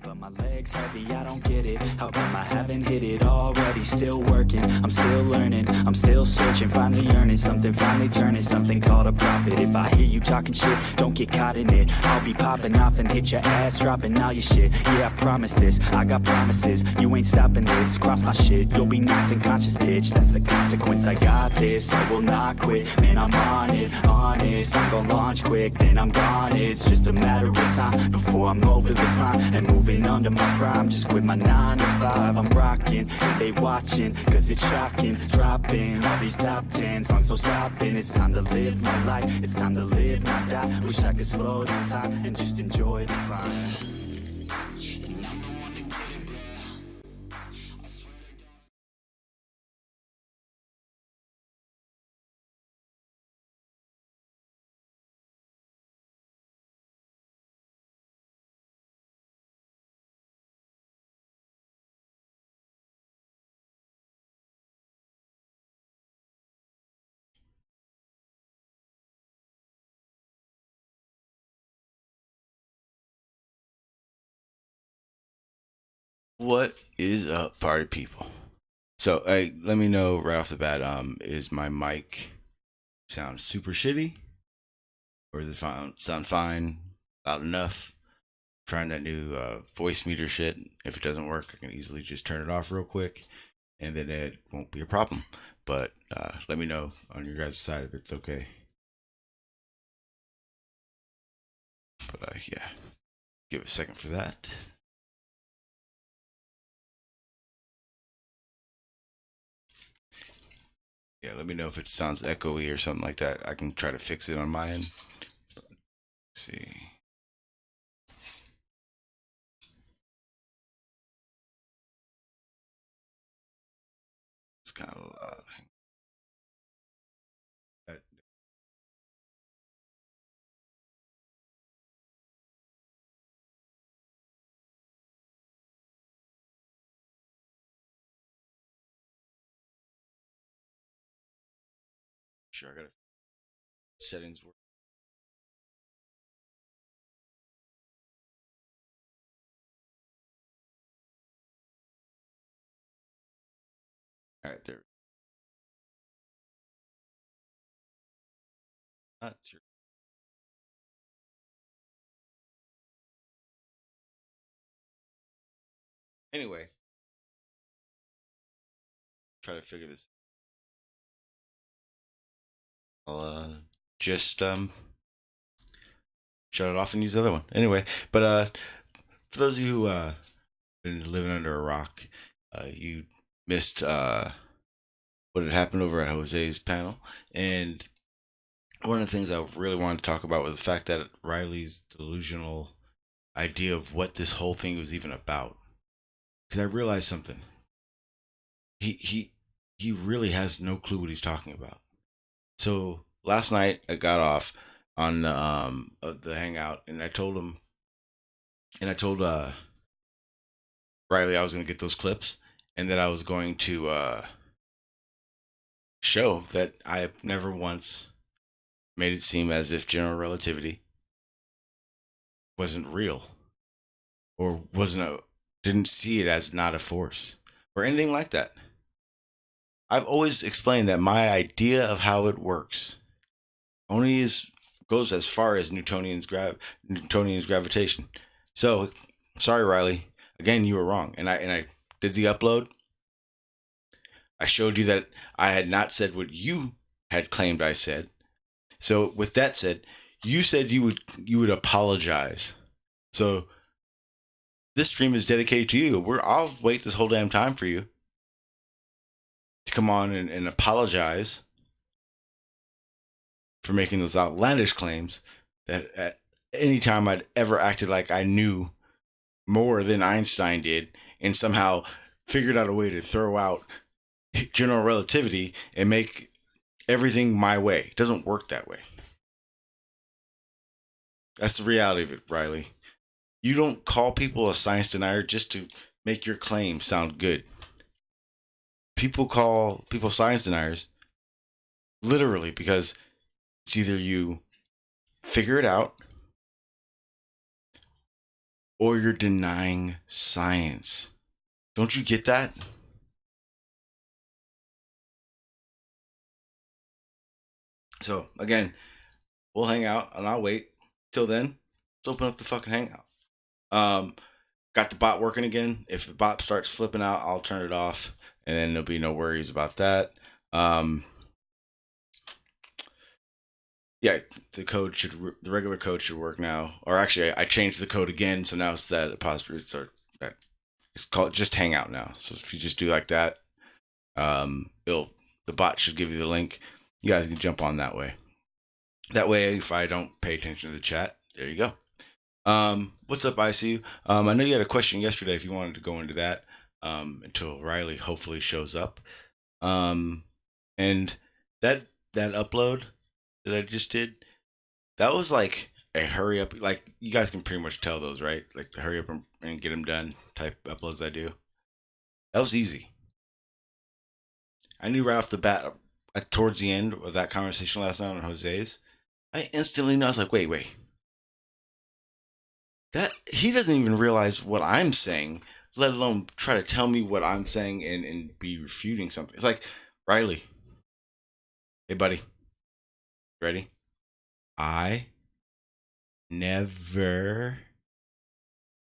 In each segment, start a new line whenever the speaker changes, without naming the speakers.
But my legs heavy, I don't get it. How come I haven't hit it already? Still working, I'm still learning, I'm still searching, finally earning something, finally turning something called a profit. If I hear you talking shit, don't get caught in it. I'll be popping off and hit your ass, dropping all your shit. Yeah, I promise this, I got promises. You ain't stopping this, cross my shit, you'll be knocked unconscious, bitch. That's the consequence, I got this, I will not quit. Man, I'm on it, honest. I'm gonna launch quick, then I'm gone. It's just a matter of time before I'm over the climb and moving under my prime. Just quit my 9 to 5, I'm rocking, and they watching, cause it's shocking. Dropping all these top 10 songs, no stopping. It's time to live my life, it's time to live, not die. Wish I could slow down time and just enjoy the climb.
What is up, party people? So, hey, let me know right off the bat. Is my mic sound super shitty, or does it sound fine, loud enough? Trying that new voice meter shit. If it doesn't work, I can easily just turn it off real quick, and then it won't be a problem. But let me know on your guys' side if it's okay. But yeah, give it a second for that. Yeah, let me know if it sounds echoey or something like that. I can try to fix it on my end. Let's see. It's kind of loud. Sure, I got settings work. All right, there. Not sure. Anyway, try to figure this. I'll just shut it off and use the other one. Anyway, but for those of you who been living under a rock, you missed what had happened over at Jose's panel, and one of the things I really wanted to talk about was the fact that Riley's delusional idea of what this whole thing was even about. Because I realized something. He really has no clue what he's talking about. So last night I got off on the hangout, and I told him, and I told Riley I was going to get those clips, and that I was going to show that I have never once made it seem as if general relativity wasn't real, or didn't see it as not a force or anything like that. I've always explained that my idea of how it works only goes as far as Newtonian gravitation. So, sorry, Riley. Again, you were wrong, and I did the upload. I showed you that I had not said what you had claimed I said. So, with that said, you said you would apologize. So, this stream is dedicated to you. I'll wait this whole damn time for you to come on and apologize for making those outlandish claims that at any time I'd ever acted like I knew more than Einstein did and somehow figured out a way to throw out general relativity and make everything my way. It doesn't work that way. That's the reality of it, Riley. You don't call people a science denier just to make your claim sound good. People call people science deniers literally because it's either you figure it out or you're denying science. Don't you get that? So, again, we'll hang out and I'll wait. Till then, let's open up the fucking hangout. Got the bot working again. If the bot starts flipping out, I'll turn it off and then there'll be no worries about that. Yeah, the regular code should work now. Or actually, I changed the code again, so now it's that apostrophe. It's called just Hangout now. So if you just do like that, the bot should give you the link. You guys can jump on that way. That way, if I don't pay attention to the chat, there you go. What's up, ICU? I know you had a question yesterday. If you wanted to go into that, until Riley hopefully shows up, and that upload that I just did, that was like a hurry up. Like you guys can pretty much tell those, right? Like the hurry up and get them done type uploads I do. That was easy. I knew right off the bat, towards the end of that conversation last night on Jose's, I instantly knew. I was like, wait. That he doesn't even realize what I'm saying, let alone try to tell me what I'm saying and be refuting something. It's like, Riley, hey buddy, ready? I never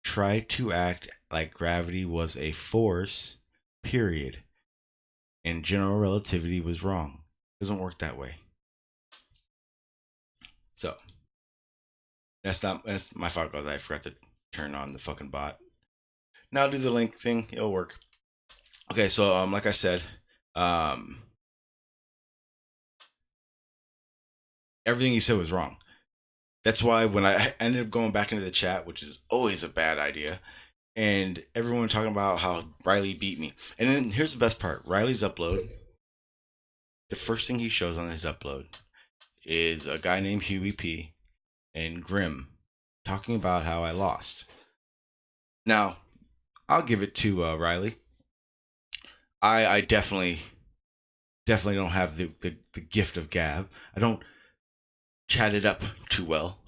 tried to act like gravity was a force, period. And general relativity was wrong. It doesn't work that way. So, that's my fault, guys. I forgot to turn on the fucking bot. Now I'll do the link thing. It'll work. Okay, so like I said, everything he said was wrong. That's why when I ended up going back into the chat, which is always a bad idea, and everyone talking about how Riley beat me. And then here's the best part. Riley's upload, the first thing he shows on his upload is a guy named Huey P. and Grim talking about how I lost. Now, I'll give it to Riley. I definitely don't have the gift of gab. I don't chat it up too well.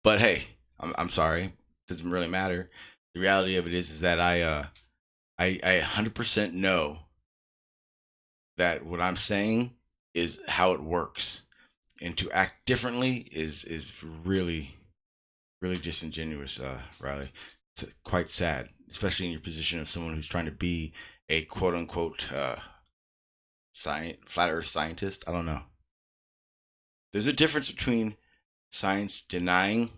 But hey, I'm sorry. Doesn't really matter. The reality of it is that I 100% know that what I'm saying is how it works, and to act differently is really, really disingenuous, Riley. It's quite sad, especially in your position of someone who's trying to be a quote unquote flat earth scientist. I don't know. There's a difference between science denying.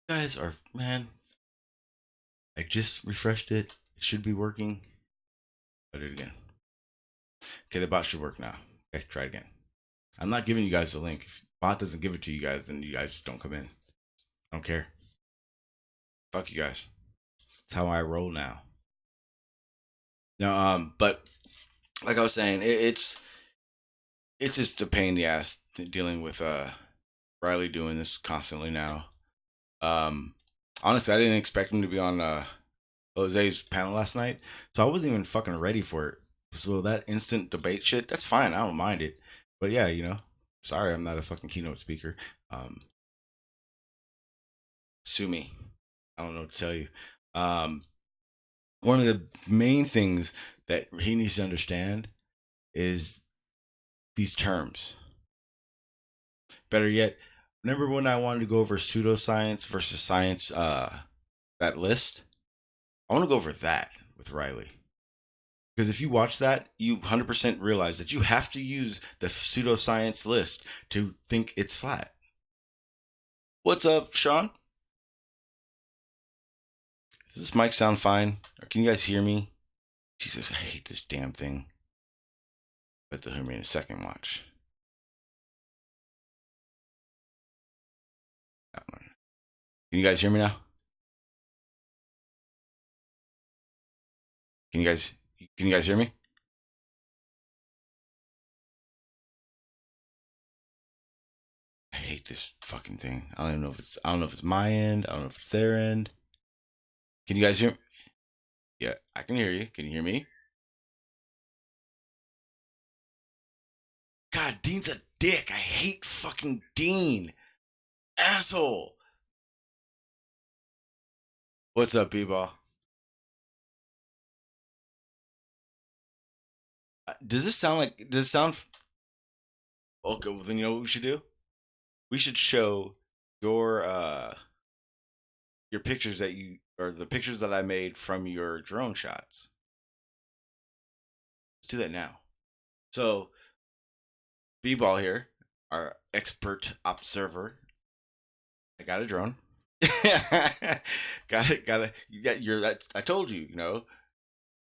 You guys are, man. I just refreshed it. It should be working. I'll do it again. Okay, the bot should work now. Okay, try it again. I'm not giving you guys the link. If the bot doesn't give it to you guys, then you guys don't come in. I don't care. Fuck you guys. That's how I roll now. No, but like I was saying, it's just a pain in the ass dealing with Riley doing this constantly now. Honestly, I didn't expect him to be on Jose's panel last night, so I wasn't even fucking ready for it. So that instant debate shit, that's fine. I don't mind it. But yeah, sorry, I'm not a fucking keynote speaker. Sue me. I don't know what to tell you. One of the main things that he needs to understand is these terms. Better yet, remember when I wanted to go over pseudoscience versus science, that list? I want to go over that with Riley. Because if you watch that, you 100% realize that you have to use the pseudoscience list to think it's flat. What's up, Sean? Does this mic sound fine? Or can you guys hear me? Jesus, I hate this damn thing. Bet they'll hear me in a second, watch. That one. Can you guys hear me now? Can you guys hear me? I hate this fucking thing. I don't know if it's my end. I don't know if it's their end. Can you guys hear me? Yeah, I can hear you. Can you hear me? God, Dean's a dick. I hate fucking Dean. Asshole. What's up, B-Ball? Does this sound okay? Well, then you know what we should do? We should show your pictures or the pictures that I made from your drone shots. Let's do that now. So, B-Ball here, our expert observer. I got a drone. got it. I told you,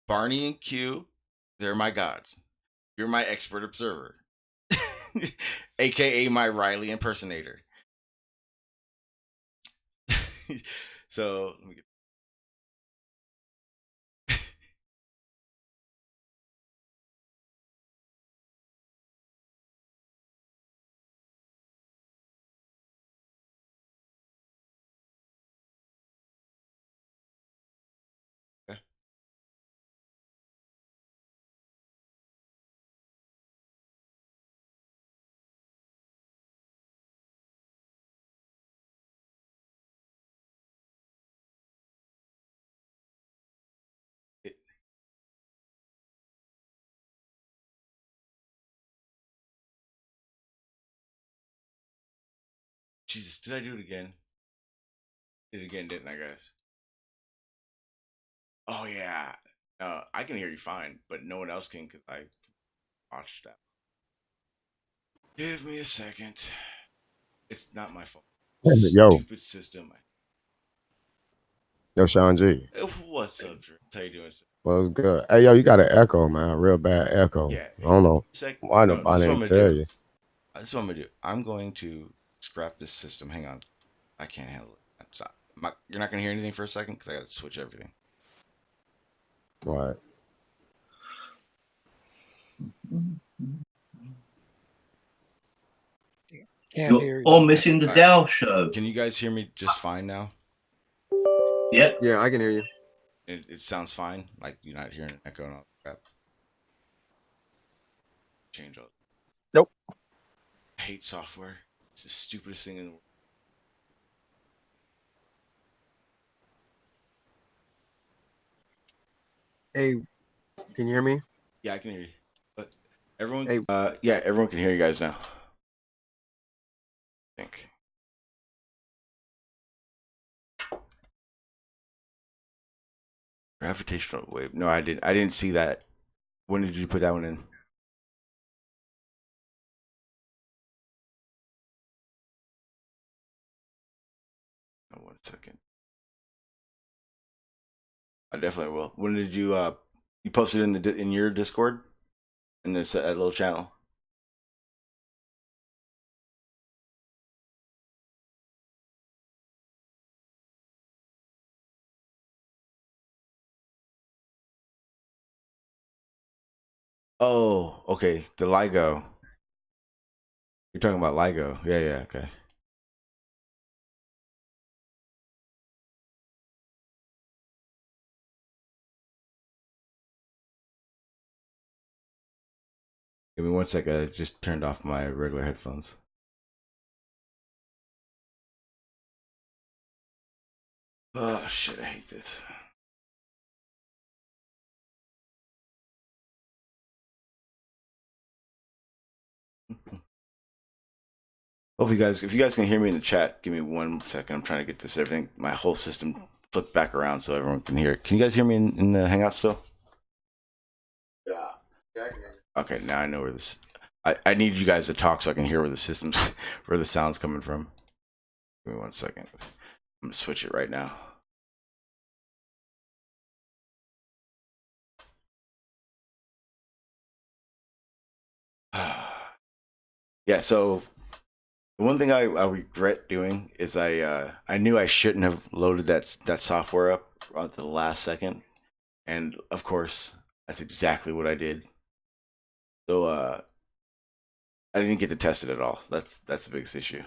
Barney and Q, they're my gods. You're my expert observer. AKA my Riley impersonator. So let me get okay. It- Jesus, did I do it again? Did it again, didn't I, guys? Oh yeah. I can hear you fine, but no one else can because I watched that. Give me a second. It's not my fault.
Yo,
Stupid system.
yo, Sean G.
What's up, Drew? How you doing?
What's good? Hey, yo, you got an echo, man. Real bad echo.
Yeah.
I don't know why
No, this
nobody
is what I'm
didn't
gonna
tell
do.
you.
This is what I'm gonna do. I'm going to scrap this system. Hang on. I can't handle it. You're not gonna hear anything for a second because I gotta switch everything.
All right.
Can't hear you.
All missing the
All right.
Dow show.
Can you guys hear me just fine now?
Yep.
Yeah, I can hear you.
It sounds fine. Like you're not hearing an echo and all that crap. Change all.
Nope.
I hate software. It's the stupidest thing in the world.
Hey, can you hear me?
Yeah, I can hear you. But everyone,
Hey.
yeah, everyone can hear you guys now. I think. Gravitational wave. No, I didn't. I didn't see that. When did you put that one in? Oh, 1 second. I definitely will. When did you you posted in your Discord in this little channel? Oh, okay. The LIGO. You're talking about LIGO. Yeah, yeah, okay. Give me 1 second. I just turned off my regular headphones. Oh shit, I hate this. Hopefully, if you guys can hear me in the chat, give me 1 second. I'm trying to get this everything, my whole system flipped back around so everyone can hear it. Can you guys hear me in the Hangout still?
Yeah. Yeah, I can hear you.
Okay, now I know where this. I need you guys to talk so I can hear where the system's, where the sound's coming from. Give me 1 second. I'm gonna switch it right now. Yeah, so The one thing I regret doing is I knew I shouldn't have loaded that software up at the last second, and of course that's exactly what I did. So I didn't get to test it at all. That's the biggest issue.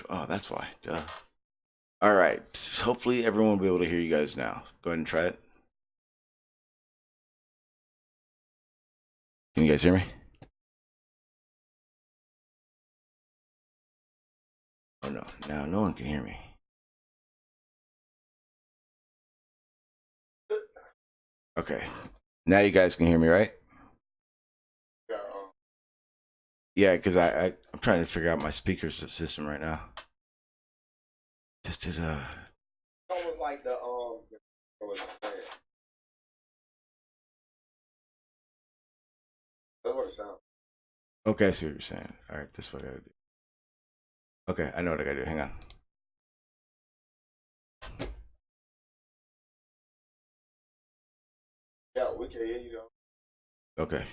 Oh, that's why. Duh. All right. Hopefully everyone will be able to hear you guys now. Go ahead and try it. Can you guys hear me? Oh no, now no one can hear me. Okay. Now you guys can hear me, right?
Yeah.
Yeah, because I'm trying to figure out my speakers system right now. Just did
It's almost like the what was it? That's what it sounds.
Okay, I see what you're saying. All right, this is what I gotta do. Okay, I know what I gotta do. Hang on.
Yeah, we can hear you though.
Okay.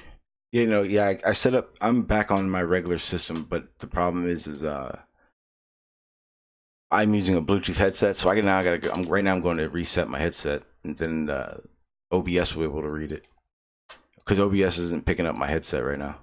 Yeah, no, yeah, I set up. I'm back on my regular system, but the problem is I'm using a Bluetooth headset, so I gotta go. Right now I'm going to reset my headset, and then OBS will be able to read it because OBS isn't picking up my headset right now.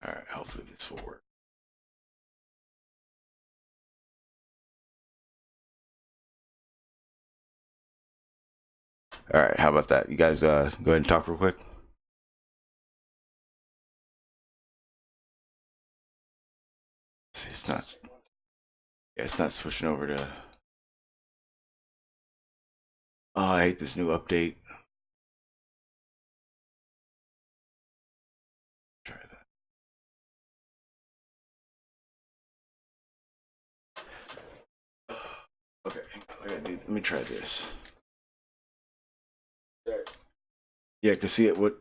All right, hopefully this will work. All right, how about that? You guys go ahead and talk real quick. See, it's not. Yeah, it's not switching over to. Oh, I hate this new update. Try that. Okay, let me try this. Yeah, cause see it. What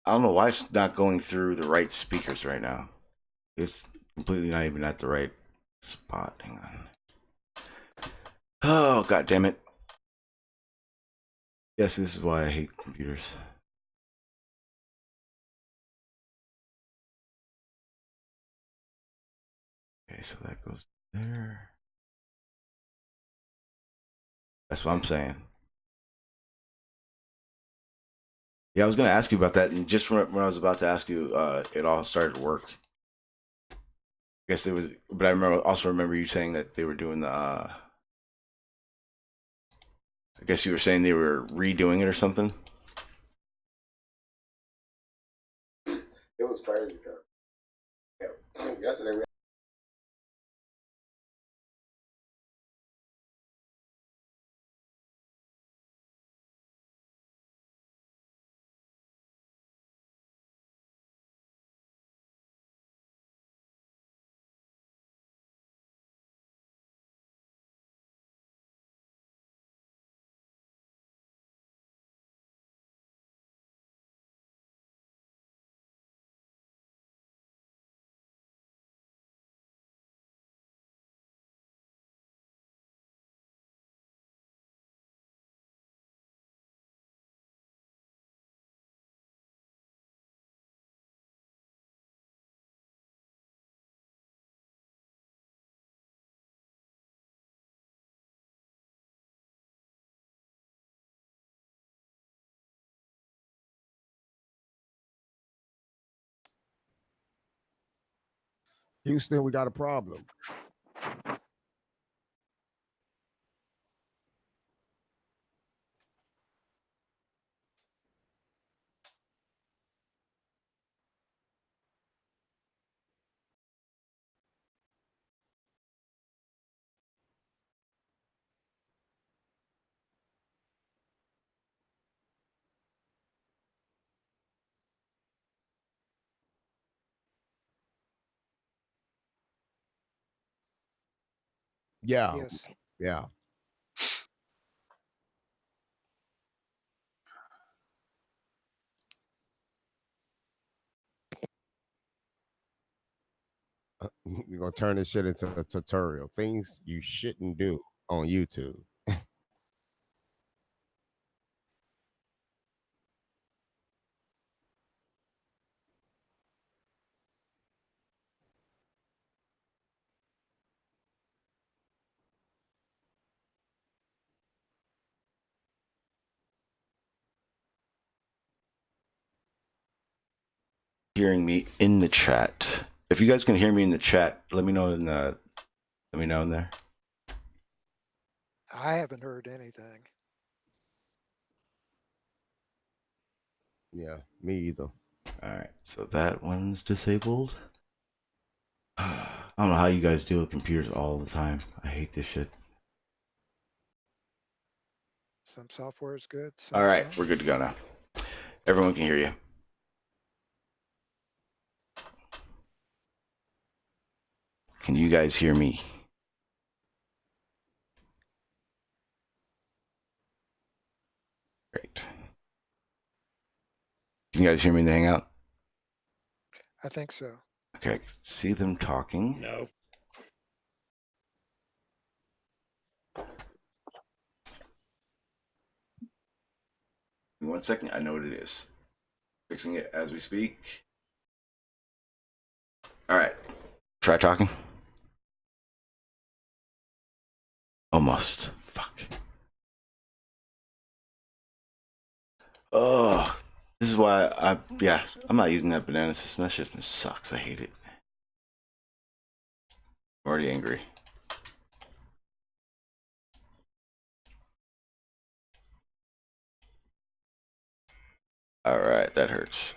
I don't know why it's not going through the right speakers right now. It's completely not even at the right spot. Hang on. Oh, god damn it. Yes, this is why I hate computers. Okay, so that goes there. That's what I'm saying. Yeah, I was gonna ask you about that, and just when I was about to ask you, it all started to work. I guess it was, but I also remember you saying that they were doing the. I guess you were saying they were redoing it or something.
It was crazy because yesterday we
Houston, we got a problem. Yeah,
Yes.
yeah. We're gonna turn this shit into a tutorial. Things you shouldn't do on YouTube.
Hearing me in the chat. If you guys can hear me in the chat, let me know in there.
I haven't heard anything.
Yeah, me either.
All right, so that one's disabled. I don't know how you guys deal with computers all the time. I hate this shit.
Some software is good. Some
All right,
isn't.
we're good to go now. Everyone can hear you. Can you guys hear me? Great. Can you guys hear me in the Hangout?
I think so.
Okay, I can see them talking.
No.
In 1 second, I know what it is. Fixing it as we speak. All right, try talking. Almost. Fuck. Oh, this is why I'm not using that banana system. That shit sucks. I hate it. I'm already angry. All right, that hurts.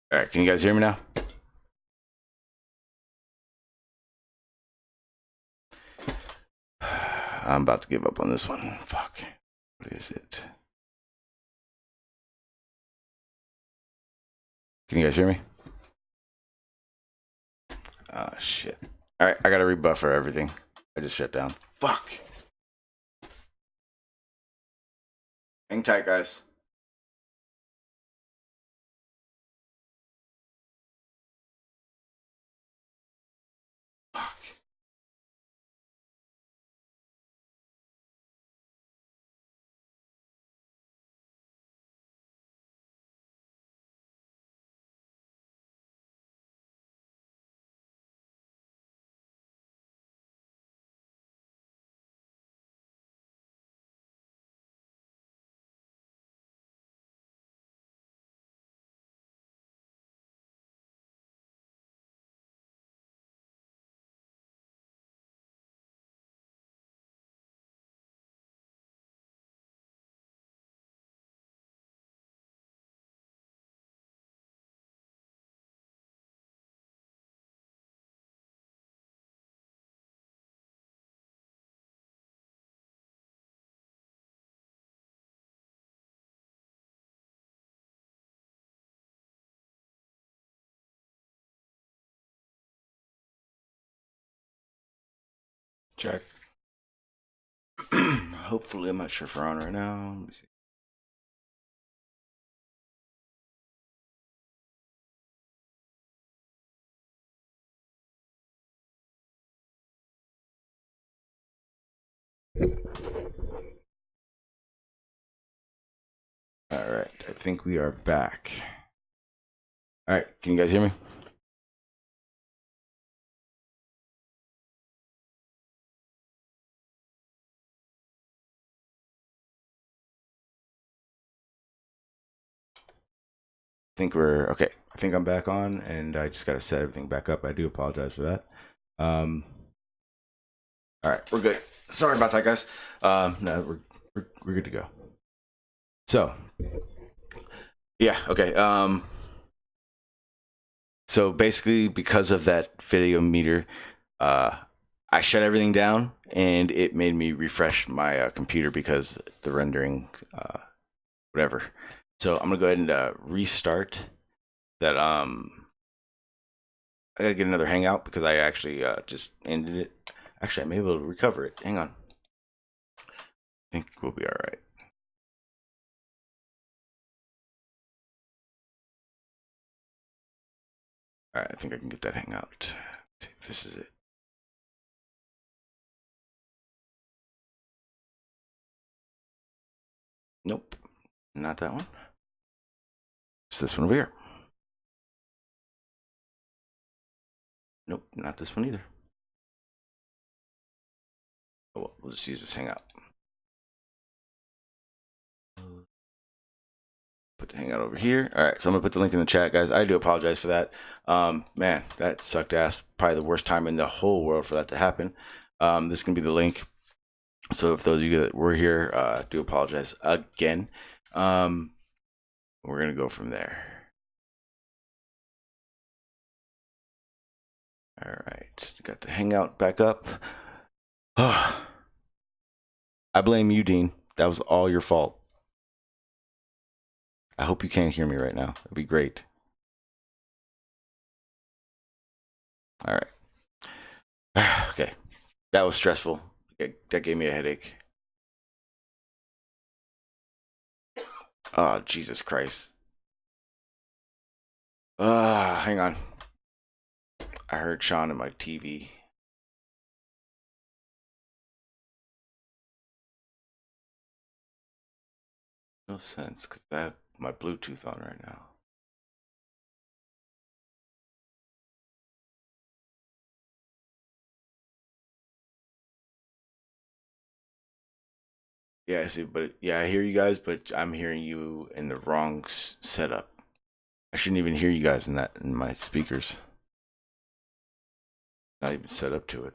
All right, can you guys hear me now? I'm about to give up on this one. Fuck. What is it? Can you guys hear me? Ah, shit. All right, I gotta rebuffer everything. I just shut down. Fuck. Hang tight, guys. Fuck. Check. Hopefully, I'm not sure if we're on right now. Let me see. All right, I think we are back. All right, can you guys hear me? I think we're okay. I think I'm back on, and I just got to set everything back up. I do apologize for that. All right, we're good. Sorry about that, guys. No, we're good to go. So, yeah, okay. So basically, because of that video meter, I shut everything down, and it made me refresh my computer because the rendering, whatever. So I'm gonna go ahead and restart that. I gotta get another Hangout because I actually just ended it. Actually, I may be able to recover it. Hang on. I think we'll be all right. All right, I think I can get that Hangout. See if this is it. Nope, not that one. It's this one over here. Nope, not this one either. Oh, well, we'll just use this Hangout. Put the Hangout over here. All right, so I'm gonna put the link in the chat, guys. I do apologize for that. Man, that sucked ass. Probably the worst time in the whole world for that to happen. This can be the link. So if those of you that were here, do apologize again. We're gonna go from there. All right, got the Hangout back up. I blame you, Dean. That was all your fault. I hope you can't hear me right now. It'd be great. All right. Okay. That was stressful. That gave me a headache. Oh, Jesus Christ. Hang on. I heard Sean in my TV. No sense, because I have my Bluetooth on right now. Yeah, I see, but yeah, I hear you guys, but I'm hearing you in the wrong setup. I shouldn't even hear you guys in my speakers. Not even set up to it.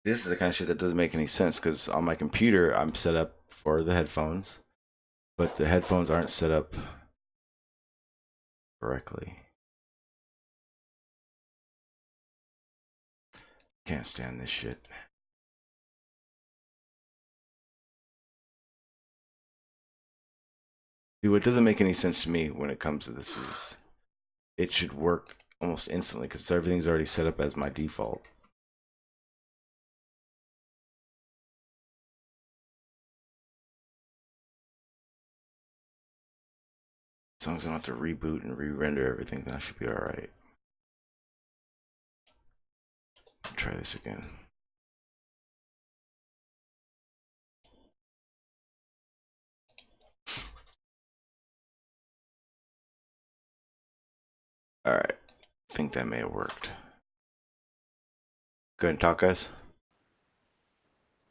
This is the kind of shit that doesn't make any sense because on my computer I'm set up for the headphones, but the headphones aren't set up correctly. Can't stand this shit. See, what doesn't make any sense to me when it comes to this is it should work almost instantly because everything's already set up as my default. As long as I don't have to reboot and re-render everything, then I should be alright. Try this again. Alright. I think that may have worked. Go ahead and talk, guys.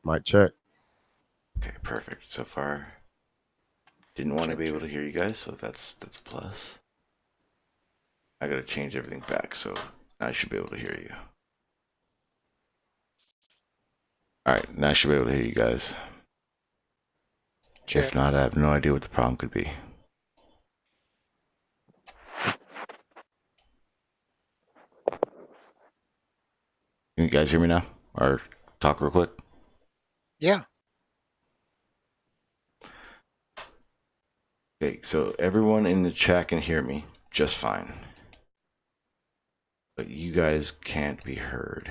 Mic check.
Okay, perfect. So far. Didn't want to be able to hear you guys, so that's plus. I gotta change everything back, so now I should be able to hear you. Alright, now I should be able to hear you guys.
Check.
If not, I have no idea what the problem could be. Can you guys hear me now? Or talk real quick?
Yeah.
Okay, so everyone in the chat can hear me just fine. But you guys can't be heard.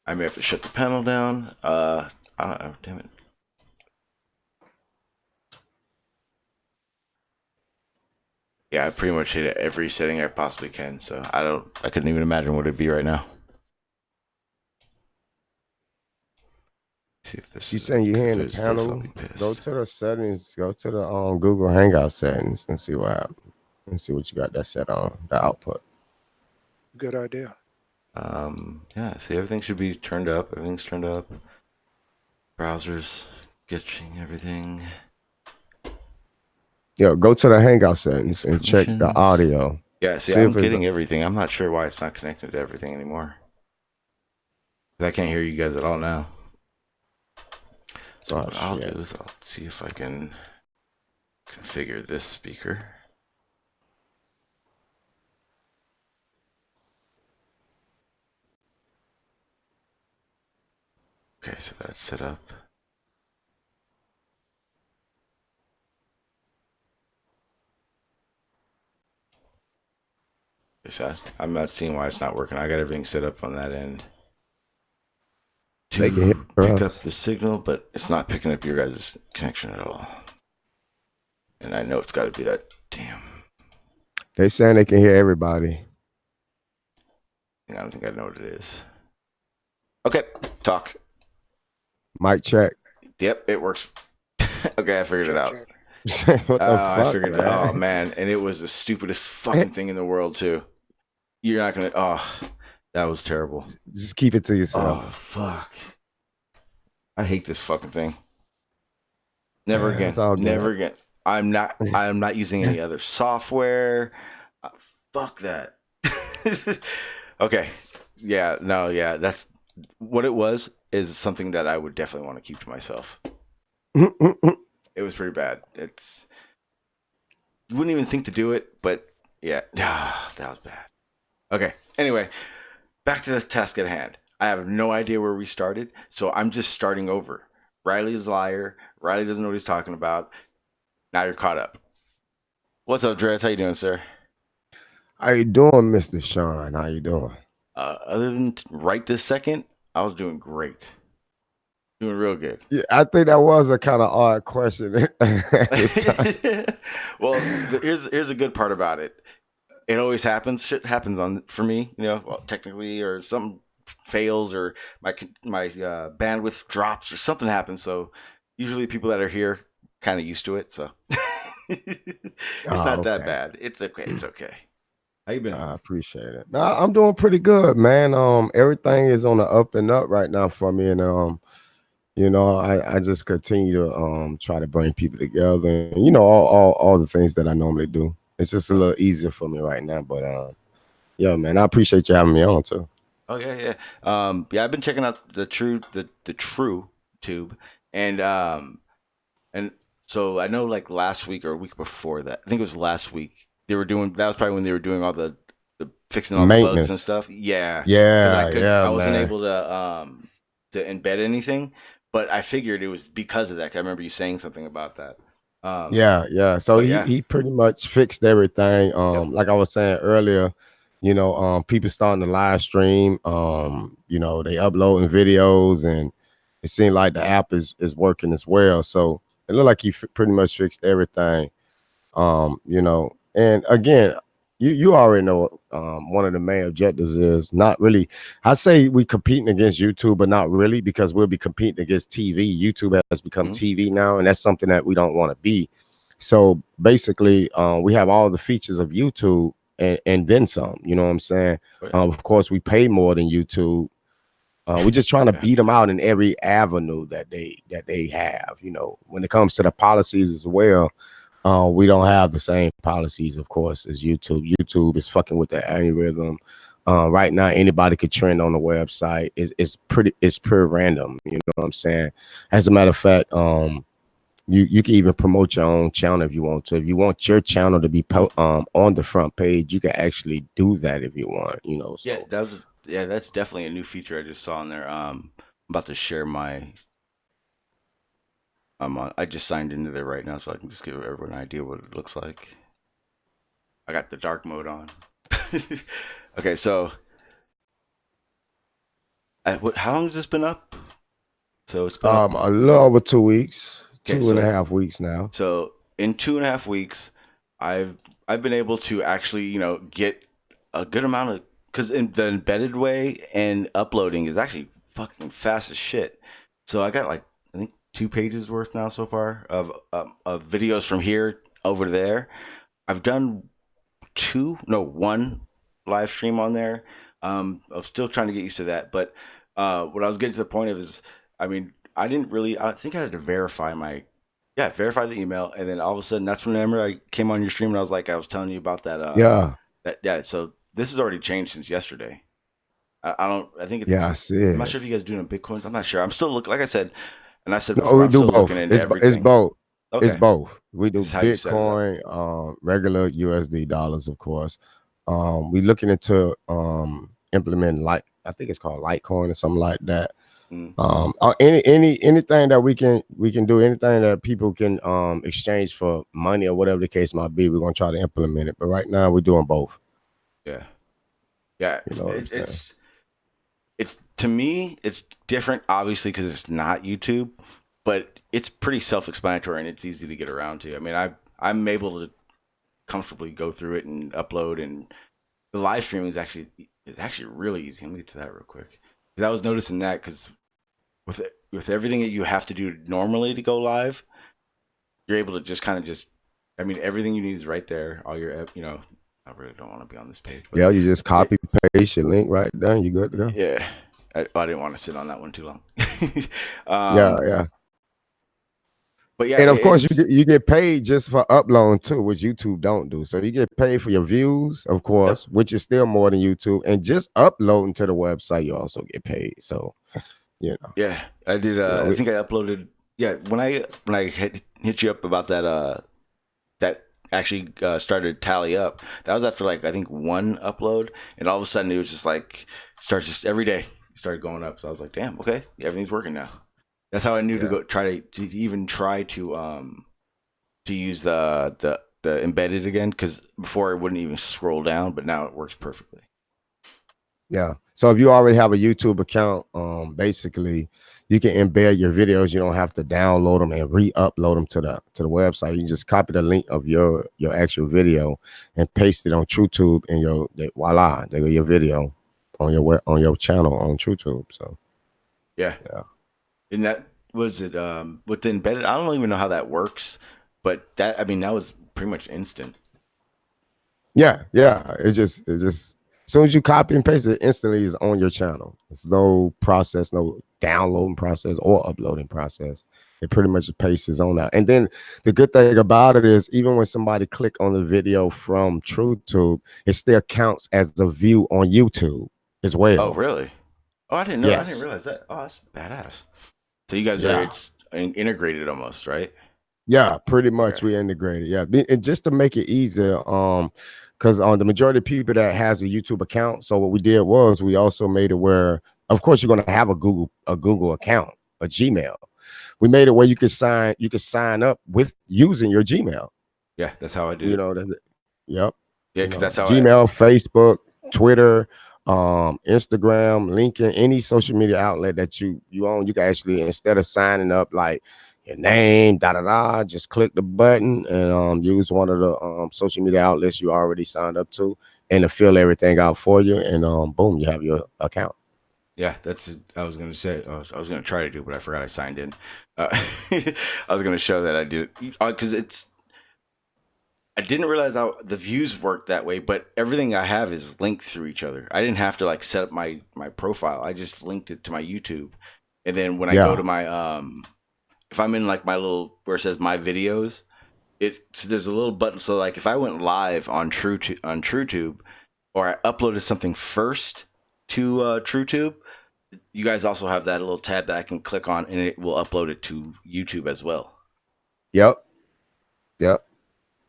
I may have to shut the panel down. I don't know. Damn it. Yeah, I pretty much hit every setting I possibly can. So I couldn't even imagine what it'd be right now. See if this
You
is
saying you
if
hearing the
it's this, I'll be
panel? Go
pissed.
to the settings. Go to the Google Hangout settings and see what happens. And see what you got that set on the output.
Good idea.
Yeah, see, everything should be turned up. Everything's turned up. Browsers getting everything.
Yo, go to the Hangout settings and check the
Permissions.
audio.
Yeah, see,
See
I'm
if it's
getting everything. I'm not sure why it's not connected to everything anymore. I can't hear you guys at all now. So what I'll do is I'll see if I can configure this speaker. Okay, so that's set up. I'm not seeing why it's not working. I got everything set up on that end to pick up the signal, but it's not picking up your guys' connection at all. And I know it's got to be that damn.
They saying they can hear everybody.
I don't think I know what it is. Okay, talk.
Mic check.
Yep, it works. Okay, I figured it out.
What the fuck?
I figured it out. Oh man, and it was the stupidest fucking thing in the world too. You're not gonna. Oh, that was terrible.
Just keep it to yourself.
Oh fuck. I hate this fucking thing. Never again. Never again. I'm not using any other software. Fuck that. Okay. Yeah. No. Yeah. That's what it was. Is something that I would definitely want to keep to myself. It was pretty bad. You wouldn't even think to do it, but yeah, that was bad. Okay. Anyway, back to the task at hand. I have no idea where we started, so I'm just starting over. Riley is a liar. Riley doesn't know what he's talking about. Now you're caught up. What's up, Dreads? How you doing, sir?
How you doing, Mr. Sean? How you doing?
Other than right this second, I was doing great. Doing real good.
Yeah, I think that was a kind of odd question.
Well, here's a good part about it. It always happens. Shit happens for me, well, technically, or something fails, or my bandwidth drops, or something happens. So usually people that are here kind of used to it. So it's not that bad. It's okay. It's okay. How you been?
I appreciate it. No, I'm doing pretty good, man. Everything is on the up and up right now for me, and I just continue to try to bring people together, and all the things that I normally do. It's just a little easier for me right now, but yeah, man, I appreciate you having me on too.
Oh yeah. I've been checking out the TrueTube, and so I know like last week or a week before that, I think it was last week, that was probably when they were doing all the fixing all the bugs and stuff. Yeah. I wasn't able to embed anything, but I figured it was because of that. 'Cause I remember you saying something about that.
Yeah. So he pretty much fixed everything. Like I was saying earlier, people starting to live stream. They uploading videos, and it seemed like the app is working as well. So it looked like he pretty much fixed everything. And again, you already know one of the main objectives is not really, I say we competing against YouTube, but not really, because we'll be competing against TV. YouTube has become TV now, and that's something that we don't want to be. So basically, we have all the features of YouTube and then some, you know what I'm saying? Of course, we pay more than YouTube. We're just trying to beat them out in every avenue that they have. When it comes to the policies as well, we don't have the same policies, of course, as YouTube. YouTube is fucking with the algorithm. Right now, anybody could trend on the website. It's pretty random. You know what I'm saying? As a matter of fact, you can even promote your own channel if you want to. If you want your channel to be on the front page, you can actually do that if you want. So.
Yeah, that's definitely a new feature I just saw in there. I'm about to share my. I just signed into there right now, so I can just give everyone an idea what it looks like. I got the dark mode on. Okay, so How long has this been up? So it's been up
A little over 2 weeks,
Okay,
two and a half weeks now.
So in 2.5 weeks, I've been able to actually, get a good amount of, because in the embedded way and uploading is actually fucking fast as shit. So I got like, I think 2 pages worth now so far of videos from here over there. I've done one live stream on there. I'm still trying to get used to that, but what I was getting to the point of is, I mean, I think I had to verify verify the email, and then all of a sudden, that's whenever I came on your stream and I was telling you about that. So this has already changed since yesterday. I think it's.
Yeah, I see it.
I'm not sure if you guys doing Bitcoins. I'm not sure. I'm still looking, like I said, and I said
No,
before,
we
I'm
do
still
both.
looking into everything.
It's both.
Okay.
It's both. We do
This is how you set it up.
Bitcoin, regular USD dollars, of course. We looking into implement, I think it's called Litecoin or something like that. Anything that we can do, anything that people can exchange for money or whatever the case might be, we're gonna try to implement it. But right now we're doing both.
Yeah.
You know
it's to me, it's different, obviously, because it's not YouTube, but it's pretty self-explanatory and it's easy to get around to. I mean, I'm able to comfortably go through it and upload, and the live stream is actually really easy. Let me get to that real quick, because I was noticing that, because with everything that you have to do normally to go live, you're able to just I mean, everything you need is right there. All your, I really don't want to be on this page. But
you just copy paste your link right there, and you good to go.
Yeah, I didn't want to sit on that one too long.
Yeah.
But yeah,
and of course you get paid just for uploading too, which YouTube don't do. So you get paid for your views, of course, which is still more than YouTube, and just uploading to the website you also get paid. So
yeah, I did. I think I uploaded. Yeah, when I hit you up about that, that actually started to tally up. That was after, like, I think 1 upload, and all of a sudden it was just like every day it started going up. So I was like, damn, okay, everything's working now. That's how I knew to go try to use the embedded again, because before it wouldn't even scroll down, but now it works perfectly.
Yeah. So if you already have a YouTube account, basically you can embed your videos. You don't have to download them and re-upload them to the website. You can just copy the link of your actual video and paste it on TrueTube, and voila, there go your video on your channel on TrueTube. So
yeah. And that was it. With the embedded, I don't even know how that works, but that was pretty much instant.
Yeah. It just as soon as you copy and paste it, instantly is on your channel. There's no process, no downloading process or uploading process. It pretty much pastes on that. And then the good thing about it is, even when somebody click on the video from TrueTube, it still counts as a view on YouTube as well.
Oh, really? Oh, I didn't know. Yes. I didn't realize that. Oh, that's badass. So you guys it's integrated almost, right?
Yeah, pretty much. We integrated. Yeah, and just to make it easier, because on the majority of people that has a YouTube account, so what we did was we also made it where, of course, you're going to have a Google account, a Gmail. We made it where you could sign up with using your Gmail.
Yeah, that's how I do.
Yep.
Yeah, because that's how
Gmail, Facebook, Twitter, Instagram, LinkedIn, any social media outlet that you own, you can actually, instead of signing up like your name, just click the button and use one of the social media outlets you already signed up to, and to fill everything out for you, and boom, you have your account.
Yeah, that's. I was gonna say. I was gonna try to do, but I forgot I signed in. I was gonna show that I did it because I didn't realize how the views worked that way, but everything I have is linked through each other. I didn't have to like set up my profile. I just linked it to my YouTube, and then when I go to my if I'm in like my little where it says my videos, there's a little button. So like if I went live on TrueTube, or I uploaded something first to TrueTube, you guys also have that little tab that I can click on, and it will upload it to YouTube as well.
Yep.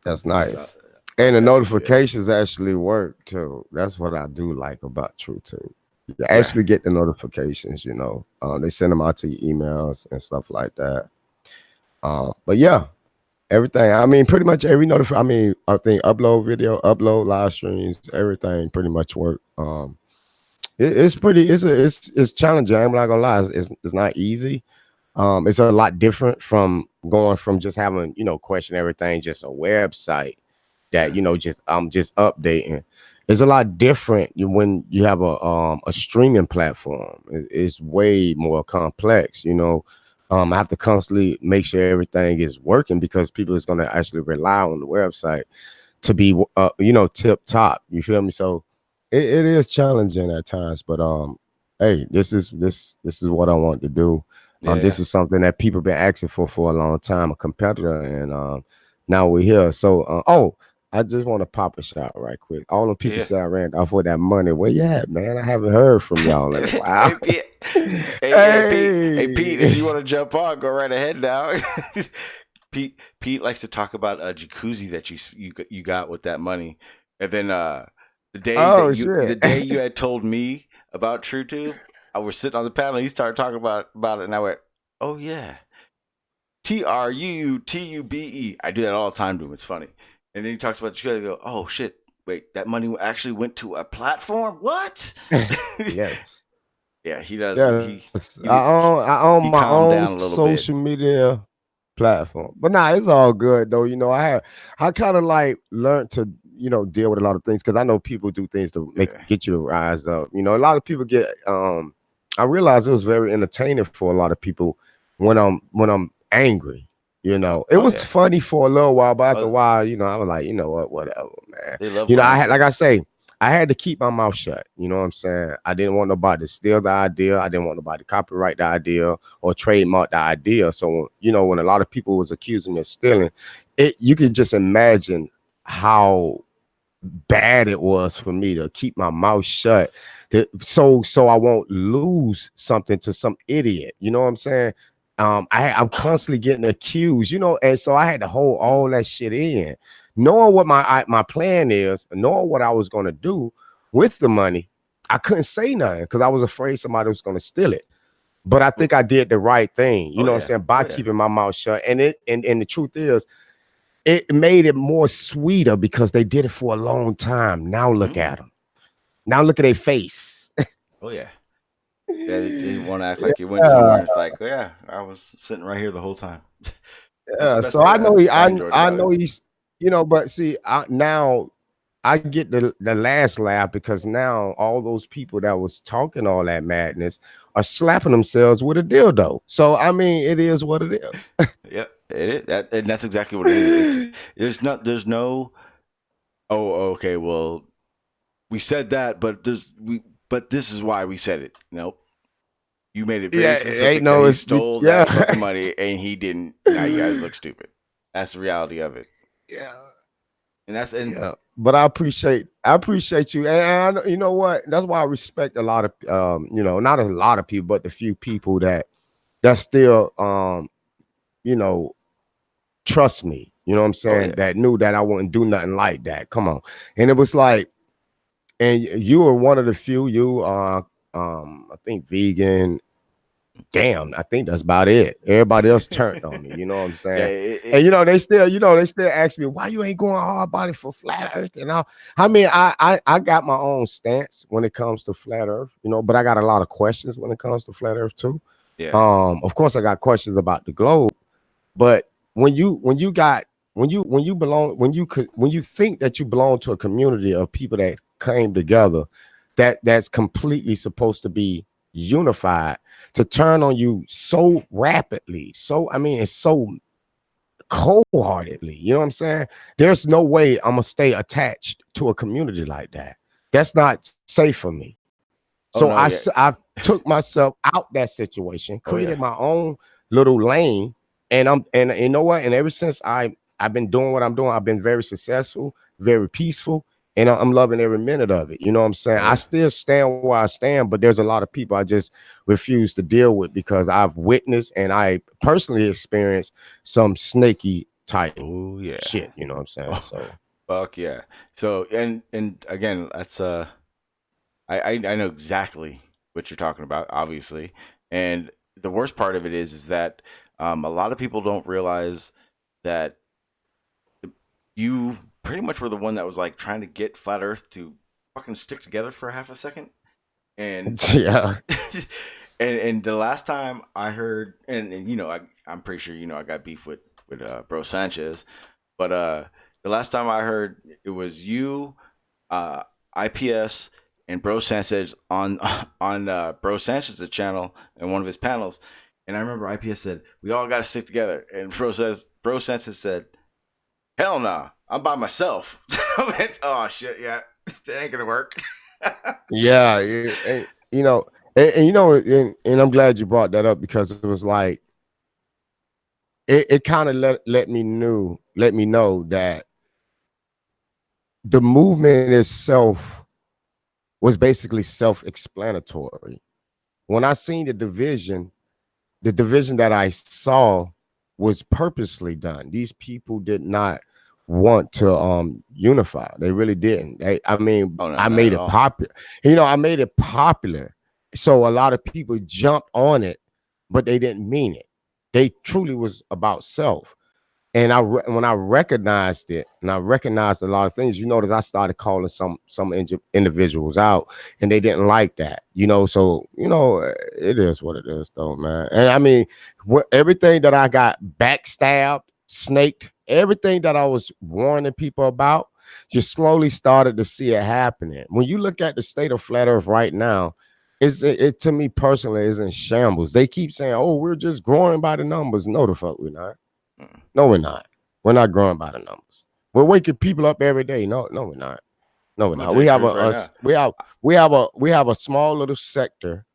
That's nice. And the notifications actually work too. That's what I do like about TrueTube. You actually get the notifications, they send them out to your emails and stuff like that. But yeah, everything. I mean, pretty much every I think upload video, upload live streams, everything pretty much work It's pretty. It's challenging. I'm not gonna lie. It's not easy. It's a lot different from going from just having question everything, just a website that
Yeah.
just I'm just updating. It's a lot different when you have a streaming platform. It's way more complex. I have to constantly make sure everything is working because people is going to actually rely on the website to be tip top. You feel me? So it is challenging at times, but hey, this is what I want to do.
Yeah.
This is something that people been asking for a long time, a competitor, and now we're here. So I just want to pop a shot right quick. All the people
Yeah.
say I ran off with that money. Where you at, man? I haven't heard from y'all in a while.
Hey, Pete. Hey, Pete, if you want to jump on, go right ahead now. Pete likes to talk about a jacuzzi that you got with that money, and then the day you had told me about TrueTube, I was sitting on the panel. He started talking about it, and I went, "Oh yeah, TrueTube. I do that all the time to him. It's funny." And then he talks about the jacuzzi. I go, "Oh shit, wait, that money actually went to a platform? What?"
Yes.
Yeah, he does.
Yes. I own my
calmed
own
down a little bit.
social media platform. But it's all good though. I kind of like learned to, deal with a lot of things because I know people do things to get you to rise up. A lot of people get I realized it was very entertaining for a lot of people when I'm angry. It was funny for a little while, but after a while, I was like, whatever, man.
They love
I had, like I say, I had to keep my mouth shut. You know what I'm saying? I didn't want nobody to steal the idea. I didn't want nobody to copyright the idea or trademark the idea. So, when a lot of people was accusing me of stealing, you could just imagine how bad it was for me to keep my mouth shut so I won't lose something to some idiot. You know what I'm saying? I'm constantly getting accused, and so I had to hold all that shit in, knowing what my plan is, knowing what I was going to do with the money. I couldn't say nothing because I was afraid somebody was going to steal it. But I think I did the right thing, you know what I'm saying, by keeping my mouth shut. And the truth is, it made it more sweeter because they did it for a long time. Now look at them. Now look at their face.
Oh yeah. Yeah, they want to act like you went somewhere. And it's like, oh yeah, I was sitting right here the whole time.
Yeah, so I know I know he's, but see, now I get the last laugh because now all those people that was talking all that madness are slapping themselves with a dildo. So I mean, it is what it is.
Yep, it is. And that's exactly what it is. There's no. Oh, okay. Well, we said that, but this is why we said it. Nope. You made it very specific that he stole that fucking money and he didn't. Now you guys look stupid. That's the reality of it.
Yeah.
And
but I appreciate you, and you know what? That's why I respect a lot of not a lot of people, but the few people that still trust me. You know what I'm saying? That knew that I wouldn't do nothing like that. Come on, and it was like, and you were one of the few. I think vegan. Damn, I think that's about it. Everybody else turned on me. You know what I'm saying? And they still ask me why you ain't going hard body for flat earth and all. I mean, I got my own stance when it comes to flat earth, but I got a lot of questions when it comes to flat earth too.
Yeah.
Of course I got questions about the globe, but when you think that you belong to a community of people that came together, that's completely supposed to be unified, to turn on you so rapidly, it's so cold-heartedly, you know what I'm saying? There's no way I'm gonna stay attached to a community like that. That's not safe for me. So I took myself out that situation, created my own little lane, and you know what? And ever since I've been doing what I'm doing, I've been very successful, very peaceful, and I'm loving every minute of it. You know what I'm saying? I still stand where I stand, but there's a lot of people I just refuse to deal with because I've witnessed and I personally experienced some snaky type shit. You know what I'm saying? So
fuck yeah. So and again, that's I know exactly what you're talking about, obviously. And the worst part of it is that a lot of people don't realize that you pretty much were the one that was like trying to get flat earth to fucking stick together for half a second. And
Yeah.
and the last time I heard, and you know, I'm pretty sure you know I got beef with Bro Sanchez, but the last time I heard it was you, IPS, and Bro Sanchez on Bro Sanchez's channel and one of his panels, and I remember IPS said we all got to stick together, and Bro Sanchez said, "Hell nah, I'm by myself." I went, "Oh shit, yeah, that ain't gonna work."
Yeah, you know, and you know, and I'm glad you brought that up because it was like it kind of let me know that the movement itself was basically self-explanatory. When I seen the division that I saw was purposely done. These people did not want to unify. They really didn't. I mean,
Oh no,
I
not
made
at
it
all.
popular. You know, I made it popular. So a lot of people jumped on it, but they didn't mean it. They truly was about self. And when I recognized it, and I recognized a lot of things, you notice I started calling some individuals out, and they didn't like that, you know. So you know, it is what it is, though, man. And I mean, everything that I got backstabbed, snaked, everything that I was warning people about, you slowly started to see it happening. When you look at the state of flat Earth right now, it to me personally is in shambles. They keep saying, "Oh, we're just growing by the numbers." No, the fuck we're not. No, we're not. We're not growing by the numbers. We're waking people up every day. No, we're not. No, we're
I'm gonna
not.
tell
We
you the
have
truth right now.
we have a small little sector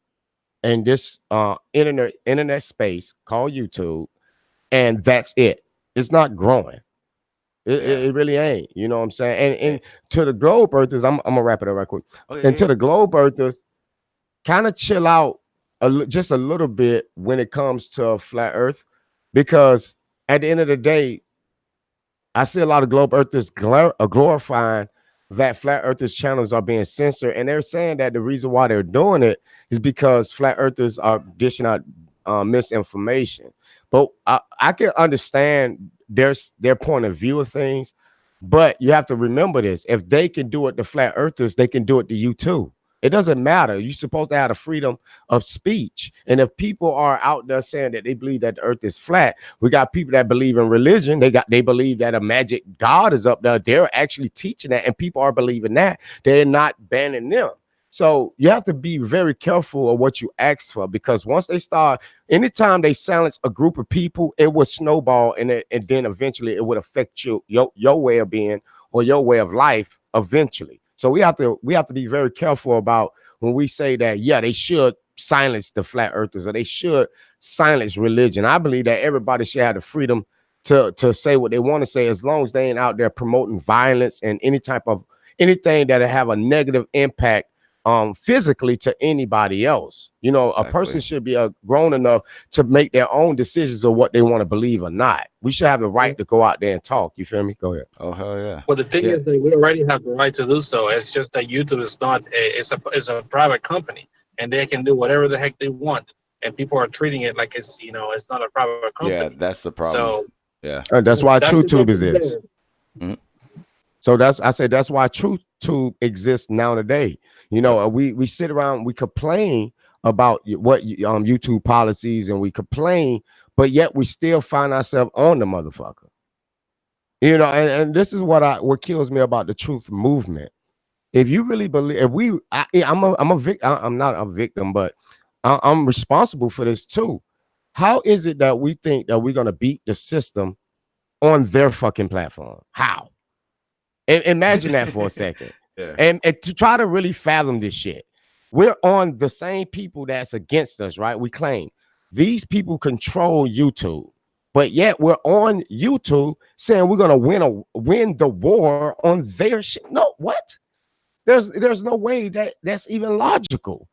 in this internet space called YouTube, and that's it. It's not growing. It really ain't. You know what I'm saying? And to the globe earthers, I'm gonna wrap it up right quick.
Okay,
And to the globe earthers, kind of chill out just a little bit when it comes to flat Earth, because at the end of the day, I see a lot of globe earthers glorifying that flat earthers channels are being censored, and they're saying that the reason why they're doing it is because flat earthers are dishing out misinformation. But I can understand their point of view of things, but you have to remember this: if they can do it to flat earthers, they can do it to you too. It doesn't matter. You're supposed to have the freedom of speech. And if people are out there saying that they believe that the earth is flat, we got people that believe in religion. They believe that a magic God is up there. They're actually teaching that, and people are believing that. They're not banning them. So you have to be very careful of what you ask for, because once they start, anytime they silence a group of people, it will snowball, and then eventually it would affect your way of being or your way of life eventually. So we have to be very careful about when we say that, yeah, they should silence the flat earthers or they should silence religion. I believe that everybody should have the freedom to say what they want to say, as long as they ain't out there promoting violence and anything that have a negative impact physically to anybody else. You know, a person should be grown enough to make their own decisions of what they want to believe or not. We should have the right to go out there and talk. You feel me? Go ahead.
Oh hell yeah.
Well, the thing is that we already have the right to do so. It's just that YouTube is not it's a private company, and they can do whatever the heck they want, and people are treating it like it's it's not a private company.
Yeah, that's the problem.
So
yeah,
that's why TrueTube
is
exists.
Mm-hmm.
So that's why TrueTube exists now today. You know, we sit around, we complain about what YouTube policies, and we complain, but yet we still find ourselves on the motherfucker. You know, and this is what kills me about the truth movement. If you really believe, I'm not a victim, but I'm responsible for this too. How is it that we think that we're gonna beat the system on their fucking platform? How? Imagine that for a second.
Yeah.
And to try to really fathom this shit. We're on the same people that's against us, right? We claim these people control YouTube, but yet we're on YouTube saying we're gonna win the war on their shit. No, what? There's no way that's even logical.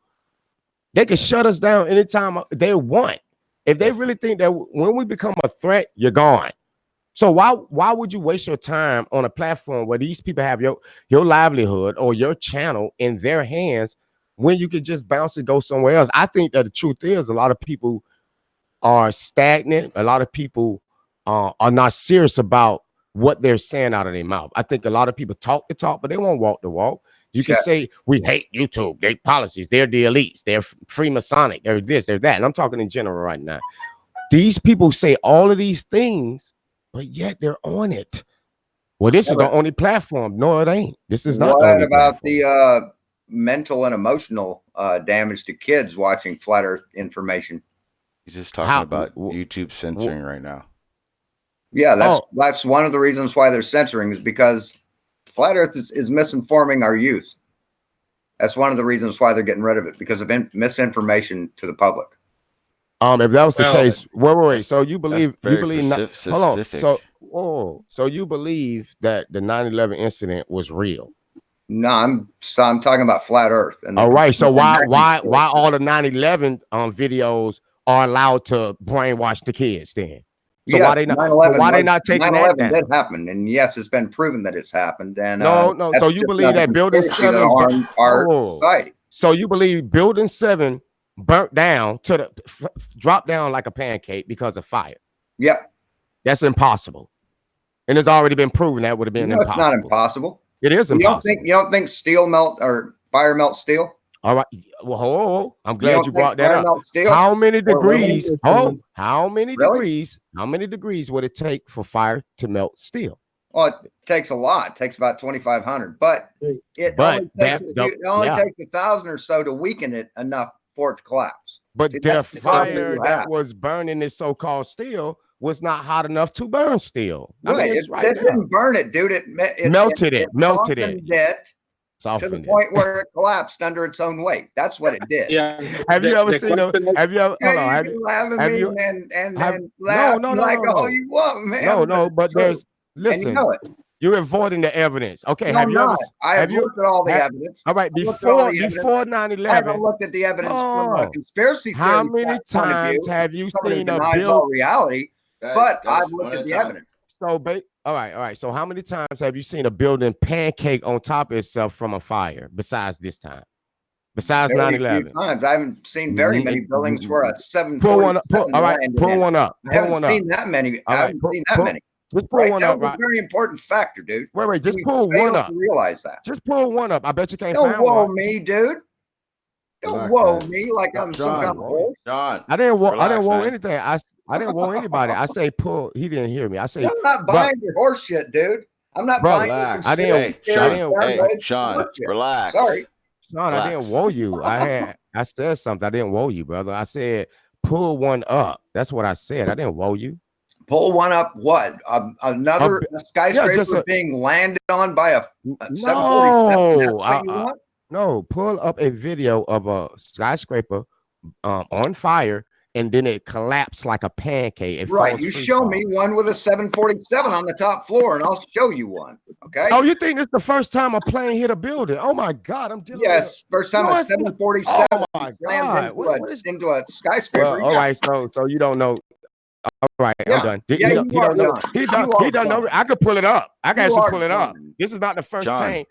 They can shut us down anytime they want. If they really think that when we become a threat, you're gone. So why would you waste your time on a platform where these people have your livelihood or your channel in their hands when you could just bounce and go somewhere else? I think that the truth is a lot of people are stagnant. A lot of people are not serious about what they're saying out of their mouth. I think a lot of people talk the talk, but they won't walk the walk. You can
Check.
say we hate YouTube, they policies, they're the elites, they're Freemasonic, they're this, they're that. And I'm talking in general right now. These people say all of these things, but yet they're on it. Well, this is the only platform. No, it ain't. This is not the only
about
platform.
the mental and emotional damage to kids watching flat Earth information?
He's just talking about YouTube censoring right now.
Yeah, that's one of the reasons why they're censoring, is because flat Earth is misinforming our youth. That's one of the reasons why they're getting rid of it, because of misinformation to the public.
If that was the case, wait. So you believe
specific.
Hold on. So you believe that the 9/11 incident was real?
No, I'm talking about flat Earth. And
all right. So why all the 9/11 videos are allowed to brainwash the kids then? So why they not? Why they not taking that down?
9/11 did happen, and yes, it's been proven that it's happened. And
no. So you believe that Building 7
society?
So you believe Building 7 burnt down to the dropped down like a pancake because of fire?
Yep.
That's impossible, and it's already been proven that would have been impossible.
It's not impossible.
It is impossible.
You don't think steel melt or fire melts steel?
All right. Well, I'm glad you brought that up. How many degrees? How many degrees? How many degrees would it take for fire to melt steel?
Well, it takes a lot. It takes about 2,500, but it only takes 1,000 or so to weaken it enough for it to collapse.
But the fire that was burning this so-called steel was not hot enough to burn steel.
Right. It didn't burn it, dude. It
melted it.
To the point where it collapsed under its own weight. That's what it did.
Yeah.
Have you ever seen a? Have you ever?
All you want, man.
No. But there's listen. You're avoiding the evidence. Okay.
Have you ever? I've looked at all the evidence.
All right. Before 9/11,
I haven't looked at the evidence from a conspiracy theory.
How many times have you seen a bill?
Reality, but I've looked at the evidence.
So, all right. So, how many times have you seen a building pancake on top of itself from a fire? Besides this time, besides 9/11,
times I haven't seen very many buildings where a 747.
Pull one up. Pull one up.
I haven't seen that many. I haven't seen that many.
Just pull one up.
That's a very important factor, dude.
Wait. Just pull one up.
Realize that.
Just pull one up. I bet you can't
find one. Don't whoa me, dude. Don't whoa me like I'm some kind of horse.
John,
I didn't whoa anything. I didn't whoa anybody. I say pull. He didn't hear me. I say
I'm not buying your horse shit, dude. I'm not buying.
Relax.
I
didn't. Sean, relax.
Sorry,
Sean. I didn't whoa you. I said something. I didn't whoa you, brother. I said pull one up. That's what I said. I didn't whoa you.
Pull one up. What? Another skyscraper being landed on by a 747?
No. Pull up a video of a skyscraper on fire, and then it collapsed like a pancake.
Right. You show me one with a 747 on the top floor, and I'll show you one. Okay.
Oh, you think it's the first time a plane hit a building? Oh my God, I'm dealing.
Yes, first time a 747
oh my God.
into a skyscraper.
Well, all right, so you don't know. All right, I'm done. He don't know. He don't know. I could pull it up. I can actually pull it up. This is not the first time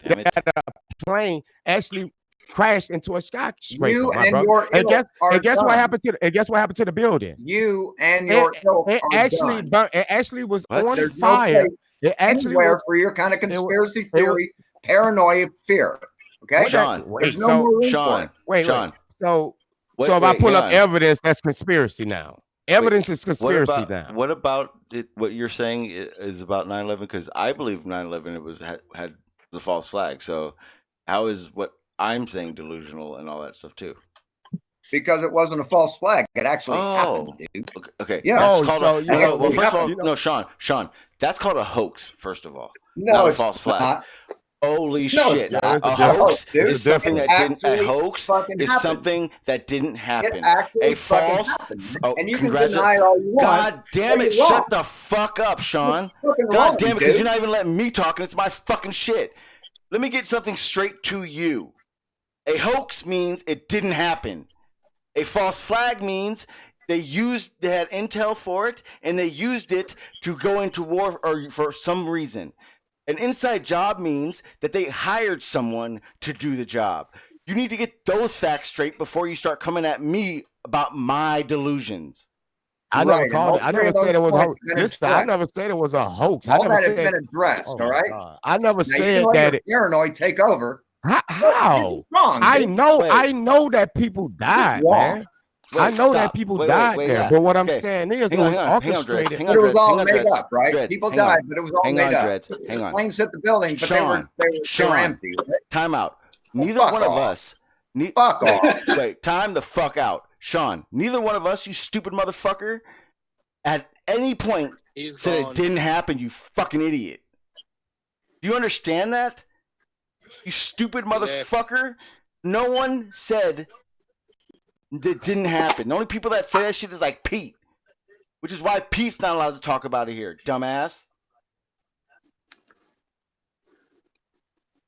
that a plane actually crashed into a skyscraper. And guess what happened to the building?
You and your
it actually was on fire. It actually
was for your kind of conspiracy theory, paranoia, fear. Okay,
Sean.
Wait. So if I pull up evidence, that's conspiracy now. Evidence is conspiracy now.
What about it? What you're saying is about 9/11? Because I believe 9/11 had the false flag. So how is what I'm saying delusional and all that stuff too?
Because it wasn't a false flag. It actually happened, dude.
Okay.
Yeah.
That's called well, first of all, no, Sean, that's called a hoax. First of all, not a false flag.
Not.
Holy shit! A hoax is something that didn't. A hoax is something that didn't happen. A false.
And you can deny all you want.
God damn it! Shut the fuck up, Sean. God damn it! Because you're not even letting me talk, and it's my fucking shit. Let me get something straight to you. A hoax means it didn't happen. A false flag means they had intel for it, and they used it to go into war or for some reason. An inside job means that they hired someone to do the job. You need to get those facts straight before you start coming at me about my delusions.
I never
Right. And
called
all
it. I
three
never
of those
said it was a
points
hoax.
have been
Listen, I
addressed.
never said it was a hoax. I
All
never
that has
said.
been addressed.
Oh
All
my
right.
God. I never
Now you
said
let
that.
your paranoid take over.
How?
Wrong.
I
Dude.
know.
Wait.
I know that people died,
Wrong.
man.
Wait,
I know that
stop.
people
Wait,
died there.
yeah.
But what I'm
Okay.
saying is,
Hang
it
on,
was
hang on, Dreads.
orchestrated.
Hang
But
on,
it was
Dreads.
all
Hang on,
made
Dreads.
up, right?
Dreads,
People
hang on.
died, but it was all
Hang
made
on,
up.
Dreads. Hang on.
Planes hit the building, but they were
Sean,
empty. Right?
time out. Neither
fuck
one of
off.
us.
Fuck off.
Wait, time the fuck out. Sean, neither one of us, you stupid motherfucker, at any point said it didn't happen, you fucking idiot. Do you understand that? You stupid motherfucker. No one said that didn't happen. The only people that say that shit is like Pete, which is why Pete's not allowed to talk about it here, dumbass.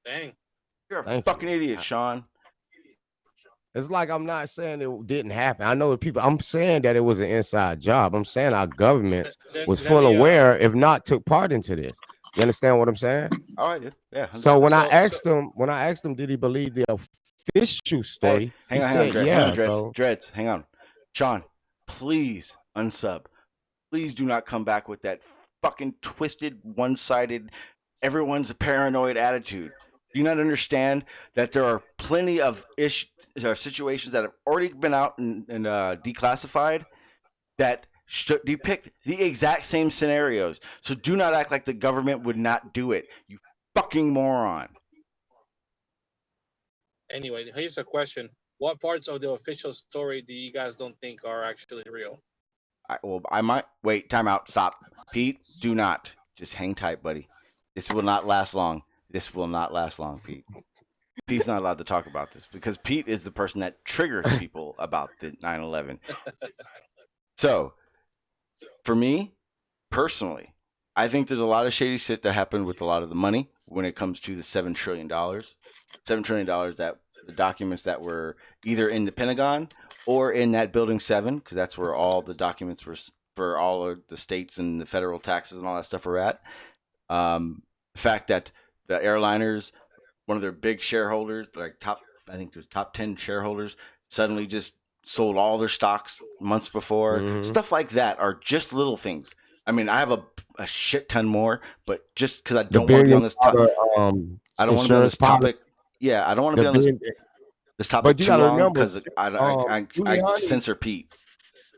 Dang.
You're a
Thank
fucking
you.
idiot, Sean.
It's like I'm not saying it didn't happen. I know that people. I'm saying that it was an inside job. I'm saying our governments was full aware, if not took part into this. You understand what I'm saying?
All right, dude. Yeah.
So when I asked him, did he believe the official story?
Hey, hang on, Dreads.
Yeah,
hang on, Dreads. Dreads, hang on. Sean, please unsub. Please do not come back with that fucking twisted, one-sided, everyone's a paranoid attitude. Do you not understand that there are plenty of situations that have already been out and declassified that depict the exact same scenarios? So do not act like the government would not do it, you fucking moron.
Anyway, here's a question. What parts of the official story do you guys don't think are actually real?
I might wait. Time out. Stop, Pete. Do not. Just hang tight, buddy. This will not last long. This will not last long, Pete. Pete's not allowed to talk about this because Pete is the person that triggers people about the 9/11. So, for me, personally, I think there's a lot of shady shit that happened with a lot of the money when it comes to the $7 trillion. $7 trillion that the documents that were either in the Pentagon or in that Building 7, because that's where all the documents were for all of the states and the federal taxes and all that stuff are at. The fact that the airliners, one of their big shareholders, like I think it was top 10 shareholders, suddenly just sold all their stocks months before. Mm-hmm. Stuff like that are just little things. I mean, I have a shit ton more, but just because I don't want to be on this topic, I don't want to be on this topic. Yeah, I don't want to be on this topic too long because I censor Pete.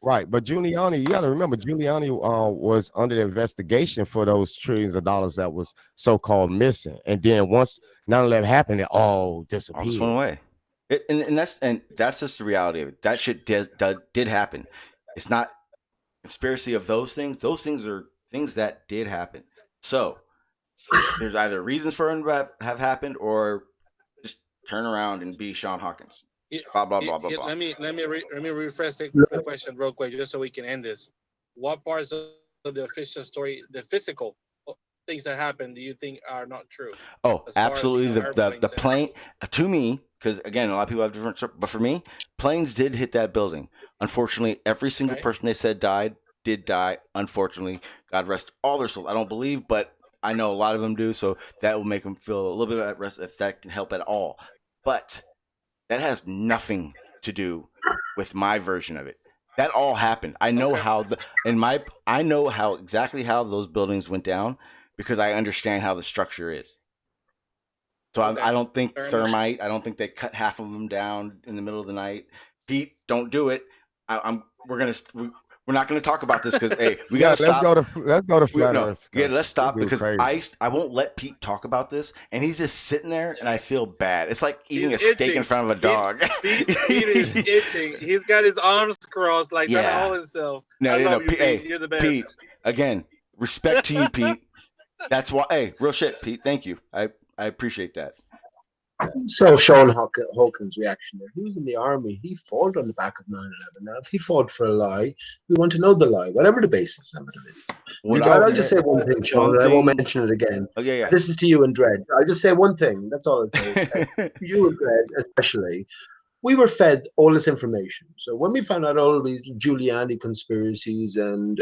Right, but Giuliani, you got to remember, Giuliani was under investigation for those trillions of dollars that was so-called missing, and then once 9/11 happened, it all disappeared.
All just went away. And that's just the reality of it. That shit did happen. It's not conspiracy of those things. Those things are things that did happen. So there's either reasons for them to have happened or just turn around and be Sean Hawkins. Blah blah blah blah blah.
Let me rephrase the question real quick, just so we can end this. What parts of the official story, the physical things that happened, do you think are not true?
Oh, absolutely. The plane, to me, because again, a lot of people have different, but for me, planes did hit that building. Unfortunately, every single person they said did die. Unfortunately, God rest all their souls. I don't believe, but I know a lot of them do, so that will make them feel a little bit at rest if that can help at all. But that has nothing to do with my version of it. That all happened. I know I know exactly how those buildings went down because I understand how the structure is. So I don't think thermite. I don't think they cut half of them down in the middle of the night. Pete, don't do it. We're not going to talk about this because hey, we got to stop.
Let's go to flat Earth.
Yeah, let's stop because I won't let Pete talk about this, and he's just sitting there, and I feel bad. It's like eating a steak in front of a dog.
Pete is itching. He's got his arms crossed, like trying to hold himself.
No,
Pete.
Hey,
you're the best.
Pete, again, respect to you, Pete. That's why. Hey, real shit, Pete. Thank you. I appreciate that.
So Sean Hawkins' reaction there. He was in the army. He fought on the back of 9/11. Now, if he fought for a lie, we want to know the lie, whatever the basis of it is. I'll just say one thing, Sean, and I won't mention it again.
Oh, yeah.
This is to you and Dredd. I'll just say one thing. That's all I'll say. You and Dredd, especially. We were fed all this information. So when we found out all these Giuliani conspiracies and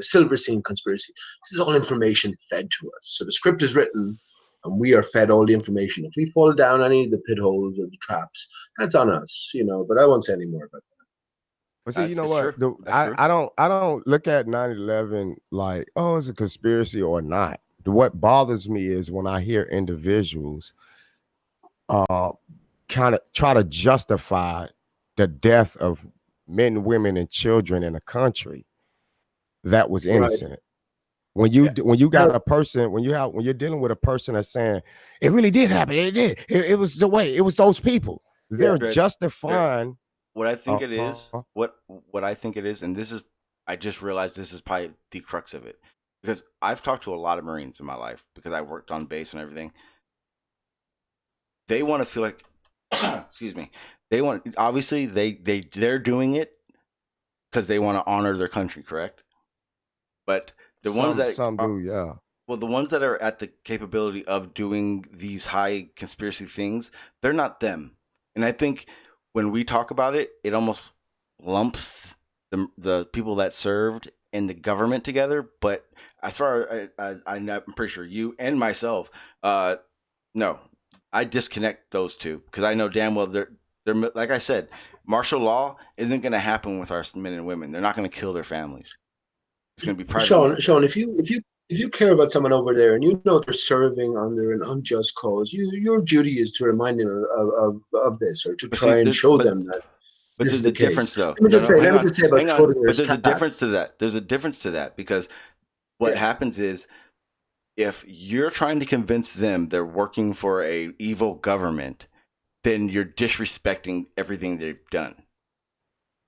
Silverstein conspiracy, this is all information fed to us. So the script is written, and we are fed all the information. If we fall down any of the pit holes or the traps, that's on us, but I won't say any more about
But see, you know
It's
what?
true. That's true.
I don't look at 9/11 like, oh, it's a conspiracy or not. What bothers me is when I hear individuals kind of try to justify the death of men, women, and children in a country that was innocent. When you got a person, when you're dealing with a person that's saying it really did happen, it did, it was the way, it was those people. They're justifying.
What I think it is, what I think it is, and this is, I just realized this is probably the crux of it, because I've talked to a lot of Marines in my life because I worked on base and everything. They want to feel like, excuse me, they want, obviously they're doing it because they want to honor their country, correct? But the ones that
do, yeah.
Well, the ones that are at the capability of doing these high conspiracy things, they're not them. And I think when we talk about it, it almost lumps the people that served and the government together. But as far as I'm pretty sure you and myself, no, I disconnect those two because I know damn well they're like I said, martial law isn't going to happen with our men and women. They're not going to kill their families. It's going to be private.
Sean, if you care about someone over there and you know they're serving under an unjust cause, your duty is to remind them of this, or to try and show them that.
But there's a difference, though.
Let me just say about Schrodinger's
But there's a
cat.
difference to that. There's a difference to that because what happens is if you're trying to convince them they're working for a evil government, then you're disrespecting everything they've done.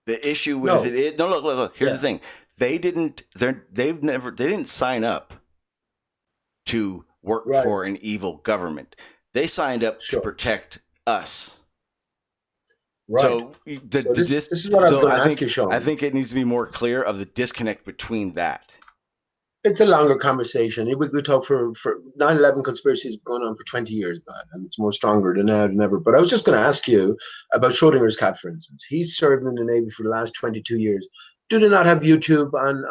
The issue with it is look. Here's the thing. They didn't sign up to work for an evil government. They signed up to protect us.
Right.
So
this is what I'm going to ask you, Sean.
I think it needs to be more clear of the disconnect between that.
It's a longer conversation. We talk for 9/11 conspiracy has gone on for 20 years, man, and it's more stronger than ever. But I was just going to ask you about Schrodinger's cat, for instance. He's served in the Navy for the last 22 years. Do they not have YouTube on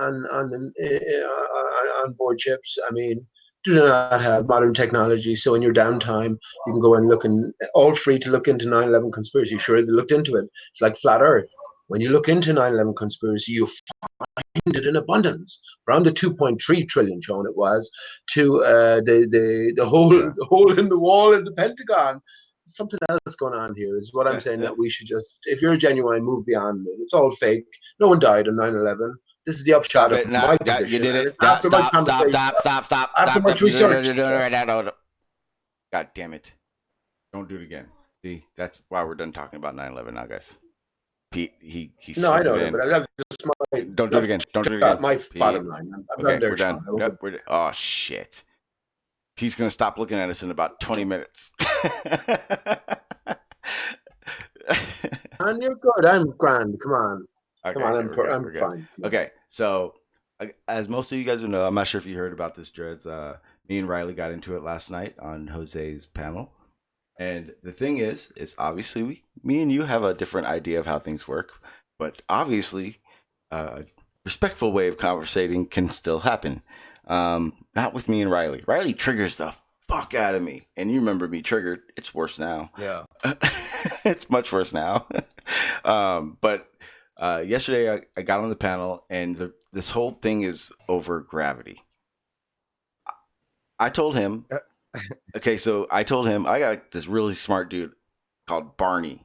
board ships? I mean, do they not have modern technology? So in your downtime, you can go and look, and all free to look into 9/11 conspiracy. Sure, they looked into it. It's like flat Earth. When you look into 9/11 conspiracy, you find it in abundance. From the 2.3 trillion, Sean, it was, to the hole in the wall in the Pentagon. Something else going on here is what I'm saying, that we should just, if you're genuine, move beyond it. It's all fake. No one died on 9/11. This is the upshot of my position.
You did it.
After
Stop.
After much research.
God damn it. Don't do it again. See, that's why we're done talking about 9/11 now, guys. Pete, he
no, I know that, but that's just my.
Don't do it again. Don't do it again.
My
Pete.
bottom line.
Okay, we're done. Yep, oh shit. He's gonna stop looking at us in about 20 minutes.
And you're good. I'm grand. Come on.
Okay,
Come on. I'm fine.
Okay, so as most of you guys will know, I'm not sure if you heard about this, Dreads. Me and Riley got into it last night on Jose's panel. And the thing is obviously me and you have a different idea of how things work, but obviously a respectful way of conversating can still happen. Not with me and Riley. Riley triggers the fuck out of me. And you remember me triggered. It's worse now.
Yeah.
It's much worse now. But yesterday I got on the panel and this whole thing is over gravity. I told him... Okay, so I told him I got this really smart dude called Barney.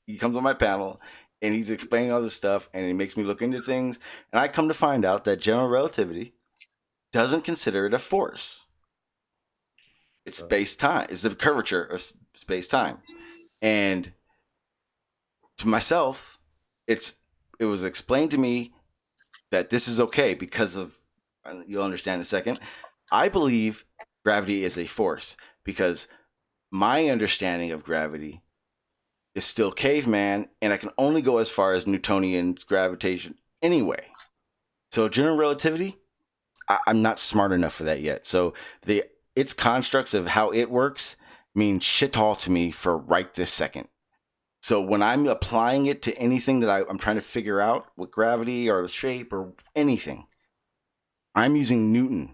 He comes on my panel and he's explaining all this stuff and he makes me look into things. And I come to find out that general relativity doesn't consider it a force. It's space-time. It's the curvature of space-time. And to myself, it was explained to me that this is okay because of, you'll understand in a second, I believe gravity is a force because my understanding of gravity is still caveman and I can only go as far as Newtonian gravitation anyway. So general relativity, I'm not smart enough for that yet. So its constructs of how it works mean shit all to me for right this second. So when I'm applying it to anything that I'm trying to figure out with gravity or the shape or anything, I'm using Newton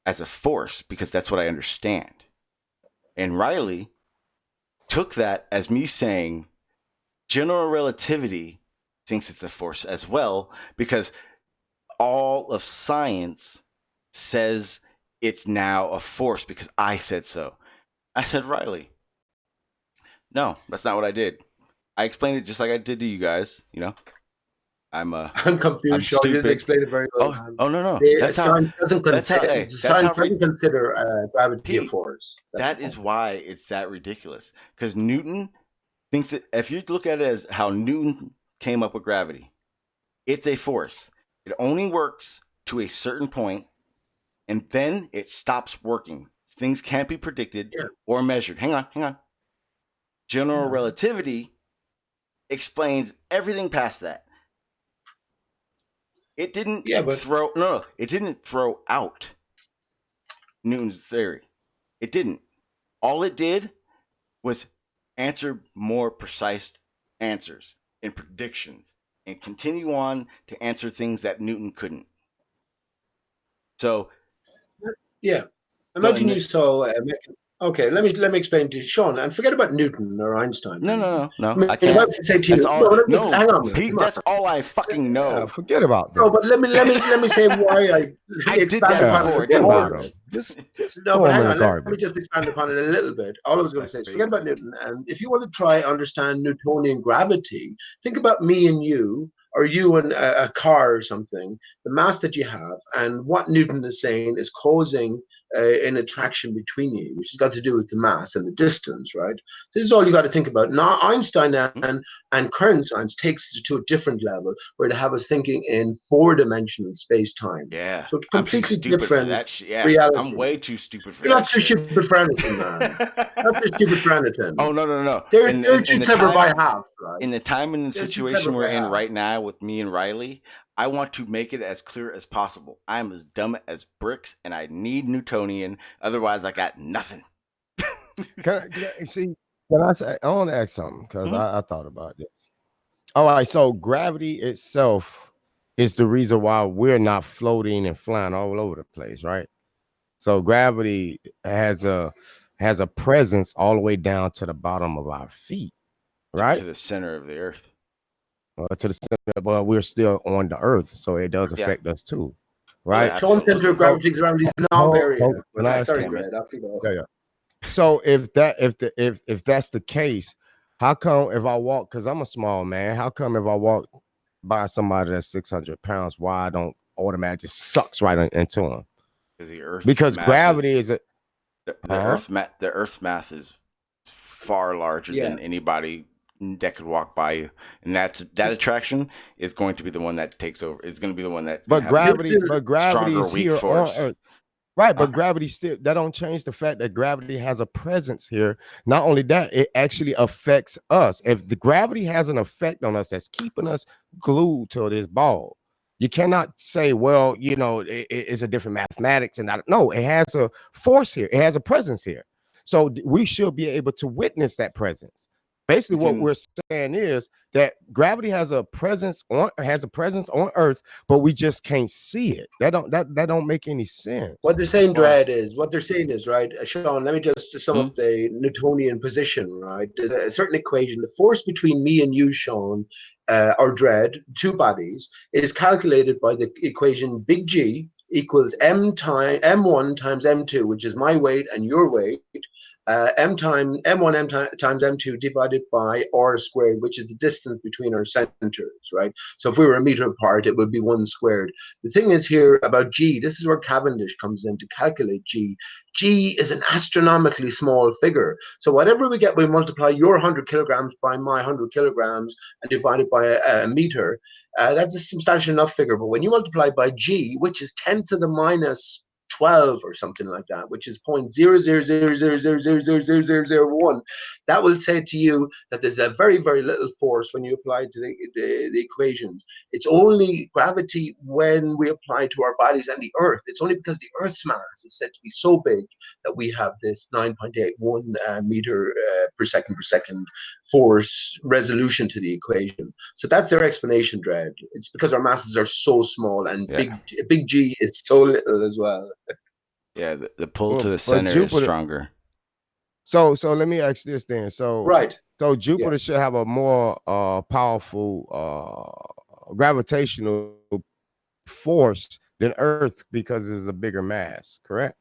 as a force because that's what I understand. And Riley took that as me saying general relativity thinks it's a force as well, because all of science says it's now a force because I said so. I said, Riley, no, that's not what I did. I explained it just like I did to you guys. You know, I'm
confused.
I'm
Sean, you didn't
stupid.
explain it very well.
Oh no. That's how.
Science doesn't
That's how. Hey, that's how.
consider gravity a
Pete,
force.
that is why it's that ridiculous. Because Newton thinks that if you look at it as how Newton came up with gravity, it's a force. It only works to a certain point, and then it stops working. Things can't be predicted or measured. Hang on. General relativity explains everything past that. It didn't it didn't throw out Newton's theory. It didn't. All it did was answer more precise answers and predictions and continue on to answer things that Newton couldn't. So
imagine you saw okay, let me explain to you, Sean, and forget about Newton or Einstein.
No.
I mean,
I can't.
if I was to say to you, hang on,
Pete, that's all I fucking know.
Yeah, forget about that.
No, but let me say why
I did that before. It didn't work.
Just
no,
throw
but
them
hang
in the
on. Let
garbage.
me just expand upon it a little bit. All I was going to say is forget about Newton. And if you want to try understand Newtonian gravity, think about me and you, or you and a car or something, the mass that you have, and what Newton is saying is causing an attraction between you, which has got to do with the mass and the distance, right? This is all you got to think about. Now, Einstein and current science takes it to a different level, where they have us thinking in four-dimensional space-time.
Yeah,
so it's
I'm too
completely
stupid
different
for that shit. Yeah,
reality.
I'm way too stupid for
You're
that
not too
shit.
stupid for anything, man. Not too stupid for anything.
Oh no.
They're too clever by half, right?
In the time and the situation we're in right now with me and Riley, I want to make it as clear as possible. I'm as dumb as bricks, and I need Newtonian. Otherwise, I got nothing.
Can I say? I want to ask something because I thought about this. All right, so gravity itself is the reason why we're not floating and flying all over the place, right? So gravity has a presence all the way down to the bottom of our feet, right?
To the center of the earth.
To the center, but we're still on the earth, so it does affect us too, right?
Yeah,
Sean's center of gravity is around his knob area. Sorry, Greg.
Yeah. So if that's the case, how come if I walk, because I'm a small man, how come if I walk by somebody that's 600 pounds, why I don't automatically just sucks right into them? Because gravity is the
Earth's mass is far larger than anybody that could walk by you, and that attraction is going to be the one that takes over. It's going to be the one that.
But gravity
stronger,
is
weak
here
force.
on Earth. Right, but gravity still, that don't change the fact that gravity has a presence here. Not only that, it actually affects us. If the gravity has an effect on us that's keeping us glued to this ball, you cannot say, well, it's a different mathematics and no, it has a force here. It has a presence here. So we should be able to witness that presence. Basically, what we're saying is that gravity has a presence on Earth, but we just can't see it. That don't make any sense.
What they're saying, Dread, is right, Sean. Let me just sum up the Newtonian position. Right, there's a certain equation. The force between me and you, Sean, or Dread, two bodies, is calculated by the equation big G equals m1 times m2, which is my weight and your weight. M1 times M2 divided by R squared, which is the distance between our centers, right? So if we were a meter apart, it would be 1 squared. The thing is here about G, this is where Cavendish comes in to calculate G. G is an astronomically small figure. So whatever we get, we multiply your 100 kilograms by my 100 kilograms and divide it by a meter. That's a substantial enough figure. But when you multiply by G, which is 10 to the minus 12 or something like that, which is 0.000000001, that will say to you that there's a very, very little force when you apply to the equations. It's only gravity when we apply to our bodies and the Earth. It's only because the Earth's mass is said to be so big that we have this 9.81 meter per second force resolution to the equation. So that's their explanation, Dread. It's because our masses are so small, and big G is so little as well.
Yeah, the pull to the center is stronger.
So let me ask this then. So
right,
So Jupiter should have a more powerful gravitational force than Earth because it's a bigger mass, correct?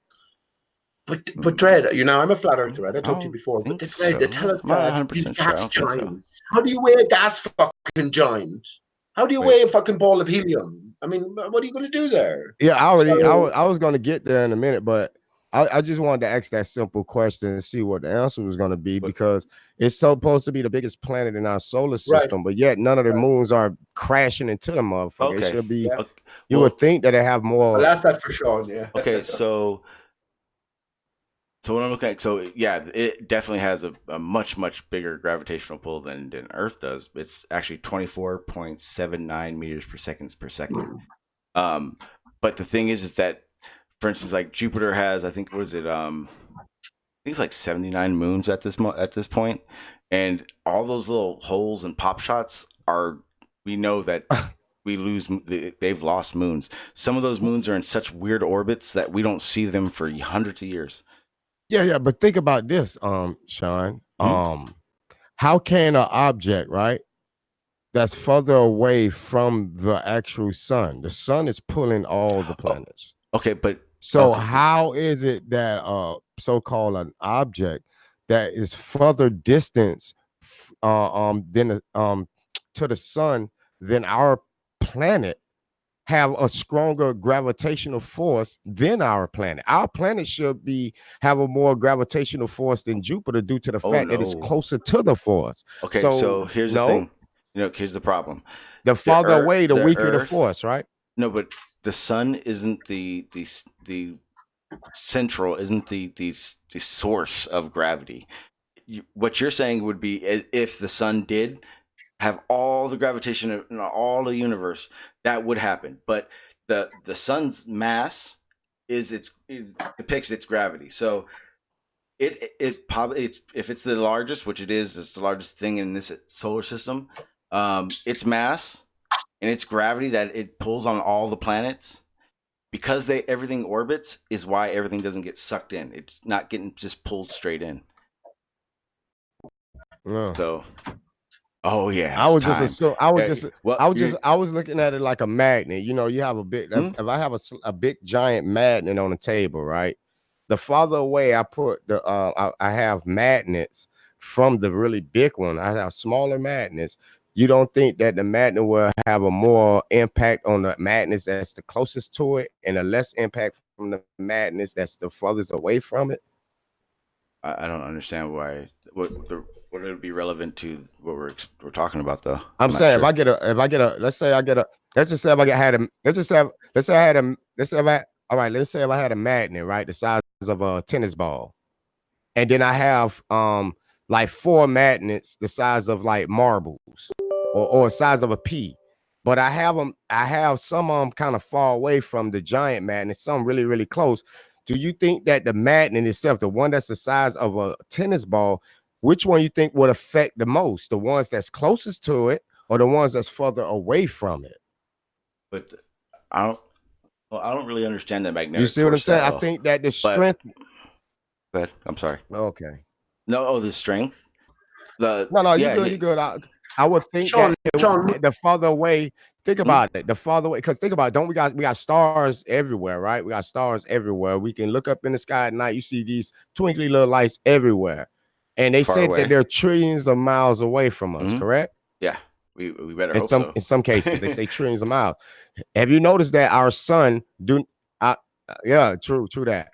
But Dread, I'm a flat earther, right? I talked to you before. But
So.
Dread, tell us
I'm not
that
100%
these
sure. I
gas
don't think so.
giants. How do you weigh a gas fucking giant? How do you weigh a fucking ball of helium? I mean, what are you going to do there?
Yeah, I was going to get there in a minute, but I just wanted to ask that simple question and see what the answer was going to be, because it's supposed to be the biggest planet in our solar system, but yet none of the moons are crashing into the motherfucker.
Okay.
It should be.
Okay.
You would think that they have more.
I'll ask that for Sean. Yeah.
Okay, so what I'm looking at, so yeah, it definitely has a much bigger gravitational pull than Earth does. It's actually 24.79 meters per second. But the thing is that, for instance, like Jupiter has, I think, what is it? I think it's like 79 moons at this point, and all those little holes and pop shots we know that they've lost moons. Some of those moons are in such weird orbits that we don't see them for hundreds of years.
Yeah, but think about this, Sean. How can an object, right, that's further away from the actual sun? The sun is pulling all the planets.
Okay, but
so how is it that so-called an object that is further distance than to the sun than our planet have a stronger gravitational force than our planet? Our planet should have a more gravitational force than Jupiter due to the fact that it's closer to the force.
Okay, so here's the thing. Here's the problem.
The farther away, the weaker the force, right?
No, but the sun isn't the central, isn't the source of gravity. What you're saying would be, if the sun did have all the gravitation in all the universe, that would happen. But the sun's mass depicts its gravity. So it probably, if it's the largest, which it is, it's the largest thing in this solar system. Its mass and its gravity that it pulls on all the planets, because everything orbits, is why everything doesn't get sucked in. It's not getting just pulled straight in. So. Oh yeah, I was
looking at it like a magnet. You have a big. If I have a big giant magnet on the table, right? The farther away I put I have magnets from the really big one. I have smaller magnets. You don't think that the magnet will have a more impact on the magnets that's the closest to it, and a less impact from the magnets that's the furthest away from it?
I don't understand why. What it would be relevant to what we're talking about, though.
I'm saying, sure. Let's say I had a magnet, right, the size of a tennis ball, and then I have like 4 magnets the size of like marbles, or size of a pea, but I have some of them kind of far away from the giant magnet, some really, really close. Do you think that the magnet itself, the one that's the size of a tennis ball, which one you think would affect the most? The ones that's closest to it, or the ones that's further away from it?
But I don't really understand that magnetic.
You see what I'm saying? I think that the strength.
Go ahead. I'm sorry.
Okay.
No, the strength.
No, you're good. I would think Sean, the farther away. Think about it. The farther away, because think about it. We got stars everywhere, right? We got stars everywhere. We can look up in the sky at night. You see these twinkly little lights everywhere, and they said that they're trillions of miles away from us. Correct?
Yeah, we better hope so.
In some cases, they say trillions of miles. Have you noticed that our sun yeah, true that.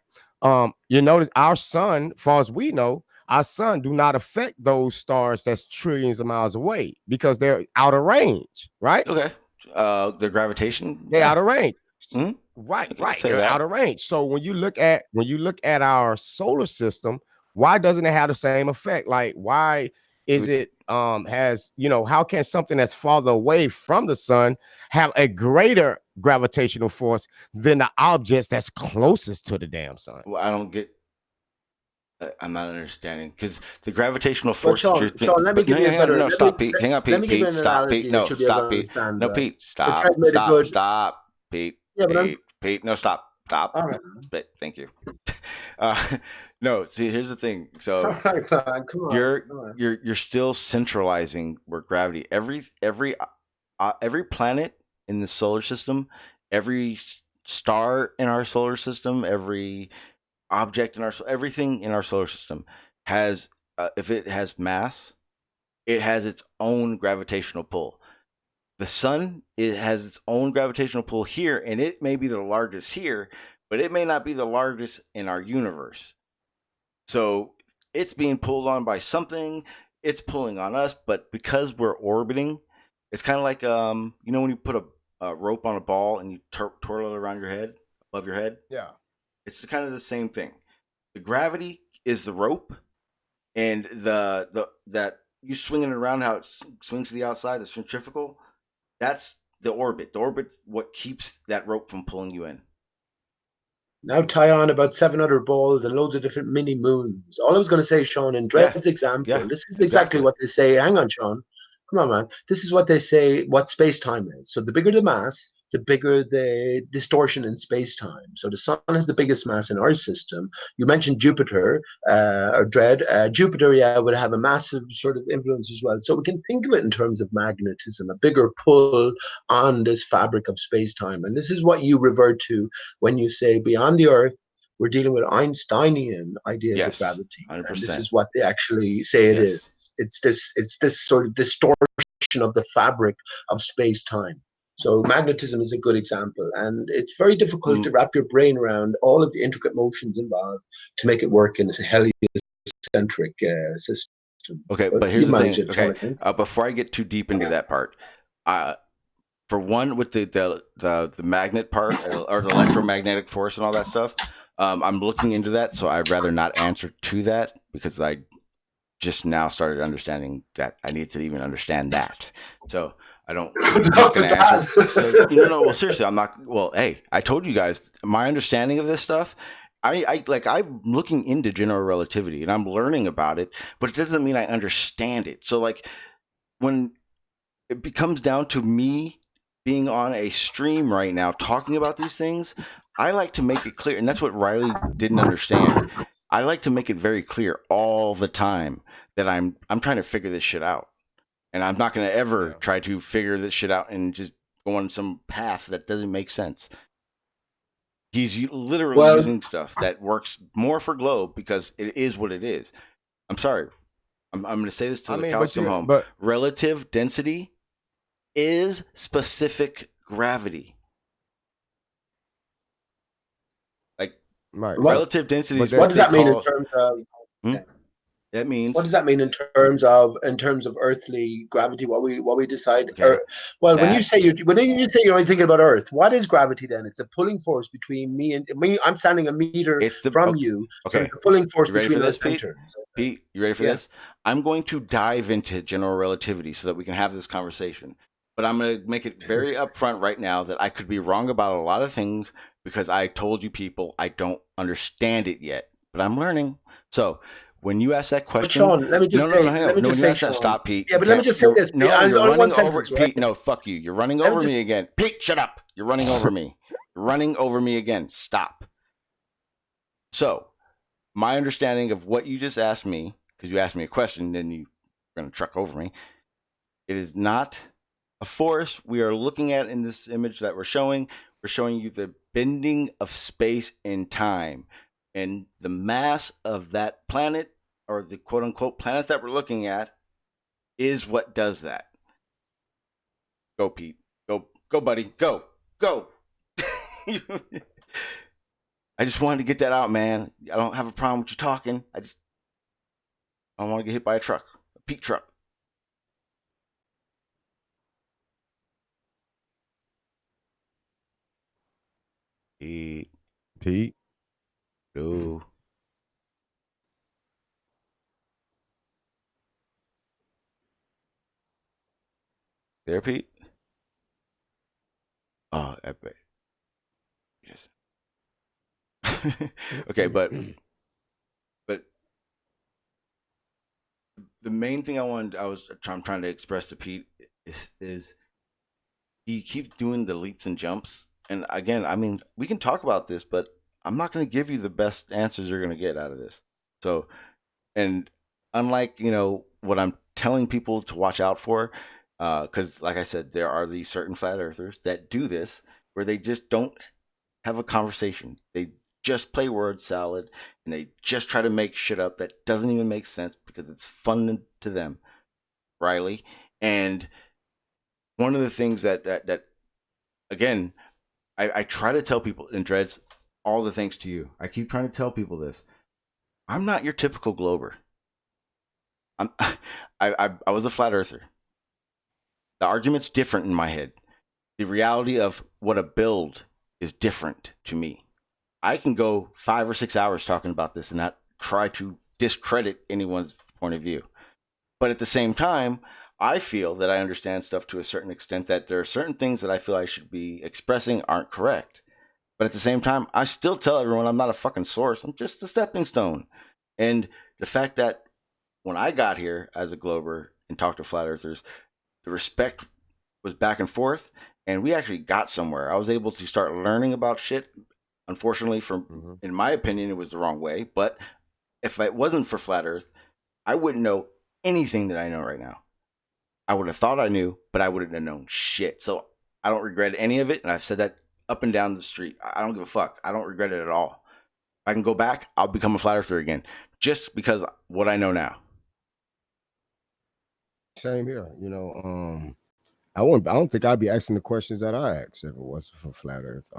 You notice our sun, as far as we know, our sun do not affect those stars that's trillions of miles away, because they're out of range, right?
Okay. The gravitation,
they're out of range. Right. They're out of range. So when you look at our solar system, why doesn't it have the same effect? Like, why is it how can something that's farther away from the sun have a greater gravitational force than the objects that's closest to the damn sun?
Well, I'm not understanding, because the gravitational force.
Sean, let me give you a better.
No, stop, Pete. Hang on, Pete. Pete, stop, Pete. No, stop, Pete. No, Pete. Stop. Pete.
Yeah,
Pete. No, stop. Stop.
All right.
But thank you. No, see, here's the thing. So
All right, man, come on.
you're still centralizing where gravity. Every planet in the solar system, every star in our solar system, every object in everything in our solar system has, if it has mass, it has its own gravitational pull. The sun, it has its own gravitational pull here, and it may be the largest here, but it may not be the largest in our universe. So it's being pulled on by something. It's pulling on us, but because we're orbiting, it's kind of like when you put a rope on a ball and you twirl it around your head, above your head.
Yeah.
It's kind of the same thing. The gravity is the rope, and the that you swinging it around, how it swings to the outside, the centrifugal. That's the orbit. The orbit's what keeps that rope from pulling you in.
Now tie on about 7 other balls and loads of different mini moons. All I was going to say, Sean, in Dread's example, this is exactly what they say. Hang on, Sean. Come on, man. This is what they say what space-time is. So the bigger the mass, the bigger the distortion in space-time. So the sun has the biggest mass in our system. You mentioned Jupiter, or Dread. Jupiter, would have a massive sort of influence as well. So we can think of it in terms of magnetism, a bigger pull on this fabric of space-time. And this is what you revert to when you say beyond the Earth, we're dealing with Einsteinian ideas of gravity.
100%.
And this is what they actually say it is. It's this sort of distortion of the fabric of space-time. So magnetism is a good example, and it's very difficult to wrap your brain around all of the intricate motions involved to make it work in a heliocentric system.
Okay, but here's the thing. Okay, before I get too deep into that part, for one, with the magnet part or the electromagnetic force and all that stuff, I'm looking into that, so I'd rather not answer to that because I just now started understanding that I need to even understand that. So I'm not going to answer. So, well, seriously, I'm not. Well, hey, I told you guys my understanding of this stuff. I'm looking into general relativity and I'm learning about it, but it doesn't mean I understand it. So like when it becomes down to me being on a stream right now talking about these things, I like to make it clear, and that's what Riley didn't understand. I like to make it very clear all the time that I'm trying to figure this shit out. And I'm not going to ever try to figure this shit out and just go on some path that doesn't make sense. He's literally using stuff that works more for Globe because it is what it is. I'm sorry. I'm going to say this till the cows come home. But relative density is specific gravity. Relative density is
what does that mean in terms of?
That means
what does that mean in terms of earthly gravity? What we decide?
Okay.
When you say you're only thinking about Earth, what is gravity then? It's a pulling force between me and me. I'm standing a meter from you.
Okay.
So it's a pulling force
between
between
us. Pete, you ready for this? I'm going to dive into general relativity so that we can have this conversation. But I'm going to make it very upfront right now that I could be wrong about a lot of things because I told you people I don't understand it yet, but I'm learning. So when you ask that question,
but Sean, let me just say,
stop, Pete.
Yeah, but let me just say this.
No, you're running over Pete. No, fuck you. You're running over me again. Pete, shut up. You're running over me. You're running over me again. Stop. So my understanding of what you just asked me, because you asked me a question, then you're going to truck over me. It is not a force we are looking at in this image that we're showing. We're showing you the bending of space and time, and the mass of that planet, or the quote unquote planets that we're looking at, is what does that. Go, Pete. Go, buddy. Go. I just wanted to get that out, man. I don't have a problem with you talking. I don't want to get hit by a Pete truck.
Pete.
Go. There, Pete? Oh, I bet. Yes. Okay, but the main thing I'm trying to express to Pete is he keeps doing the leaps and jumps and again, I mean, we can talk about this, but I'm not going to give you the best answers you're going to get out of this. So, and unlike, what I'm telling people to watch out for, because like I said, there are these certain flat earthers that do this where they just don't have a conversation. They just play word salad and they just try to make shit up that doesn't even make sense because it's fun to them, Riley. And one of the things that again, I try to tell people, and Dreads, all the thanks to you. I keep trying to tell people this. I'm not your typical Glober. I was a flat earther. The argument's different in my head. The reality of what a build is different to me. I can go 5 or 6 hours talking about this and not try to discredit anyone's point of view. But at the same time, I feel that I understand stuff to a certain extent, that there are certain things that I feel I should be expressing aren't correct. But at the same time, I still tell everyone I'm not a fucking source. I'm just a stepping stone. And the fact that when I got here as a Glober and talked to flat earthers, the respect was back and forth, and we actually got somewhere. I was able to start learning about shit. Unfortunately, in my opinion, it was the wrong way. But if it wasn't for flat Earth, I wouldn't know anything that I know right now. I would have thought I knew, but I wouldn't have known shit. So I don't regret any of it, and I've said that up and down the street. I don't give a fuck. I don't regret it at all. If I can go back, I'll become a flat earther again, just because what I know now.
Same here. I don't think I'd be asking the questions that I asked if it wasn't for flat Earth.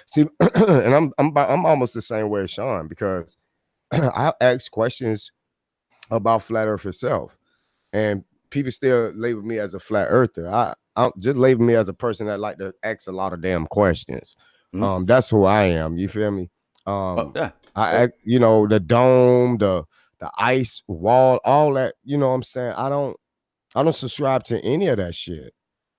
See, and I'm almost the same way as Sean, because I ask questions about flat Earth itself, and people still label me as a flat earther. I just label me as a person that like to ask a lot of damn questions. That's who I am. You feel me?
Yeah.
I the dome, the ice wall, all that. You know what I'm saying? I don't subscribe to any of that shit.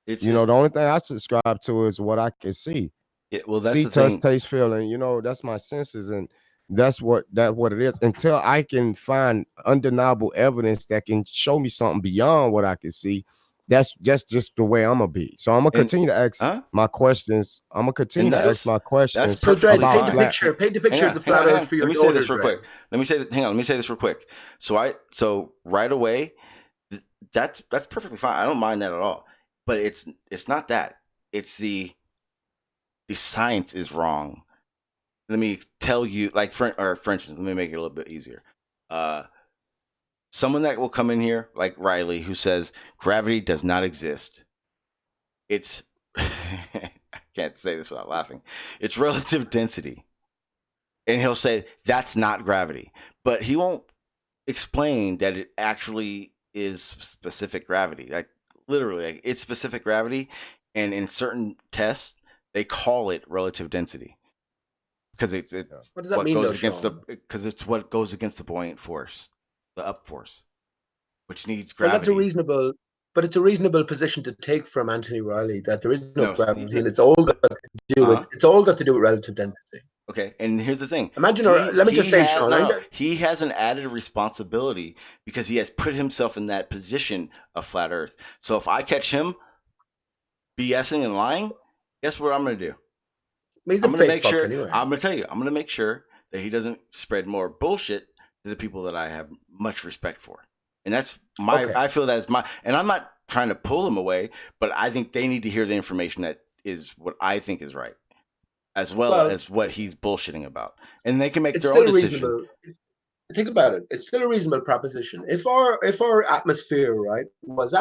The only thing I subscribe to is what I can see.
Yeah, well, that's
see,
the
touch,
thing.
taste, feel, and that's my senses, and that's what it is. Until I can find undeniable evidence that can show me something beyond what I can see, that's just the way I'm gonna be. So I'm gonna continue to ask my questions. I'm gonna continue to ask my questions.
That's perfectly
paint
fine.
the picture of the flat Earth for your
Let me say this real quick. Let me say this real quick. So right away, that's perfectly fine. I don't mind that at all. But it's not that. It's the science is wrong. Let me tell you, like, for instance, let me make it a little bit easier. Someone that will come in here, like Riley, who says gravity does not exist. It's, I can't say this without laughing. It's relative density. And he'll say that's not gravity. But he won't explain that it actually is specific gravity. Like, literally, like, it's specific gravity. And in certain tests, they call it relative density. Because it's
what does that mean,
goes against because it's what goes against the buoyant force, the up force, which needs gravity.
Well, it's a reasonable position to take from Anthony Riley, that there is no gravity, and it's all got to do with relative density.
Okay, and here's the thing.
Imagine, let me just say, Sean,
he has an added responsibility because he has put himself in that position of flat Earth. So if I catch him BSing and lying, guess what I'm going to do? I'm going to make sure. Anyway. I'm going to tell you. I'm going to make sure that he doesn't spread more bullshit to the people that I have much respect for, and that's my. Okay. I feel that is my, and I'm not trying to pull them away, but I think they need to hear the information that is what I think is right, as well as what he's bullshitting about, and they can make their own decision.
Think about it. It's still a reasonable proposition. If our atmosphere, right, was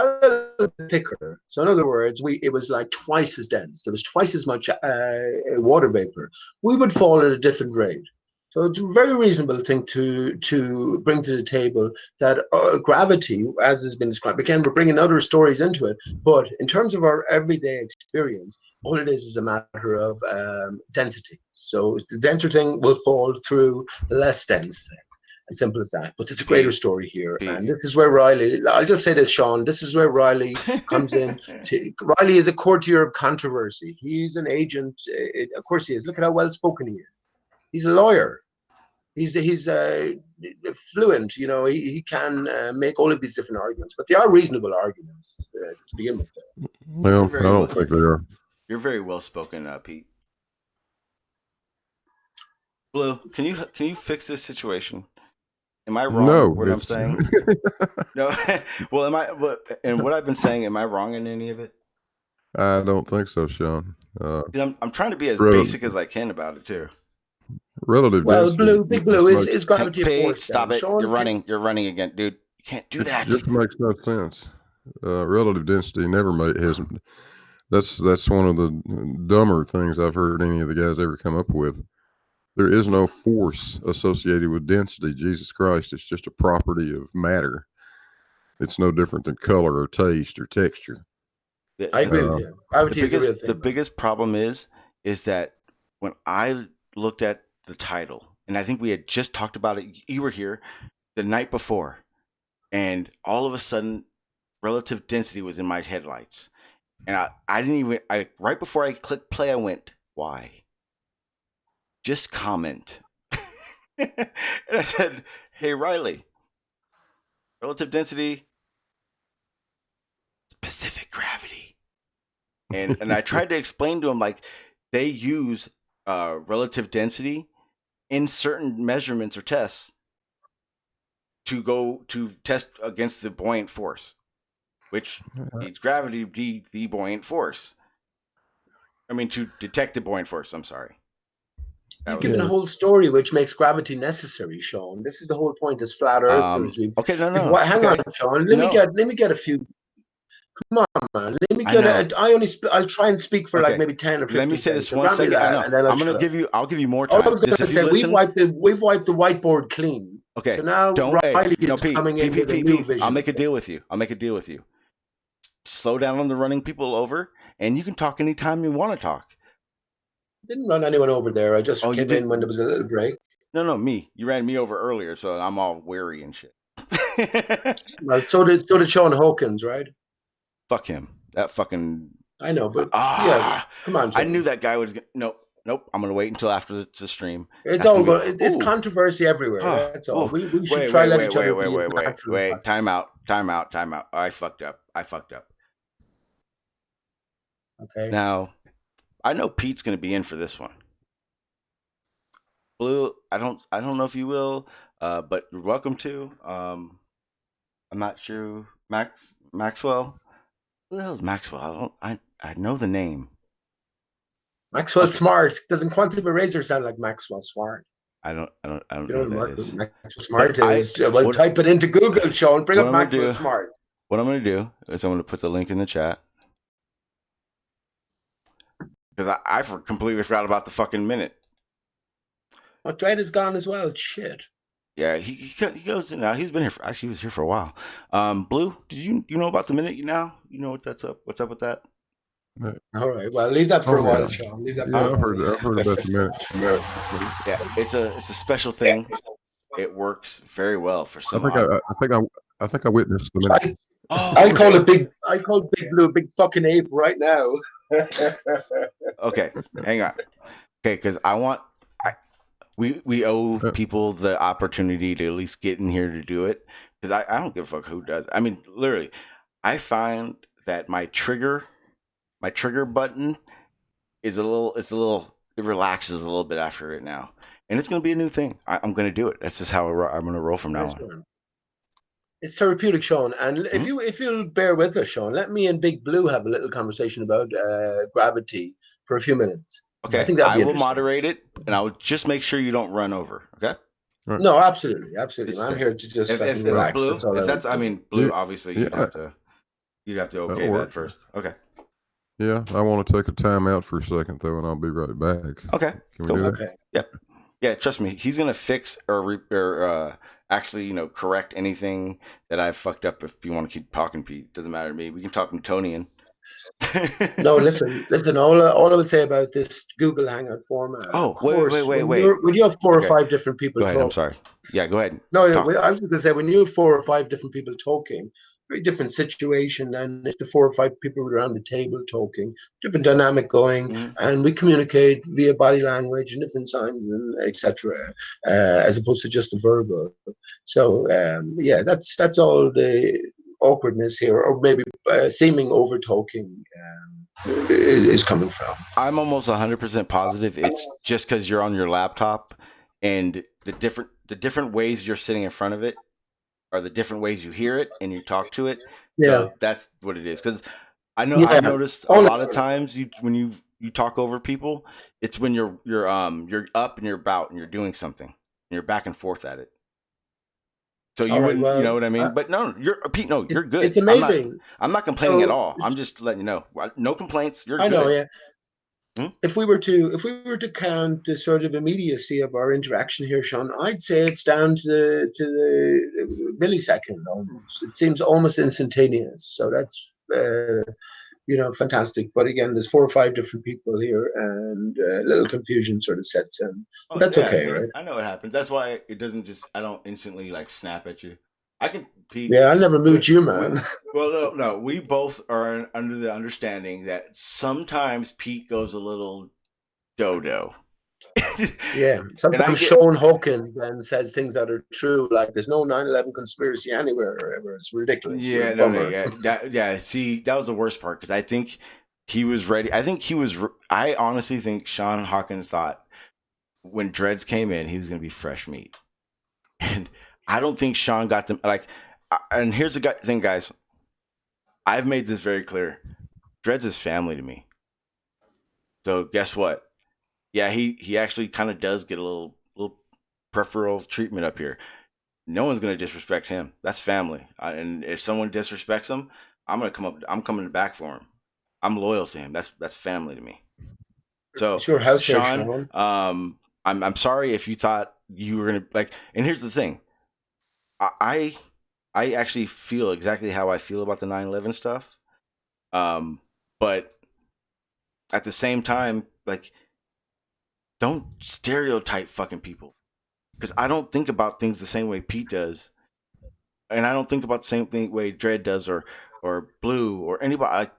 thicker, so in other words, it was like twice as dense, there was twice as much water vapor, we would fall at a different rate. So it's a very reasonable thing to bring to the table that gravity, as has been described, again, we're bringing other stories into it, but in terms of our everyday experience, all it is a matter of density. So the denser thing will fall through the less dense thing. As simple as that. But there's a greater story here. And this is where Riley, I'll just say this, Sean, this is where Riley comes in. Riley is a courtier of controversy. He's an agent. Of course he is. Look at how well spoken he is. He's a lawyer. He's fluent. He can make all of these different arguments. But they are reasonable arguments to begin with.
Well, I don't think they are.
You're very well spoken, Pete. Blue, can you fix this situation? Am I wrong
No,
what I'm saying? No. Well, and what I've been saying, am I wrong in any of it?
I don't think so, Sean.
I'm trying to be as basic as I can about it too.
Relative
Well,
density.
Big Blue, is gravity a
Hey,
force?
stop
then?
it!
Sean,
You're running again, dude. You can't do that.
It just makes no sense. Relative density never has. That's one of the dumber things I've heard any of the guys ever come up with. There is no force associated with density. Jesus Christ, it's just a property of matter. It's no different than color or taste or texture.
I agree with you. Gravity is a real thing.
The biggest problem is that when I looked at the title, and I think we had just talked about it, you were here the night before, and all of a sudden, relative density was in my headlights. And I didn't even, right before I clicked play, I went, why? Just comment. And I said, hey, Riley, relative density, specific gravity. And I tried to explain to him, like, they use relative density in certain measurements or tests to go to test against the buoyant force, which needs gravity to be the buoyant force. I mean, to detect the buoyant force. I'm sorry.
You've given a whole story which makes gravity necessary, Sean. This is the whole point as flat earthers.
Okay, no.
Hang on, Sean. Let me get a few. Come on, man. Let me get I'll try and speak for like maybe 10 or 15
Let me say this
seconds.
1 second. I know.
And then
I'll give you more time.
I was going to say, we've wiped the whiteboard clean.
Okay.
So now Riley is coming in with a new vision.
I'll make a deal with you. Slow down on the running people over, and you can talk anytime you want to talk.
Didn't run anyone over there. I just came in when there was a little break.
No, me. You ran me over earlier, so I'm all weary and shit.
Well, so did Sean Hawkins, right?
Fuck him. That fucking.
I know, but yeah, come on. Sean.
I knew that guy was. Nope. I'm gonna wait until after the stream.
It's all good. It's controversy everywhere. That's all. We should try let each other.
Wait. Time out. I fucked up.
Okay.
Now, I know Pete's gonna be in for this one. Blue, I don't know if you will, but you're welcome to. I'm not sure. Maxwell. Who the hell is Maxwell? I know the name.
Maxwell Smart. Doesn't Quantum Eraser sound like Maxwell Smart?
I don't know who that is.
Maxwell Smart is. Type it into Google, Sean. Bring up Maxwell Smart.
What I'm going to do is I'm going to put the link in the chat. Because I completely forgot about the fucking minute.
Oh, Dredd is gone as well. Shit.
Yeah, he goes in now. He's been here he was here for a while. Blue, did you know about the minute now? You know what's up with that?
All right. Well, leave that for a while, Sean. Leave that.
I've heard about the minute.
Yeah, it's a special thing. It works very well for some.
I think I witnessed the minute.
I call Big Blue Big fucking ape right now.
Okay, hang on. Okay, because we owe people the opportunity to at least get in here to do it. Because I don't give a fuck who does. I mean, literally, I find that my trigger button is it relaxes a little bit after it now, and it's going to be a new thing. I'm going to do it. That's just how I'm going to roll from now on.
It's therapeutic, Sean. And if you'll bear with us, Sean, let me and Big Blue have a little conversation about gravity for a few minutes.
Okay, I will moderate it, and I will just make sure you don't run over. Okay.
Right. No, absolutely. I'm here to just relax.
Blue, Blue. Obviously, you'd have to okay that first. Okay.
Yeah, I want to take a time out for a second though, and I'll be right back.
Okay.
Can we do that?
Okay.
Yep. Yeah, trust me. He's gonna fix or actually, correct anything that I've fucked up. If you want to keep talking, Pete, doesn't matter to me. We can talk Newtonian.
No, listen. All I would say about this Google Hangout format.
Oh, wait.
When you have 4 or 5 different people.
Go ahead. I'm sorry. Yeah, go ahead.
No, I was going to say when you have 4 or 5 different people talking, very different situation, and if the 4 or 5 people around the table talking, different dynamic going, and we communicate via body language and different signs and etc. As opposed to just the verbal. So that's all the awkwardness here, or maybe seeming over talking is coming from.
I'm almost 100% positive it's just because you're on your laptop and the different ways you're sitting in front of it are the different ways you hear it and you talk to it.
Yeah.
So that's what it is. Because I know
Yeah.
I've noticed a lot of times when you talk over people, it's when you're up and you're about and you're doing something and you're back and forth at it. So you wouldn't, you know what I mean? But no, Pete. No, you're good.
It's amazing.
I'm not complaining at all. I'm just letting you know. No complaints. You're good.
I know, yeah. If we were to count the sort of immediacy of our interaction here, Sean, I'd say it's down to the millisecond almost. It seems almost instantaneous. So that's fantastic. But again, there's 4 or 5 different people here, and a little confusion sort of sets in. But that's okay, right?
I know it happens. That's why it doesn't I don't instantly like snap at you. I can, Pete.
Yeah, I'll never moot you, man.
Well, no, we both are under the understanding that sometimes Pete goes a little dodo.
Yeah, sometimes Sean Hawkins then says things that are true, like there's no 9/11 conspiracy anywhere or ever. It's ridiculous.
Yeah, yeah. See, that was the worst part because I think he was ready. I honestly think Sean Hawkins thought when Dreads came in, he was going to be fresh meat, and I don't think Sean got them. And here's the thing, guys. I've made this very clear. Dreads is family to me. So guess what? Yeah, he actually kind of does get a little preferential treatment up here. No one's gonna disrespect him. That's family. And if someone disrespects him, I'm coming back for him. I'm loyal to him. That's family to me. So sure, Sean, I'm sorry if you thought you were gonna and here's the thing. I actually feel exactly how I feel about the 9/11 stuff. But at the same time, don't stereotype fucking people. Because I don't think about things the same way Pete does. And I don't think about the same way Dread does or Blue or anybody.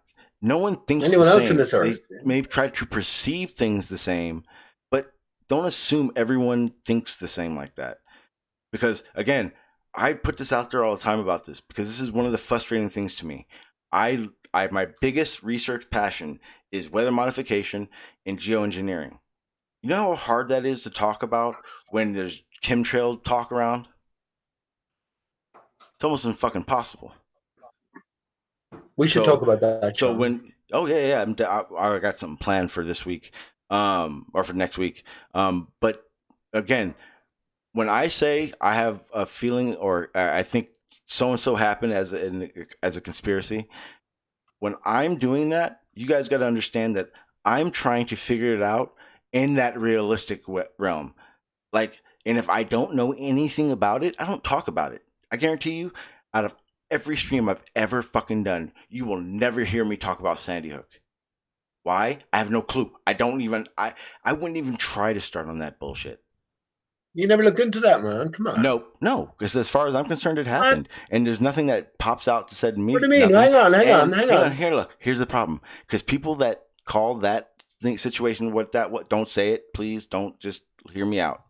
No one thinks
anyone
the
else
same.
In this earth.
They may try to perceive things the same, but don't assume everyone thinks the same like that. Because again, I put this out there all the time about this because this is one of the frustrating things to me. My biggest research passion is weather modification and geoengineering. You know how hard that is to talk about when there's chemtrail talk around? It's almost fucking impossible.
We should talk about that.
So
Sean.
I got something planned for this week, or for next week. But again, when I say I have a feeling or I think so and so happened as a conspiracy, when I'm doing that, you guys got to understand that I'm trying to figure it out in that realistic realm. And if I don't know anything about it, I don't talk about it. I guarantee you, out of every stream I've ever fucking done, you will never hear me talk about Sandy Hook. Why? I have no clue. I wouldn't even try to start on that bullshit.
You never looked into that, man. Come on.
No, because as far as I'm concerned, it happened, and there's nothing that pops out to said me.
What do you mean? Hang on.
Here, look. Here's the problem. Because people that call that situation what don't say it, please. Don't, just hear me out.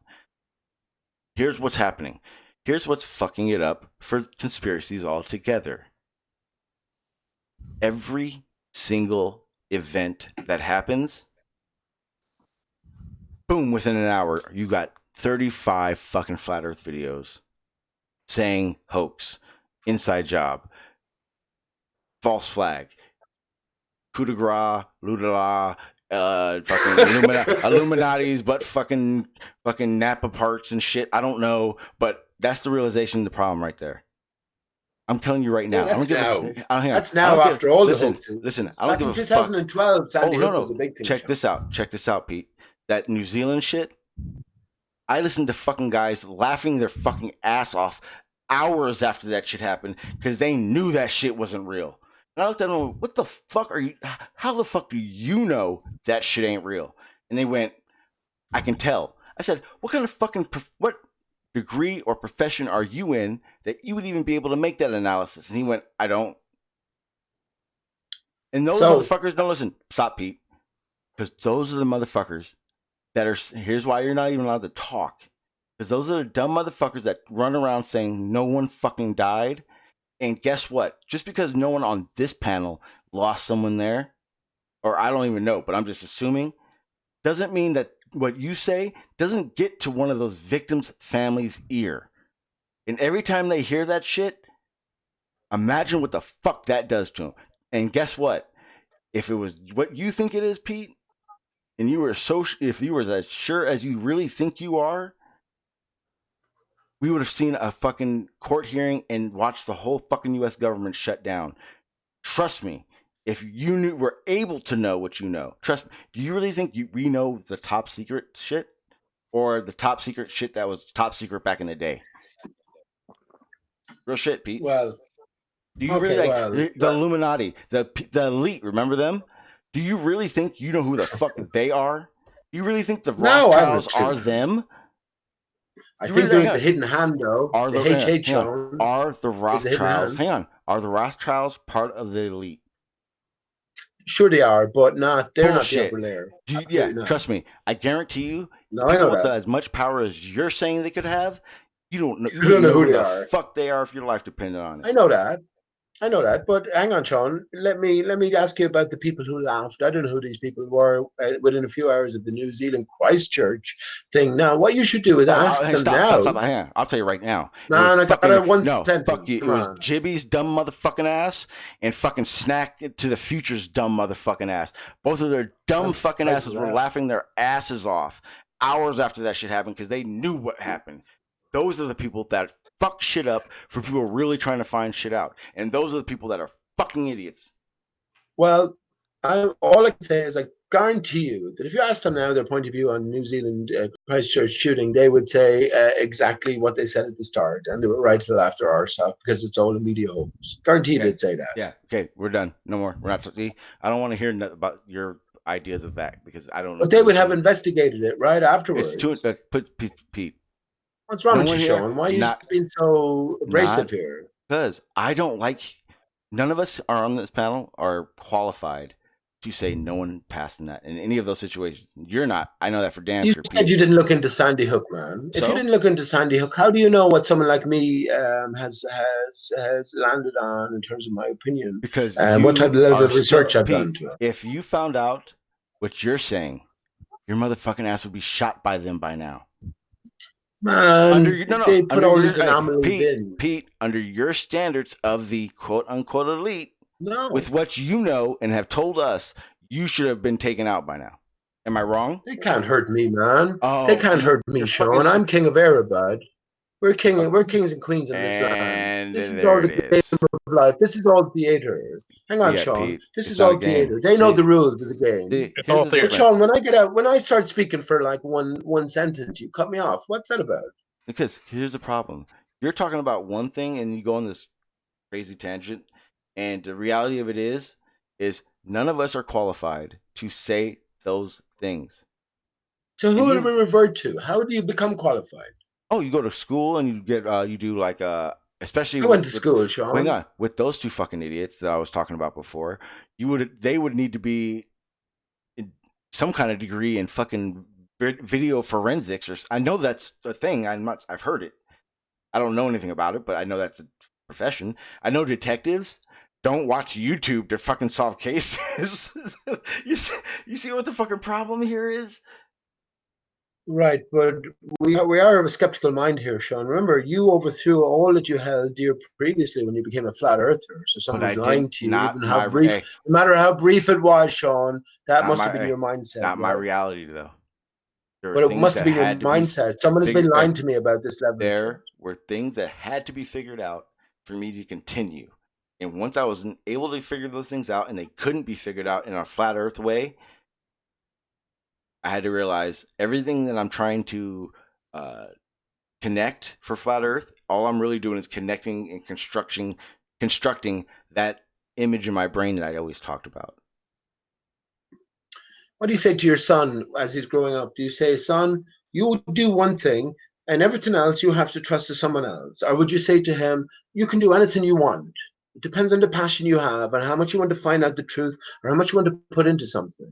Here's what's happening. Here's what's fucking it up for conspiracies altogether. Every single event that happens, boom, within an hour, you got 35 fucking flat earth videos saying hoax, inside job, false flag, coup de grace, ludala, fucking Illuminati's, but fucking Napa parts and shit. I don't know, but that's the realization of the problem right there. I'm telling you right now.
That's now after all the hoaxes.
Listen, I don't give a
2012,
fuck.
Sandy Hook was a big thing.
Check this out, Pete. That New Zealand shit, I listened to fucking guys laughing their fucking ass off hours after that shit happened because they knew that shit wasn't real. And I looked at them, what the fuck are you, how the fuck do you know that shit ain't real? And they went, I can tell. I said, what kind of fucking, what degree or profession are you in that you would even be able to make that analysis? And he went, I don't. And those motherfuckers, don't listen. Stop, Pete. Because those are the motherfuckers that are, here's why you're not even allowed to talk. Because those are the dumb motherfuckers that run around saying no one fucking died. And guess what? Just because no one on this panel lost someone there, or I don't even know, but I'm just assuming, doesn't mean that what you say doesn't get to one of those victims' families' ear. And every time they hear that shit, imagine what the fuck that does to them. And guess what? If it was what you think it is, Pete, and you were if you were as sure as you really think you are, we would have seen a fucking court hearing and watched the whole fucking U.S. government shut down. Trust me, if you were able to know what you know, trust me, do you really think we know the top secret shit? Or the top secret shit that was top secret back in the day? Real shit, Pete.
Well,
do you really the Illuminati, the elite? Remember them? Do you really think you know who the fuck they are? Do you really think the Rothschilds are them?
I think there's the hidden hand, though.
Are the Rothschilds?
Hang on.
Are the Rothschilds part of the elite?
Sure, they are, but not. They're
Bullshit.
not the upper layer.
Yeah, trust me. I guarantee you.
No, I know
with
that.
As much power as you're saying they could have, you don't know.
You don't know who they are.
Fuck, they are if your life depended on it.
I know that. But hang on, Sean. Let me ask you about the people who laughed. I don't know who these people were within a few hours of the New Zealand Christchurch thing. Now, what you should do is ask them now.
Stop. Hang on. I'll tell you right now.
No, I got one sentence.
Fuck you. It was Jibby's dumb motherfucking ass and fucking Snack to the Future's dumb motherfucking ass. Both of their dumb fucking asses were laughing their asses off hours after that shit happened because they knew what happened. Those are the people that fuck shit up for people really trying to find shit out. And those are the people that are fucking idiots.
Well, all I can say is I guarantee you that if you ask them now their point of view on New Zealand Christchurch shooting, they would say exactly what they said at the start. And they were right till after our stuff because it's all a media hoax. Guaranteed they'd say that.
Yeah. Okay. We're done. No more. We're not. I don't want to hear about your ideas of that because I don't know.
But they would have investigated it right afterwards.
It's too. Pete.
What's wrong with you, Sean? Why are you being so abrasive here?
Because I don't like. None of us are on this panel are qualified to say no one passed in that in any of those situations. You're not. I know that for damn sure.
You said you didn't look into Sandy Hook, man. If you didn't look into Sandy Hook, how do you know what someone like me has landed on in terms of my opinion?
Because
what type of level of research I've done to it.
If you found out what you're saying, your motherfucking ass would be shot by them by now.
Man, they put all these anomalies in.
Pete, under your standards of the quote-unquote elite, with what you know and have told us, you should have been taken out by now. Am I wrong?
They can't hurt me, man. They can't hurt me, Sean. I'm king of Erebud. We're kings and queens in this land. This is all the game of life. This is all theater. Hang on, Sean.
Pete,
this is all theater. They know the rules of the game. But Sean, when I start speaking for like one sentence, you cut me off. What's that about?
Because here's the problem. You're talking about one thing and you go on this crazy tangent. And the reality of it is none of us are qualified to say those things.
So who do we revert to? How do you become qualified?
Oh, you go to school and you get you do like especially
I went to school, Sean.
Hang on, with those two fucking idiots that I was talking about before, they would need to be in some kind of degree in fucking video forensics, or I know that's a thing. I've heard it. I don't know anything about it, but I know that's a profession. I know detectives don't watch YouTube to fucking solve cases. You see what the fucking problem here is?
Right, but we are of a skeptical mind here, Sean. Remember, you overthrew all that you held dear previously when you became a flat earther. So someone's lying to you, even how brief, no matter how brief it was, Sean. That must have been your mindset.
Not my reality, though.
But it must have been your mindset. Someone has been lying to me about this level.
There were things that had to be figured out for me to continue. And once I was able to figure those things out, and they couldn't be figured out in a flat Earth way, I had to realize everything that I'm trying to connect for flat Earth, all I'm really doing is connecting and constructing that image in my brain that I always talked about.
What do you say to your son as he's growing up? Do you say, son, you do one thing and everything else you have to trust to someone else? Or would you say to him, you can do anything you want? It depends on the passion you have and how much you want to find out the truth or how much you want to put into something.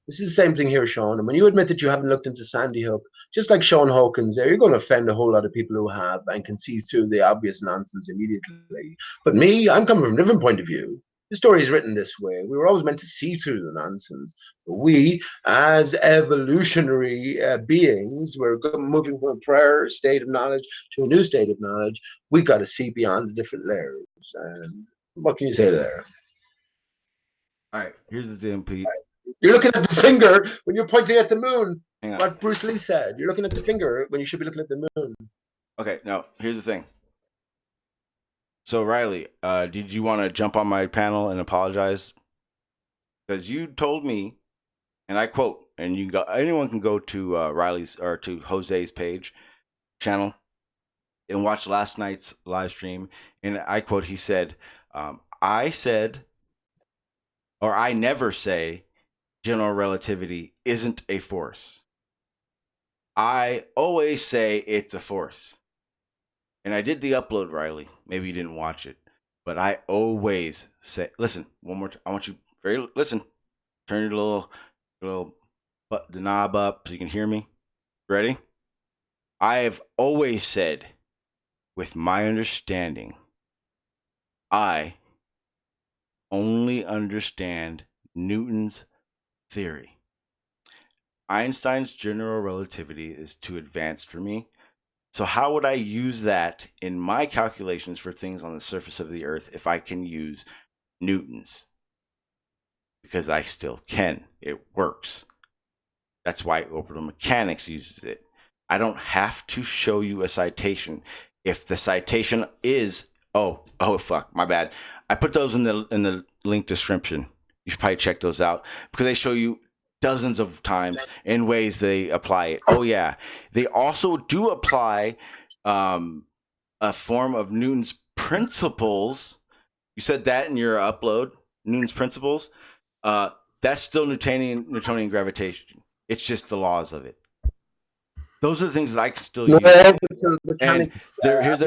This is the same thing here, Sean. And when you admit that you haven't looked into Sandy Hook, just like Sean Hawkins there, you're going to offend a whole lot of people who have and can see through the obvious nonsense immediately. But me, I'm coming from a different point of view. The story is written this way. We were always meant to see through the nonsense. We, as evolutionary beings, we're moving from a prior state of knowledge to a new state of knowledge. We got to see beyond the different layers. And what can you say there?
All right, here's the thing, Pete.
You're looking at the finger when you're pointing at the moon. What Bruce Lee said. You're looking at the finger when you should be looking at the moon.
Okay, now here's the thing. So Riley, did you want to jump on my panel and apologize? Because you told me, and I quote, and you got anyone can go to Riley's or to Jose's channel, and watch last night's live stream. And I quote, he said, "I said, or I never say, general relativity isn't a force. I always say it's a force." And I did the upload, Riley. Maybe you didn't watch it, but I always say, listen, one more time. I want you listen. Turn your the knob up so you can hear me. Ready? I have always said, with my understanding, I only understand Newton's theory. Einstein's general relativity is too advanced for me. So how would I use that in my calculations for things on the surface of the earth if I can use Newton's? Because I still can. It works. That's why orbital mechanics uses it. I don't have to show you a citation. If the citation is, oh fuck, my bad. I put those in the link description. You should probably check those out because they show you dozens of times in ways they apply it. Oh yeah, they also do apply a form of Newton's principles. You said that in your upload, Newton's principles. That's still Newtonian gravitation. It's just the laws of it. Those are the things that I can still use. And here's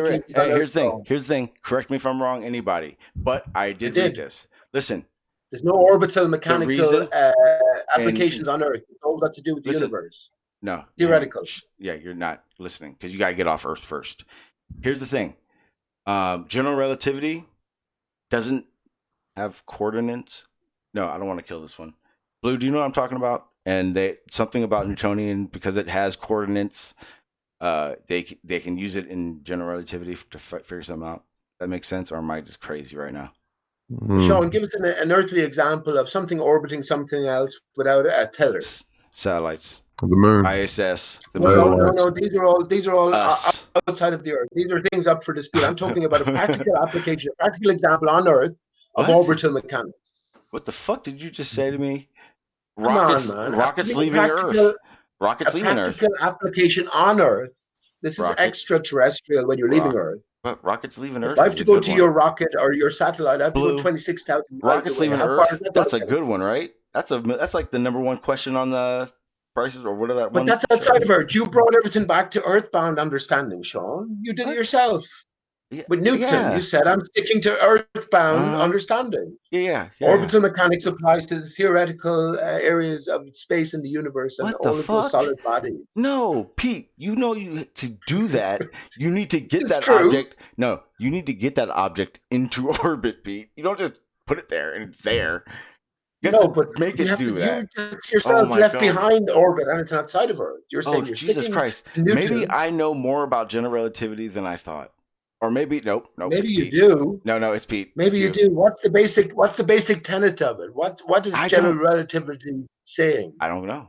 the thing. Correct me if I'm wrong, anybody. But I did read this. Listen.
There's no orbital mechanical applications on Earth. It's all got to do with the universe.
No.
Theoretical.
Yeah, you're not listening because you got to get off Earth first. Here's the thing. General relativity doesn't have coordinates. No, I don't want to kill this one. Blue, do you know what I'm talking about? And something about Newtonian, because it has coordinates, they can use it in general relativity to figure something out. That makes sense? Or am I just crazy right now?
Sean, give us an earthly example of something orbiting something else without a tether.
Satellites.
The moon.
ISS. The
moon. No. These are all outside of the Earth. These are things up for dispute. I'm talking about a practical application, a practical example on Earth of orbital mechanics.
What the fuck did you just say to me?
Rockets
leaving Earth. Rockets leaving Earth.
Practical application on Earth. This is extraterrestrial when you're leaving Earth.
But rockets leaving Earth.
If I have to go to your rocket or your satellite, I have to go 26,000 miles
rockets
away.
leaving Earth. That's a good one, right? That's like the number one question on the prices or whatever that
one. But that's outside of Earth. You brought everything back to earthbound understanding, Sean. You did it yourself. With Newton, you said, I'm sticking to earthbound understanding.
Yeah.
Orbital mechanics applies to the theoretical areas of space in the universe and all of those solid bodies.
No, Pete, to do that, you need to get that object. No, you need to get that object into orbit, Pete. You don't just put it there and it's there. You have to make it do that.
You just yourself left behind orbit and it's outside of Earth. You're saying you're
Jesus Christ. Maybe I know more about general relativity than I thought. Or maybe nope.
Maybe you do.
No, it's Pete.
Maybe you do. What's the basic tenet of it? What is general relativity saying?
I don't know.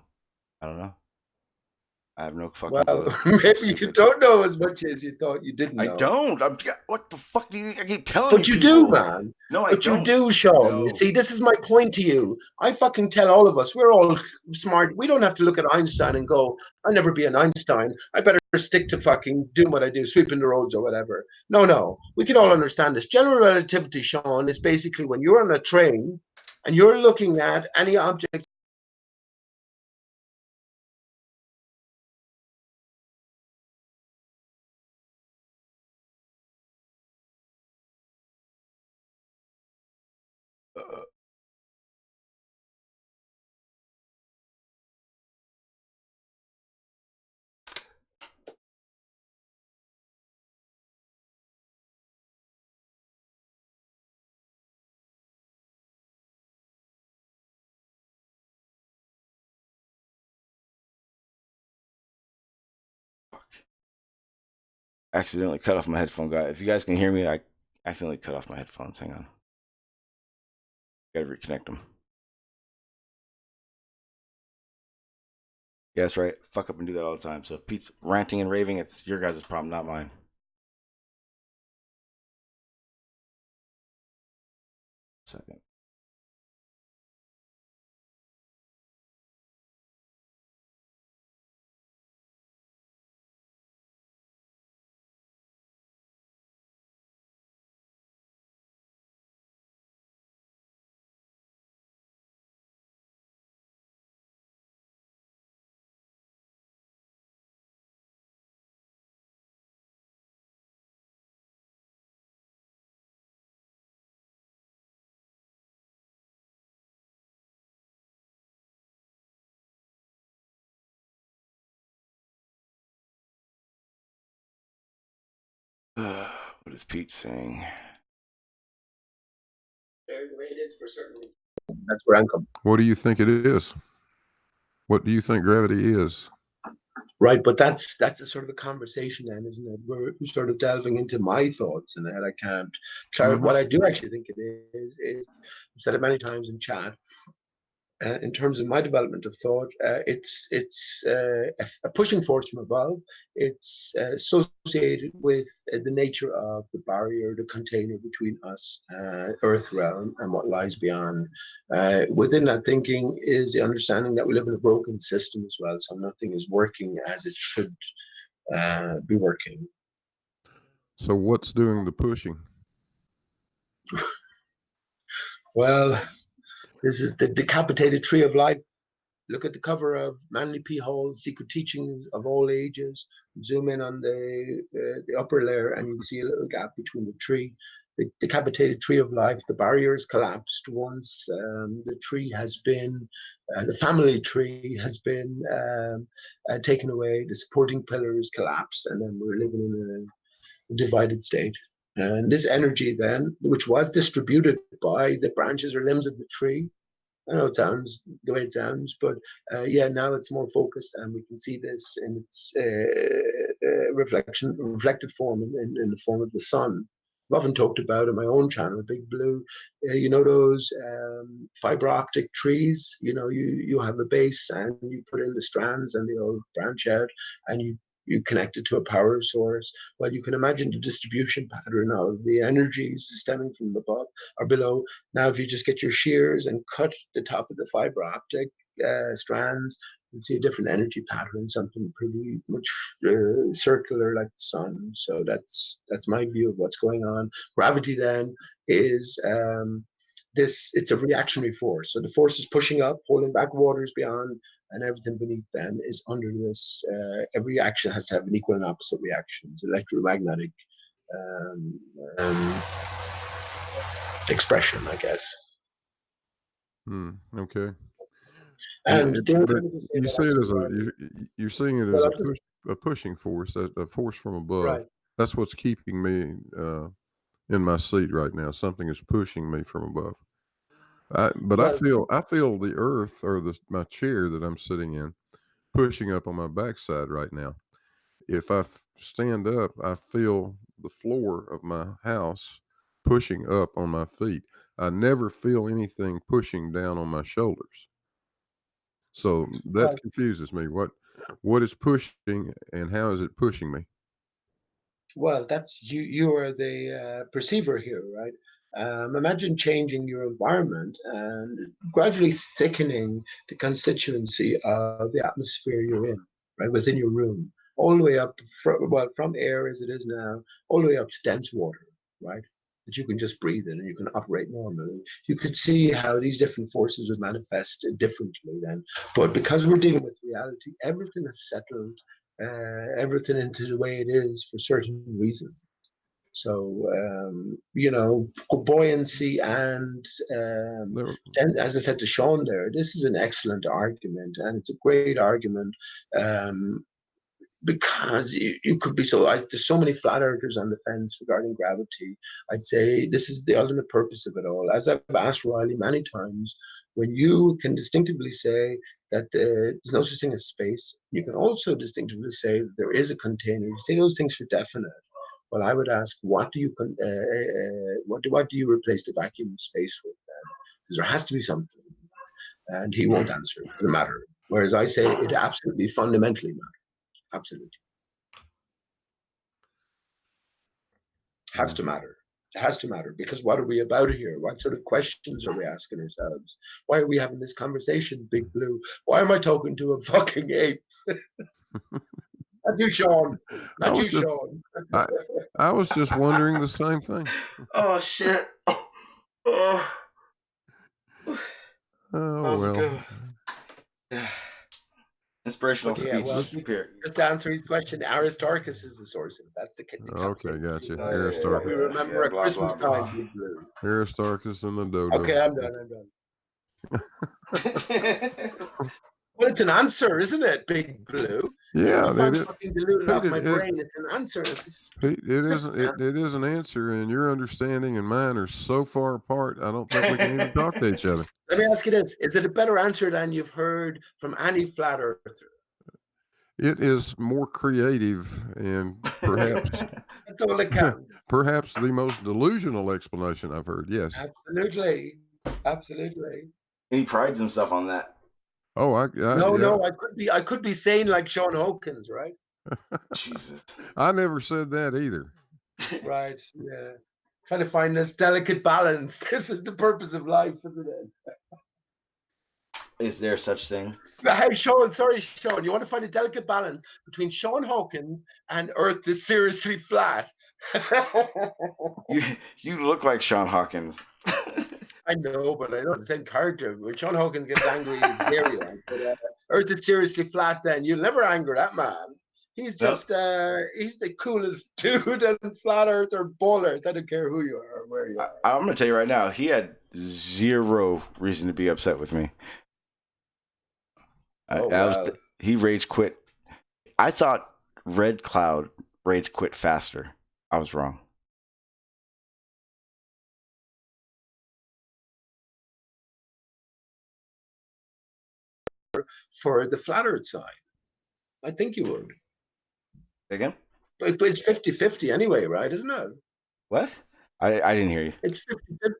I have no fucking clue.
Maybe you don't know as much as you thought you didn't know.
I don't. What the fuck do you think I keep telling you?
But you do, man.
No, I don't.
But you do, Sean. No. You see, this is my point to you. I fucking tell all of us, we're all smart. We don't have to look at Einstein and go, I'll never be an Einstein. I better stick to fucking doing what I do, sweeping the roads or whatever. No. We can all understand this. General relativity, Sean, is basically when you're on a train and you're looking at any object
accidentally cut off my headphone, guy. If you guys can hear me, I accidentally cut off my headphones. Hang on. Gotta reconnect them. Yeah, that's right. Fuck up and do that all the time. So if Pete's ranting and raving, it's your guys' problem, not mine. Second. What is Pete saying?
That's where I'm coming.
What do you think it is? What do you think gravity is?
Right, but that's a sort of a conversation then, isn't it? We're sort of delving into my thoughts and that I can't clarify. What I do actually think it is I've said it many times in chat. In terms of my development of thought, it's a pushing force from above. It's associated with the nature of the barrier, the container between us, Earth realm, and what lies beyond. Within that thinking is the understanding that we live in a broken system as well, so nothing is working as it should be working.
So what's doing the pushing?
Well, this is the decapitated tree of life. Look at the cover of Manly P. Hall's Secret Teachings of All Ages. Zoom in on the upper layer and you see a little gap between the tree. The decapitated tree of life, the barriers collapsed once the tree has been, the family tree has been taken away, the supporting pillars collapse, and then we're living in a divided state. And this energy then, which was distributed by the branches or limbs of the tree, I know it sounds the way it sounds, but yeah, now it's more focused, and we can see this in its reflected form in the form of the sun. I've often talked about in my own channel, Big Blue. You know those fiber optic trees. You know, you have a base, and you put in the strands, and they all branch out, and you connect it to a power source. Well, you can imagine the distribution pattern of the energies stemming from above or below. Now, if you just get your shears and cut the top of the fiber optic strands, you'll see a different energy pattern, something pretty much circular like the sun. So that's my view of what's going on. Gravity then is it's a reactionary force. So the force is pushing up, holding back waters beyond, and everything beneath then is under this. Every action has to have an equal and opposite reactions. Electromagnetic expression, I guess.
Okay.
And
but you see it as you're seeing it as a pushing force, a force from above.
Right.
That's what's keeping me in my seat right now. Something is pushing me from above. I feel the earth or my chair that I'm sitting in pushing up on my backside right now. If I stand up, I feel the floor of my house pushing up on my feet. I never feel anything pushing down on my shoulders. So that confuses me. What is pushing and how is it pushing me?
Well, that's you are the perceiver here, right? Imagine changing your environment and gradually thickening the constituency of the atmosphere you're in, right, within your room, all the way up from air as it is now, all the way up to dense water, right, that you can just breathe in and you can operate normally. You could see how these different forces would manifest differently then. But because we're dealing with reality, everything is settled, everything into the way it is for certain reasons. So, you know, buoyancy and, as I said to Sean there, this is an excellent argument, and it's a great argument because you could be there's so many flat earthers on the fence regarding gravity. I'd say this is the ultimate purpose of it all. As I've asked Riley many times, when you can distinctively say that there's no such thing as space, you can also distinctively say that there is a container. You say those things for definite. Well, I would ask, what do you replace the vacuum of space with then? Because there has to be something, and he won't answer. It doesn't matter. Whereas I say it absolutely fundamentally matters. Absolutely. Has to matter. It has to matter, because what are we about here? What sort of questions are we asking ourselves? Why are we having this conversation, Big Blue? Why am I talking to a fucking ape? Not you, Sean. Not you, Sean.
I was just wondering the same thing.
Oh shit. Oh,
well.
Inspirational speech.
Well, just to answer his question, Aristarchus is the source of it. That's the
okay, gotcha.
Aristarchus. We remember at Christmas time, Big Blue.
Aristarchus and the dodo.
Okay, I'm done. Well, it's an answer, isn't it, Big Blue?
Yeah,
if I'm fucking diluted off my brain, it's an answer.
It is an answer, and your understanding and mine are so far apart, I don't think we can even talk to each other.
Let me ask you this. Is it a better answer than you've heard from any flat earther?
It is more creative and perhaps
That's all it counts.
Perhaps the most delusional explanation I've heard. Yes.
Absolutely.
He prides himself on that.
Oh,
no, I could be saying like Sean Hawkins, right?
Jesus.
I never said that either.
Right, yeah. Trying to find this delicate balance. This is the purpose of life, isn't it?
Is there such thing?
Hey, Sean, sorry, Sean. You want to find a delicate balance between Sean Hawkins and Earth is seriously flat.
You look like Sean Hawkins.
I know, but I know the same character. When Sean Hawkins gets angry, it's scary. But Earth is seriously flat. Then you'll never anger that man. He's just he's the coolest dude on flat Earth or ball Earth. I don't care who you are or where you are.
I'm gonna tell you right now, he had zero reason to be upset with me. He rage quit. I thought Red Cloud rage quit faster. I was wrong.
For the flat Earth side, I think you would.
Again?
But it's 50-50 anyway, right? Isn't it?
What? I didn't hear you.
It's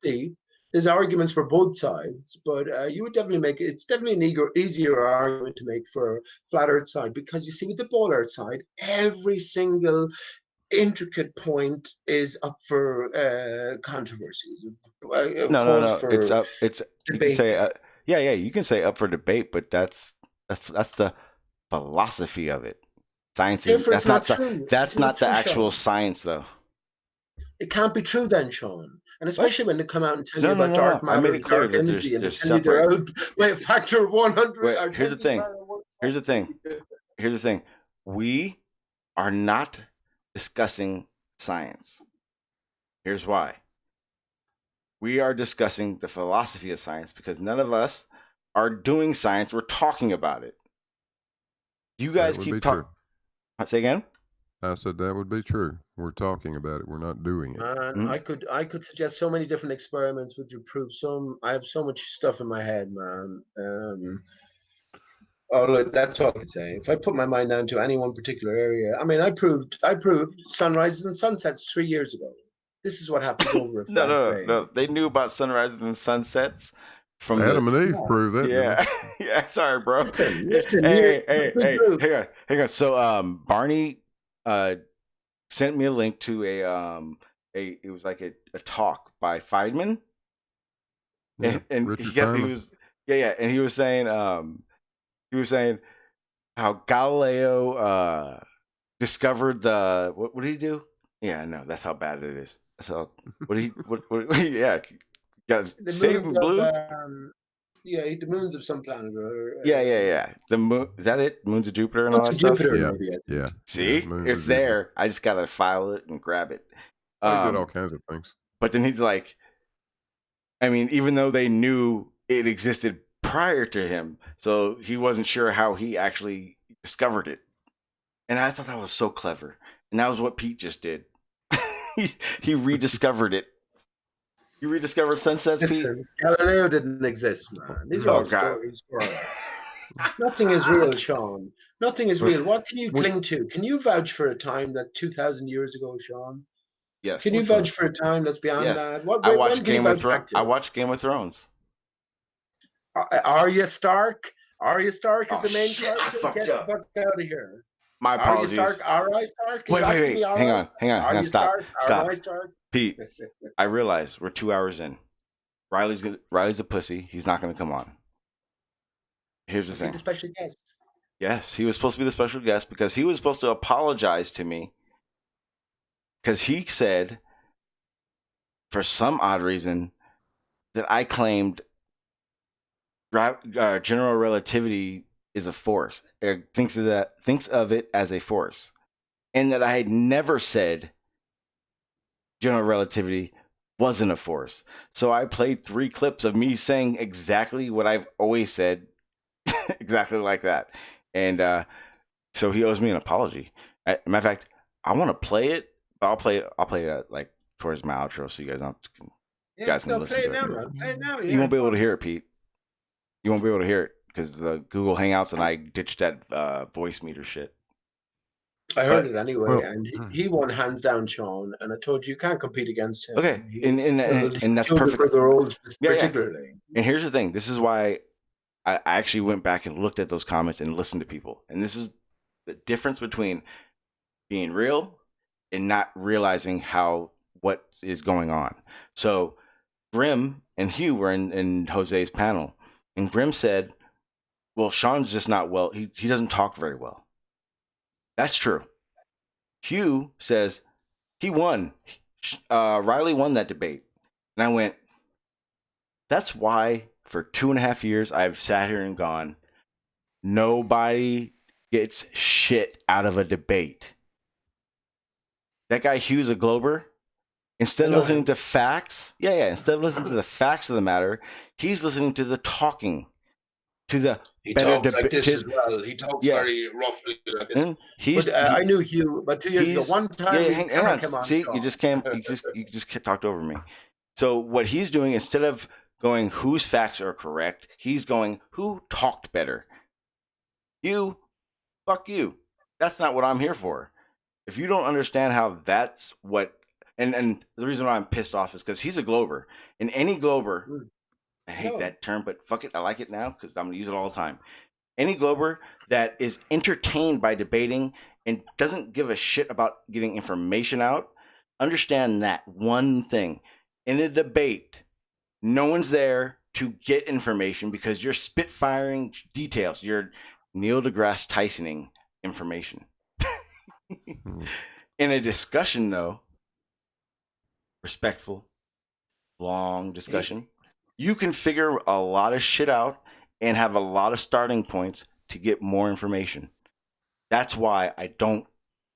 50-50. There's arguments for both sides, but you would definitely it's definitely an easier argument to make for flat Earth side, because you see with the ball Earth side, every single intricate point is up for controversy.
No. It's up. It's debate. You can say you can say up for debate, but that's the philosophy of it. Science is that's not the actual science, though.
It can't be true then, Sean. And especially when they come out and tell you about dark matter,
I made it clear that
energy, and
there's
tell you they're out by a factor of 100.
Wait, here's the thing. We are not discussing science. Here's why. We are discussing the philosophy of science, because none of us are doing science. We're talking about it. You guys keep talking. Say again?
I said that would be true. We're talking about it. We're not doing it.
I could suggest so many different experiments which would prove I have so much stuff in my head, man. Look, that's all I can say. If I put my mind down to any one particular area, I mean, I proved sunrises and sunsets 3 years ago. This is what happens over a
No. They knew about sunrises and sunsets from
Adam and Eve proved that.
Yeah, yeah. Sorry, bro.
Listen.
Hey, hang on. So, Barney sent me a link to it was like a talk by Feynman, and he was saying how Galileo discovered the what did he do? Yeah, no, that's how bad it is. So got save Blue.
The moons of some planet.
Yeah. The moon, is that it? Moons of Jupiter and all that stuff?
Yeah.
See? It's there. I just got to file it and grab it.
I did all kinds of things.
But then he's like, I mean, even though they knew it existed prior to him, so he wasn't sure how he actually discovered it. And I thought that was so clever. And that was what Pete just did. he rediscovered it. You rediscovered sunsets, Pete?
Listen, Galileo didn't exist, man. These are
Oh,
all
God.
stories for us. Nothing is real, Sean. Nothing is real. What can you cling to? Can you vouch for a time that 2,000 years ago, Sean?
Yes.
Can you vouch for a time that's beyond
Yes.
that?
I watched
Game of Thrones.
I watched Game of Thrones.
Arya Stark? Arya Stark is
Oh,
the main
shit, I
character?
fucked
Get
up.
the fuck out of here.
My apologies.
Arya Stark? Arya Stark?
Wait. Hang on.
Arya
Stop.
Stark? Arya Stark?
Pete, I realize we're 2 hours in. Riley's a pussy. He's not going to come on. Here's the thing.
The special guest.
Yes, he was supposed to be the special guest because he was supposed to apologize to me because he said, for some odd reason, that I claimed general relativity is a force, or thinks of it as a force, and that I had never said general relativity wasn't a force. So I played 3 clips of me saying exactly what I've always said, exactly like that, and so he owes me an apology. Matter of fact, I want to play it, but I'll play it like towards my outro, so you guys can listen to it.
Play it now.
You won't be able to hear it, Pete. You won't be able to hear it because the Google Hangouts and I ditched that voice meter shit.
I heard it anyway, and he won hands down, Sean. And I told you can't compete against him.
Okay, and that's perfect.
For the roles,
Yeah.
particularly.
And here's the thing: this is why I actually went back and looked at those comments and listened to people. And this is the difference between being real and not realizing what is going on. So Grim and Hugh were in Jose's panel, and Grim said, "Well, Sean's just not well. He doesn't talk very well." That's true. Hugh says he won. Riley won that debate. And I went, that's why for 2.5 years I've sat here and gone, nobody gets shit out of a debate. That guy Hugh's a Glober. Instead of listening to facts, instead of listening to the facts of the matter, he's listening to the talking, to the
he
better
talks like this as well. He talks very roughly. Like I knew Hugh about 2 years ago. One time,
hang on. See, you just talked over me. So what he's doing, instead of going whose facts are correct, he's going who talked better. You, fuck you. That's not what I'm here for. If you don't understand how that's what, and the reason why I'm pissed off is because he's a Glober, and any Glober. I hate that term, but fuck it. I like it now because I'm going to use it all the time. Any Glober that is entertained by debating and doesn't give a shit about getting information out, understand that one thing. In a debate, no one's there to get information because you're spitfiring details. You're Neil deGrasse Tysoning information. In a discussion, though, respectful, long discussion, you can figure a lot of shit out and have a lot of starting points to get more information. That's why I don't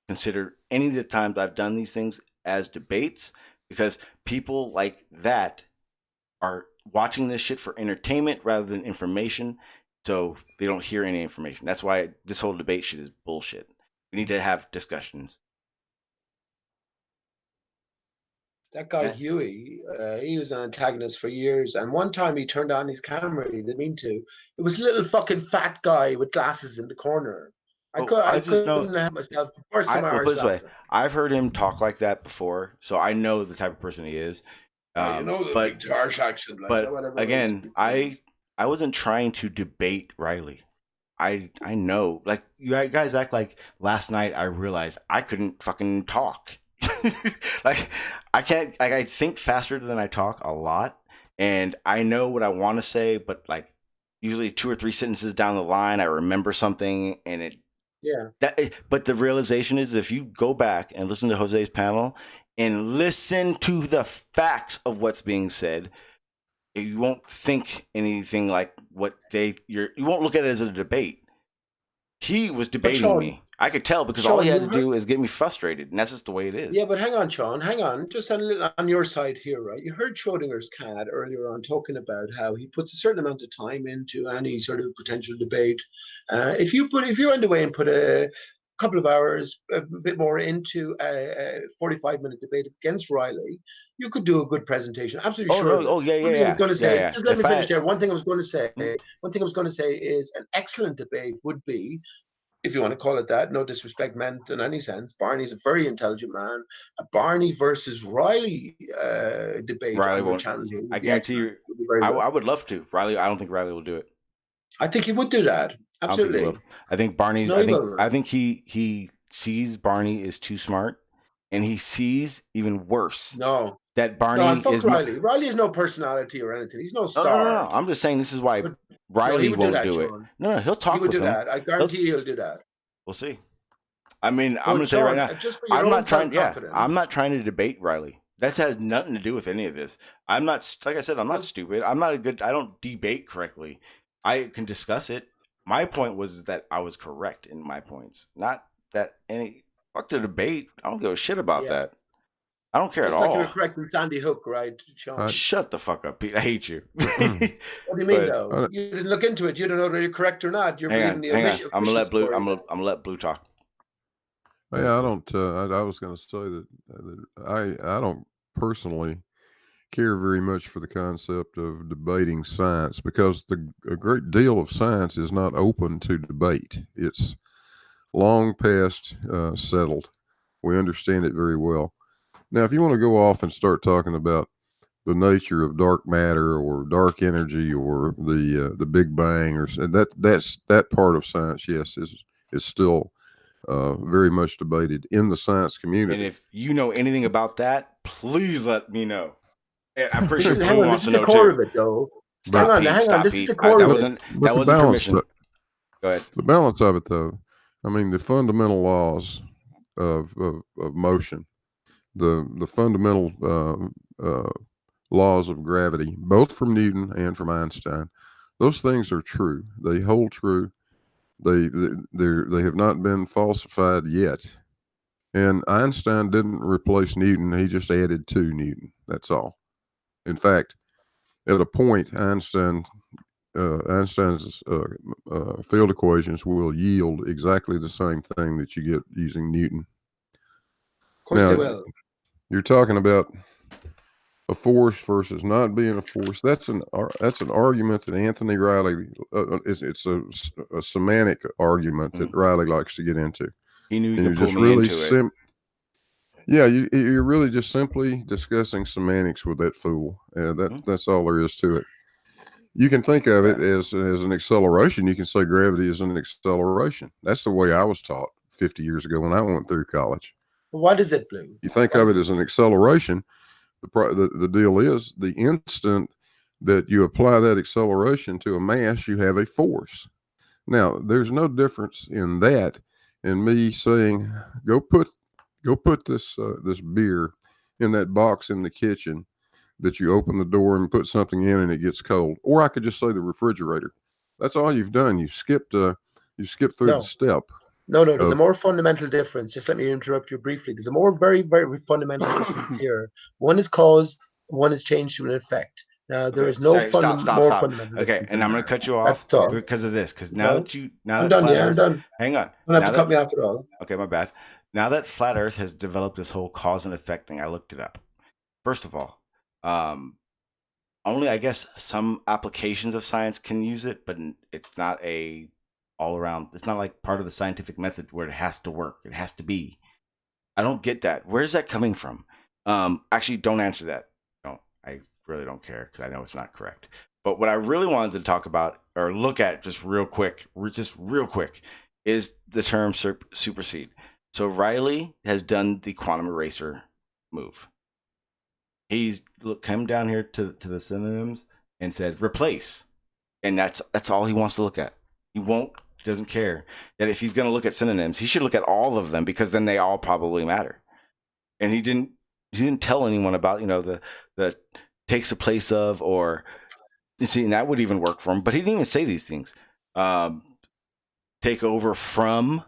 consider any of the times I've done these things as debates, because people like that are watching this shit for entertainment rather than information, so they don't hear any information. That's why this whole debate shit is bullshit. We need to have discussions.
That guy Huey, he was an antagonist for years, and one time he turned on his camera. He didn't mean to. It was a little fucking fat guy with glasses in the corner. I couldn't have myself. First time I heard
this. I've heard him talk like that before, so I know the type of person he is.
Big harsh accent.
But again, I wasn't trying to debate Riley. I know, like you guys act like last night I realized I couldn't fucking talk. Like I can't, like I think faster than I talk a lot, and I know what I want to say, but like usually 2 or 3 sentences down the line I remember something, and but the realization is, if you go back and listen to Jose's panel and listen to the facts of what's being said, you won't think anything like what you won't look at it as a debate. He was debating me. I could tell because all he had to do is get me frustrated, and that's just the way it is.
Yeah, but hang on, Sean. Hang on. Just on your side here, right? You heard Schrodinger's cat earlier on talking about how he puts a certain amount of time into any sort of potential debate. If you went away and put a couple of hours, a bit more into a 45-minute debate against Riley, you could do a good presentation. Absolutely
Oh
sure.
no! Oh yeah,
One thing I was going to say,
yeah.
just let me
If
finish
I,
there. One thing I was going to say is an excellent debate would be, if you want to call it that, no disrespect meant in any sense. Barney's a very intelligent man. A Barney versus Riley debate
Riley
on your
won't.
channel here would
I
be
guarantee
excellent.
you.
Would be very good.
I would love to. Riley. I don't think Riley will do it.
I think he would do that.
I don't think he
Absolutely.
will. I think Barney's.
No, he will.
I think he sees Barney is too smart, and he sees even worse
No.
that Barney
No, and fuck
is.
Riley. Riley has no personality or anything. He's no
No,
star.
I'm just saying this is why
But
Riley
he would do
won't
that,
do it.
Sean.
No, he'll talk
He would
with
do
him.
that. I guarantee he'll do that.
We'll see. I mean, I'm
But
going to tell you right
Sean,
now.
just for your
I'm
own
not trying. Yeah,
self-confidence-
I'm not trying to debate Riley. That has nothing to do with any of this. I'm not. Like I said, I'm not stupid. I'm not a good. I don't debate correctly. I can discuss it. My point was that I was correct in my points, not that any. Fuck the debate. I don't give a shit about that. I don't care
Just
at
like
all.
you were correct with Sandy Hook, right, Sean?
Shut the fuck up, Pete. I hate you.
What do you mean, though? You didn't look into it. You don't know whether you're correct or not. You're believing the omission.
I'm gonna let Blue. I'm gonna let Blue talk.
Yeah, I don't. I was going to say that, I don't personally care very much for the concept of debating science, because a great deal of science is not open to debate. It's long past settled. We understand it very well. Now, if you want to go off and start talking about the nature of dark matter or dark energy or the Big Bang, or that part of science, yes, is still very much debated in the science community.
And if you know anything about that, please let me know. I'm pretty sure
Hang
Blue
on,
wants
this
to
is
know
the core
too.
of it, though.
Stop,
hang on,
Pete.
hang on.
Stop,
This
Pete.
is the core
That
of
wasn't.
it.
That wasn't permission. Go ahead.
The balance of it, though. I mean, the fundamental laws of motion, the fundamental laws of gravity, both from Newton and from Einstein, those things are true. They hold true. They have not been falsified yet. And Einstein didn't replace Newton; he just added to Newton. That's all. In fact, at a point, Einstein's field equations will yield exactly the same thing that you get using Newton.
Of course they will.
You're talking about a force versus not being a force. That's an argument that Anthony Riley it's a semantic argument that Riley likes to get into.
He knew you could pull me into it.
Yeah, you're really just simply discussing semantics with that fool. That's all there is to it. You can think of it as an acceleration. You can say gravity is an acceleration. That's the way I was taught 50 years ago when I went through college.
What is it, Blue?
You think of it as an acceleration. The deal is the instant that you apply that acceleration to a mass, you have a force. Now, there's no difference in that and me saying, go put this beer in that box in the kitchen that you open the door and put something in and it gets cold. Or I could just say the refrigerator. That's all you've done. You skipped through the step.
No, there's a more fundamental difference. Just let me interrupt you briefly. There's a more very, very fundamental difference here. One is cause, one is change to an effect. Now, there is no
stop.
fundamental
Okay,
difference.
and I'm going to cut you off because of this. Because now that
I'm done. I'm done.
Hang on.
You don't have to cut me off at all.
Okay, my bad. Now that Flat Earth has developed this whole cause and effect thing, I looked it up. First of all, only I guess some applications of science can use it, but it's not a all around. It's not like part of the scientific method where it has to work. It has to be. I don't get that. Where's that coming from? Actually, don't answer that. I really don't care because I know it's not correct. But what I really wanted to talk about or look at just real quick, is the term supersede. So Riley has done the quantum eraser move. He's come down here to the synonyms and said replace, and that's all he wants to look at. He doesn't care that if he's going to look at synonyms, he should look at all of them because then they all probably matter. And he didn't tell anyone about the takes the place of, or you see, and that would even work for him. But he didn't even say these things. Take over from,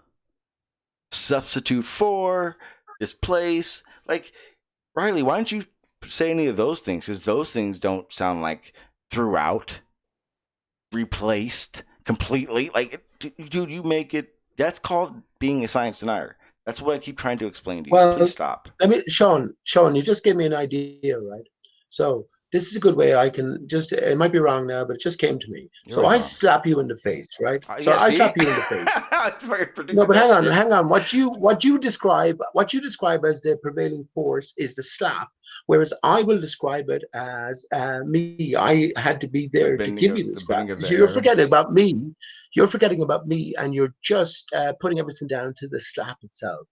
substitute for, displace. Like, Riley, why don't you say any of those things? Because those things don't sound like throughout, replaced completely. Like, dude, you make it. That's called being a science denier. That's what I keep trying to explain to you.
Well,
Please stop.
I mean, Sean, you just gave me an idea, right? So this is a good way I can just, it might be wrong now, but it just came to me.
You're
So
always
I
wrong.
slap you in the face, right? So
Yeah,
I
see?
slap you in the face.
I predicted
No, but
that
hang
shit.
on. What you describe as the prevailing force is the slap, whereas I will describe it as me. I had to be there to give you the slap.
bending of the
So you're
air.
forgetting about me. You're forgetting about me, and you're just putting everything down to the slap itself.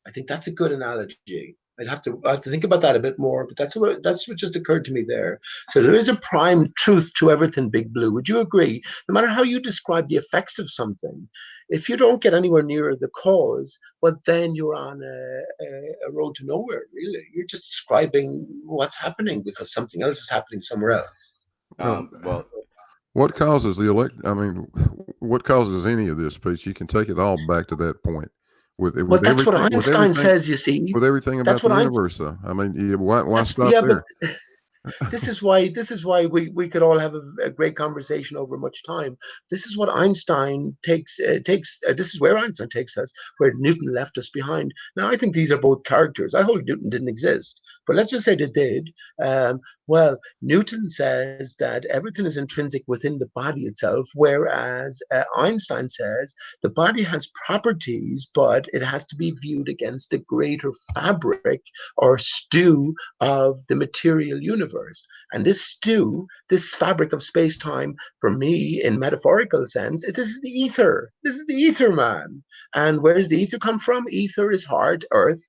I think that's a good analogy. I have to think about that a bit more, but that's what just occurred to me there. So there is a prime truth to everything, Big Blue. Would you agree? No matter how you describe the effects of something, if you don't get anywhere near the cause, well, then you're on a road to nowhere. Really, you're just describing what's happening because something else is happening somewhere else.
Well,
what causes what causes any of this, Pete? You can take it all back to that point.
Well, that's what Einstein says. You see,
with everything about the universe, though. I mean, why stop there?
But this is why we could all have a great conversation over much time. This is what Einstein takes. This is where Einstein takes us, where Newton left us behind. Now, I think these are both characters. I hope Newton didn't exist, but let's just say they did. Well, Newton says that everything is intrinsic within the body itself, whereas Einstein says the body has properties, but it has to be viewed against the greater fabric or stew of the material universe. And this stew, this fabric of space-time, for me, in metaphorical sense, this is the ether. This is the ether, man. And where does the ether come from? Ether is hard, earth.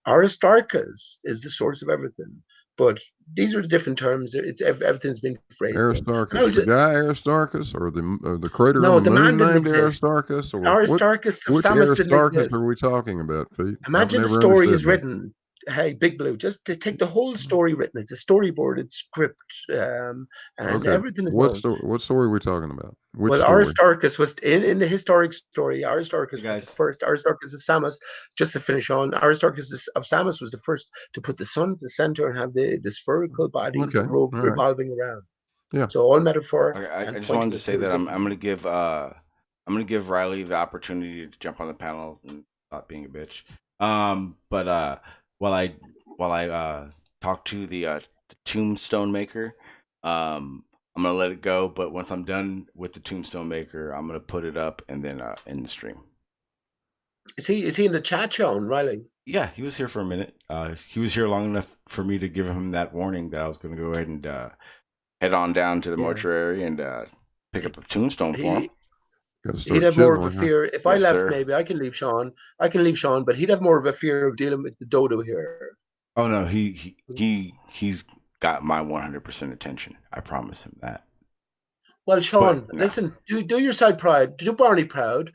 Aristarchus is the source of everything. But these are the different terms. Everything's been phrased.
Aristarchus, the guy Aristarchus, or the crater
no,
on the moon
man
named
exist.
Aristarchus, or
Aristarchus of
which
Samos didn't
Aristarchus
exist.
are we talking about, Pete?
Imagine the story is written. Hey, Big Blue, just to take the whole story written. It's a storyboarded script, and everything is known.
What story are we talking about? Which
well,
story?
Aristarchus was in the historic story. Aristarchus was the first. Aristarchus of Samos, just to finish on, Aristarchus of Samos was the first to put the sun at the center and have the spherical bodies revolving around.
Yeah.
So all metaphor.
Okay, I just wanted to say that I'm going to give Riley the opportunity to jump on the panel and not being a bitch. But while I talk to the tombstone maker, I'm gonna let it go. But once I'm done with the tombstone maker, I'm gonna put it up and then end the stream.
Is he in the chat, Sean Riley?
Yeah, he was here for a minute. He was here long enough for me to give him that warning that I was gonna go ahead and head on down to the mortuary and pick up a tombstone for him.
He'd have more of a fear. If I left, maybe I can leave Sean. But he'd have more of a fear of dealing with the dodo here.
Oh no, he's got my 100% attention. I promise him that.
Well, Sean, listen, do your side proud. Do Barney proud.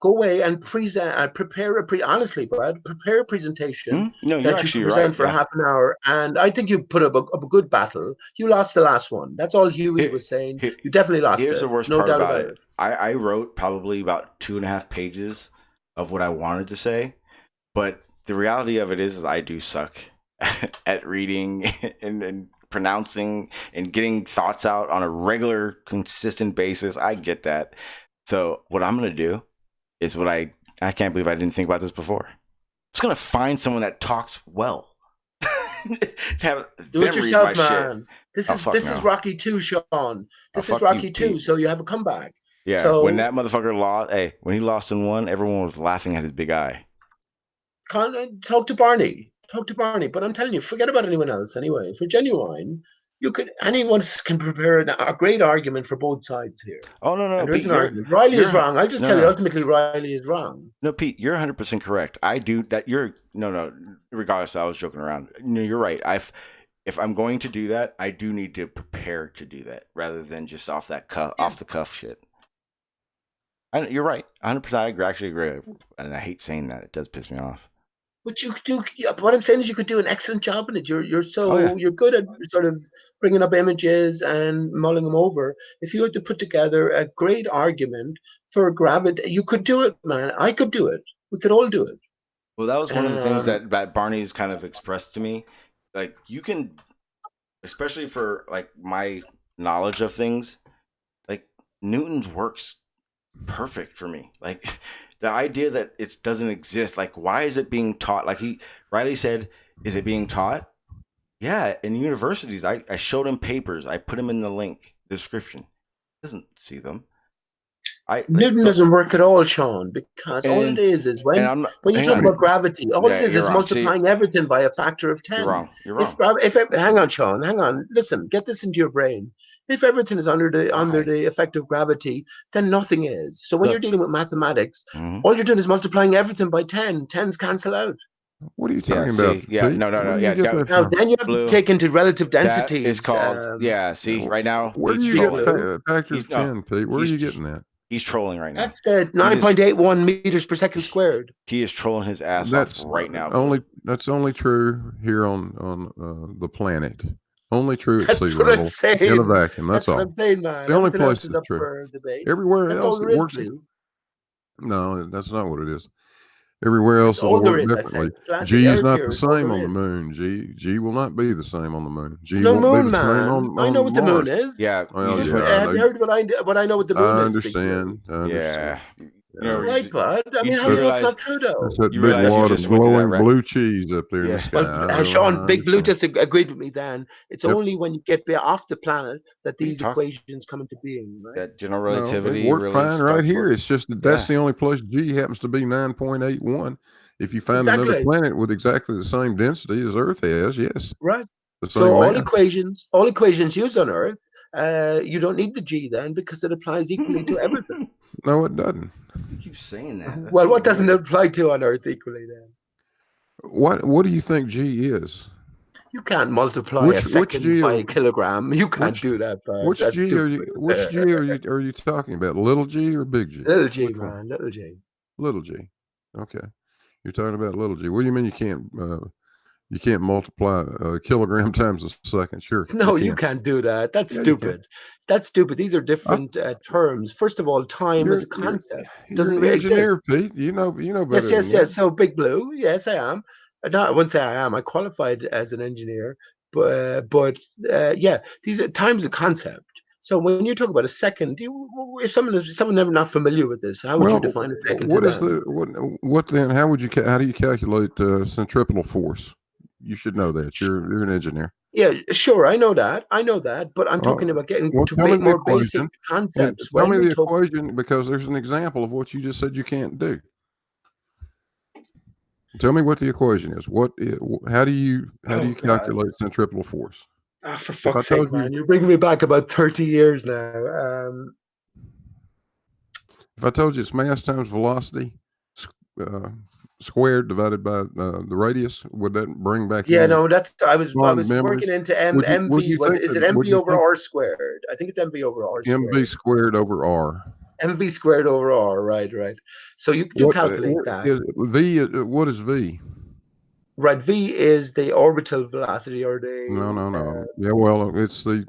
Go away and prepare honestly, Brad, prepare a presentation
No, you're
that you
actually
can present
right,
for half an hour. And I think you put up a good battle. You lost the last one. That's all Huey was saying. You definitely lost it.
Here's the worst part about it. I wrote probably about 2.5 pages of what I wanted to say, but the reality of it is I do suck at reading and pronouncing and getting thoughts out on a regular, consistent basis. I get that. So what I'm going to do is what I can't believe I didn't think about this before. I'm just going to find someone that talks well.
Do it yourself, man. This is Rocky 2, Sean. This is Rocky 2, so you have a comeback.
Yeah, so, when that motherfucker lost, when he lost and won, everyone was laughing at his big eye.
Talk to Barney. But I'm telling you, forget about anyone else anyway. If you're genuine, anyone can prepare a great argument for both sides here.
Oh, no.
There is an argument. Riley is wrong. I'll just tell you, ultimately, Riley is wrong.
No, Pete, you're 100% correct. I do that. No. Regardless, I was joking around. No, you're right. If I'm going to do that, I do need to prepare to do that rather than just off the cuff shit. You're right. 100%. I actually agree. And I hate saying that. It does piss me off.
But you do. What I'm saying is, you could do an excellent job in it. You're you're good at sort of bringing up images and mulling them over. If you had to put together a great argument for gravity, you could do it, man. I could do it. We could all do it.
Well, that was one of the things that Barney's kind of expressed to me. Like, you can, especially for like my knowledge of things, like Newton's works perfect for me. Like the idea that it doesn't exist. Like, why is it being taught? Like he rightly said, is it being taught? Yeah, in universities, I showed him papers. I put him in the link description. He doesn't see them.
Newton doesn't work at all, Sean, because all it is when you talk about gravity, all it is multiplying everything by a factor of 10.
You're wrong. You're wrong.
Hang on, Sean, hang on. Listen, get this into your brain. If everything is under the effect of gravity, then nothing is. So when you're dealing with mathematics, all you're doing is multiplying everything by 10. Tens cancel out.
What are you talking about?
Yeah, no. Yeah,
now then you have to take into relative densities.
It's called. See, right now.
Where do you get factors of 10, Pete? Where are you getting that?
He's trolling right now.
That's 9.81 meters per second squared.
He is trolling his ass off right now.
That's only true here on the planet. Only true at sea level in a vacuum. That's all.
What I'm saying, man.
It's the only place
is
it's true.
Everywhere
else it works. No, that's not what it is. Everywhere else it'll work differently. G is not the same on the moon. G will not be the same on the moon. G
won't
be
the same on I know what the moon is.
Yeah.
Have you heard what I know what the moon is?
I understand.
Yeah.
Right, bud. I mean, how do you know it's not true, though?
That's that big wad of glowing blue cheese up there in the sky.
Well, Sean, Big Blue just agreed with me then. It's only when you get off the planet that these equations come into being, right?
That general relativity
it worked fine right here. It's just that's the only place G happens to be 9.81. If you find another planet with exactly the same density as Earth has, yes.
Right. So all equations used on Earth, you don't need the G then because it applies equally to everything.
No, it doesn't.
You keep saying that.
That's what doesn't it apply to on Earth equally then?
What do you think G is?
You can't multiply a second by a kilogram. You can't do that, bud.
Which G are you talking about? Little G or big G?
Little G, man. Little G.
Little G. Okay. You're talking about little G. What do you mean you can't multiply a kilogram times a second? Sure.
No, you can't do that. That's stupid. That's stupid. These are different terms. First of all, time is a concept. It doesn't really exist.
Pete. You know better.
Yes. So Big Blue, yes, I am. No, I wouldn't say I am. I qualified as an engineer, but time is a concept. So when you talk about a second, if someone never not familiar with this, how would you define a second?
What then? How do you calculate centripetal force? You should know that. You're an engineer.
Yeah, sure. I know that. But I'm talking about getting to more basic concepts.
Tell me the equation because there's an example of what you just said you can't do. Tell me what the equation is. How do you calculate centripetal force?
For fuck's sake, man! You're bringing me back about 30 years now.
If I told you it's mass times velocity squared divided by the radius, would that bring back?
Yeah, no, I was working into MV. Is it MV over R squared? I think it's MV over R squared.
MV squared over R.
MV squared over R. Right. So you can calculate that.
What is V?
Right, V is the orbital velocity or the
no. Yeah, well, it's the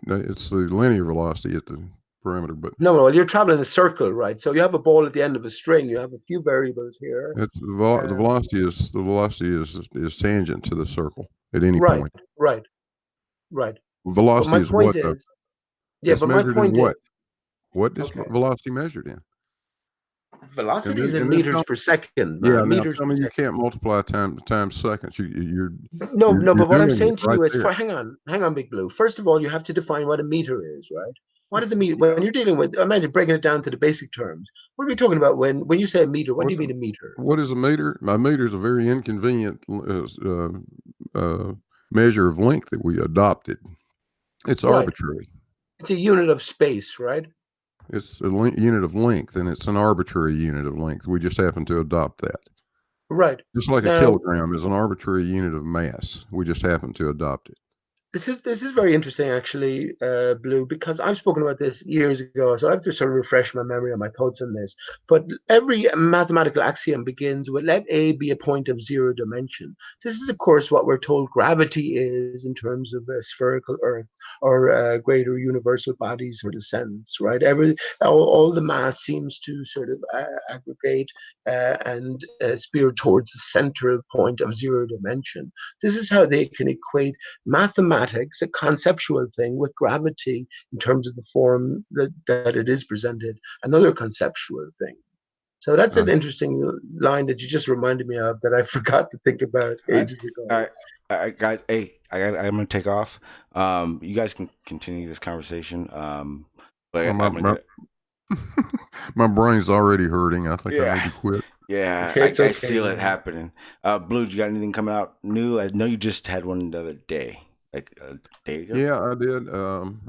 linear velocity at the perimeter, but
no, you're traveling in a circle, right? So you have a ball at the end of a string. You have a few variables here.
It's the velocity is tangent to the circle at any point.
Right.
Velocity is what?
But my point is,
what is velocity measured in?
Velocity is in meters per second.
Yeah, meters. I mean, you can't multiply times seconds.
But what I'm saying to you is, hang on, Big Blue. First of all, you have to define what a meter is, right? What is a meter? When you're dealing with, imagine breaking it down to the basic terms. What are we talking about when you say a meter? What do you mean a meter?
What is a meter? My meter is a very inconvenient measure of length that we adopted. It's arbitrary.
It's a unit of space, right?
It's a unit of length, and it's an arbitrary unit of length. We just happen to adopt that.
Right.
Just like a kilogram is an arbitrary unit of mass. We just happen to adopt it.
This is very interesting, actually, Blue, because I've spoken about this years ago, so I have to sort of refresh my memory on my thoughts on this. But every mathematical axiom begins with let A be a point of zero dimension. This is, of course, what we're told gravity is in terms of a spherical Earth or greater universal bodies for the sense, right? All the mass seems to sort of aggregate and spear towards the central point of zero dimension. This is how they can equate mathematics mathematics, a conceptual thing with gravity in terms of the form that it is presented, another conceptual thing. So that's an interesting line that you just reminded me of that I forgot to think about ages ago.
All right, guys. Hey, I'm gonna take off. You guys can continue this conversation. But
my brain's already hurting. I think I need to quit.
Yeah,
Okay,
I feel it happening. Blue, you got anything coming out new? I know you just had one the other day, like a day ago.
Yeah, I did.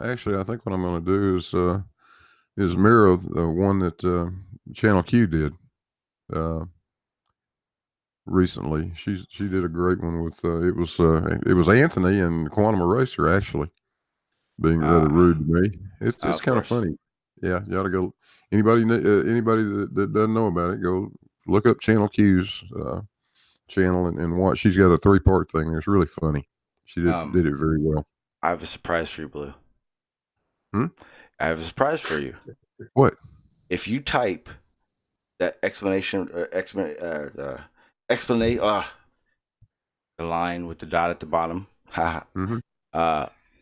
Actually, I think what I'm going to do is mirror the one that Channel Q did recently. She did a great one with it was Anthony and Quantum Eraser actually being rather rude to me. It's kind of funny. Yeah, you ought to go. Anybody that doesn't know about it, go look up Channel Q's channel and watch. She's got a 3-part thing. It's really funny. She did it very well.
I have a surprise for you, Blue.
I
have a surprise for you.
What?
If you type that the line with the dot at the bottom,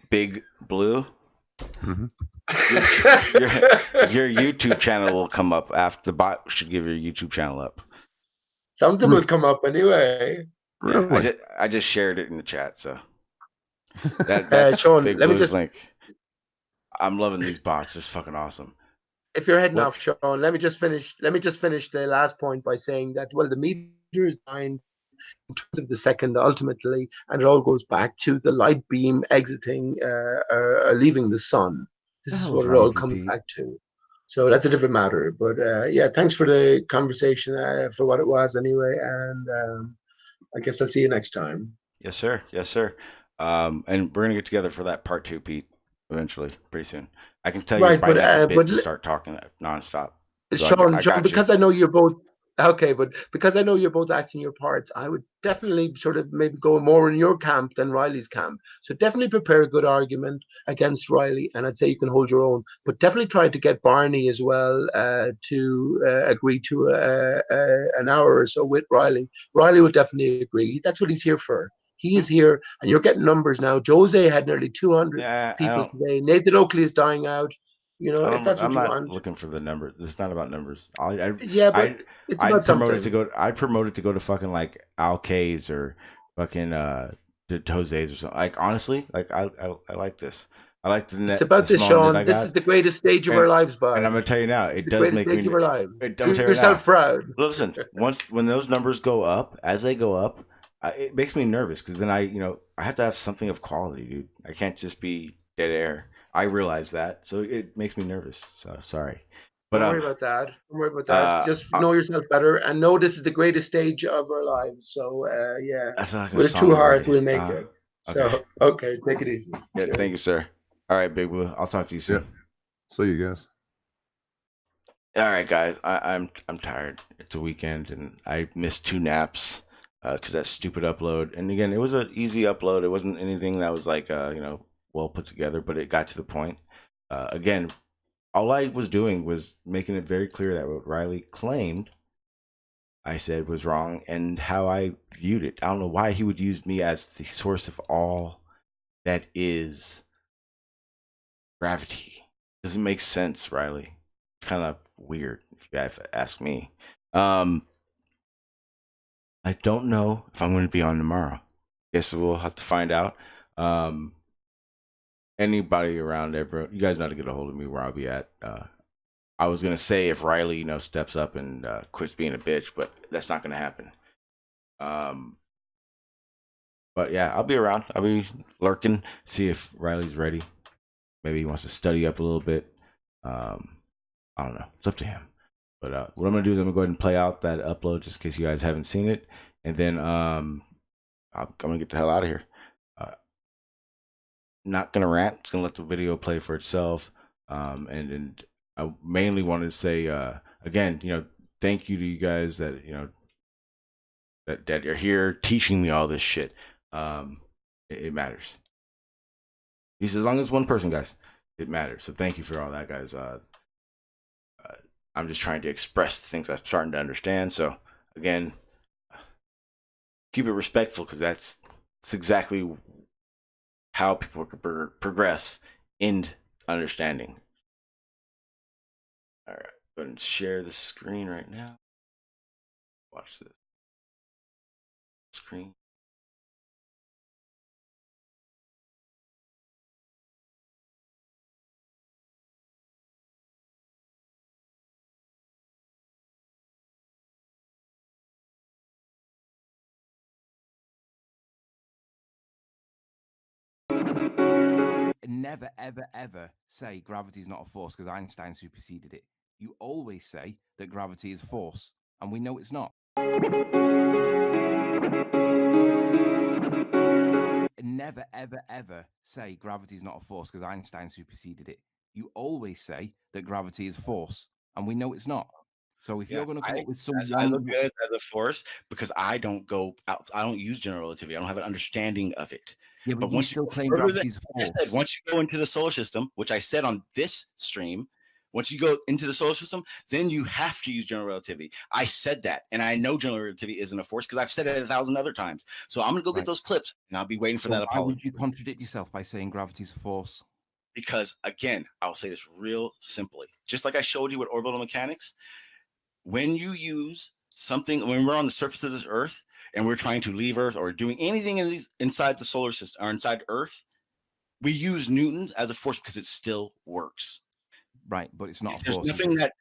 Big Blue, your YouTube channel will come up after the bot should give your YouTube channel up.
Something will come up anyway.
Really?
Yeah, I just shared it in the chat, so that's
Sean,
Big Blue's link. I'm loving these bots. It's fucking awesome.
If you're heading off, Sean, let me just finish the last point by saying that, well, the meter is 9 in terms of the second ultimately, and it all goes back to the light beam exiting, leaving the sun. This is what it all comes back to. So that's a different matter. But yeah, thanks for the conversation, for what it was anyway, and I guess I'll see you next time.
Yes, sir. Yes, sir. And we're gonna get together for that part 2, Pete. Eventually, pretty soon. I can tell you right at the bit to start talking nonstop. So
Sean, because I know you're both okay, but because I know you're both acting your parts, I would definitely sort of maybe go more in your camp than Riley's camp. So definitely prepare a good argument against Riley, and I'd say you can hold your own. But definitely try to get Barney as well to agree to an hour or so with Riley. Riley would definitely agree. That's what he's here for. He is here, and you're getting numbers now. Jose had nearly 200 people today. Nathan Oakley is dying out. You know, if that's what
I'm
you
not
want.
looking for the numbers. It's not about numbers.
It's about
promoted to go. I promoted to go to fucking like Al K's or fucking to Jose's or something. Like honestly, like I like this. I like the net.
It's about this, Sean. This is the greatest stage of our lives, bud.
And I'm gonna tell you now, it does make me.
Do yourself proud.
Listen, when those numbers go up, as they go up, it makes me nervous because then I have to have something of quality, dude. I can't just be dead air. I realize that, so it makes me nervous. So sorry, but
don't worry about that. Don't worry about that. Just know yourself better and know this is the greatest stage of our lives. So yeah,
like
with a true heart, we'll make it.
Okay.
So okay, take it easy.
Yeah,
sure.
Thank you, sir. All right, Big Blue. I'll talk to you soon.
Yeah. See you guys.
All right, guys. I'm tired. It's a weekend, and I missed 2 naps because that stupid upload. And again, it was an easy upload. It wasn't anything that was like well put together, but it got to the point. Again, all I was doing was making it very clear that what Riley claimed I said was wrong and how I viewed it. I don't know why he would use me as the source of all that is gravity. Doesn't make sense, Riley. It's kind of weird if you guys ask me. I don't know if I'm going to be on tomorrow. Guess we'll have to find out. Anybody around there, bro, you guys know how to get a hold of me where I'll be at. I was gonna say if Riley, steps up and quits being a bitch, but that's not gonna happen. But yeah, I'll be around. I'll be lurking, see if Riley's ready. Maybe he wants to study up a little bit. I don't know. It's up to him. But what I'm gonna do is I'm gonna go ahead and play out that upload just in case you guys haven't seen it, and then I'm gonna get the hell out of here. Not gonna rant. It's gonna let the video play for itself. And I mainly wanted to say again, thank you to you guys that that are here teaching me all this shit. It matters. He says, as long as one person, guys, it matters. So thank you for all that, guys. I'm just trying to express things I'm starting to understand. So again, keep it respectful because that's exactly how people could progress in understanding. All right, go ahead and share the screen right now. Watch this screen.
Never, ever, ever say gravity is not a force because Einstein superseded it. You always say that gravity is a force, and we know it's not. Never, ever, ever say gravity is not a force because Einstein superseded it. You always say that gravity is a force, and we know it's not. So if you're going to come up with some,
I look at it as a force because I don't go out. I don't use general relativity. I don't have an understanding of it.
Yeah, but once you claim gravity is a force.
Once you go into the solar system, which I said on this stream, once you go into the solar system, then you have to use general relativity. I said that, and I know general relativity isn't a force because I've said it 1,000 other times. So I'm going to go get those clips, and I'll be waiting for that apology.
Why would you contradict yourself by saying gravity is a force?
Because, again, I'll say this real simply. Just like I showed you with orbital mechanics, when you use something, when we're on the surface of this Earth and we're trying to leave Earth or doing anything inside the solar system or inside Earth, we use Newton as a force because it still works.
Right, but it's not
There's
a force.
nothing that,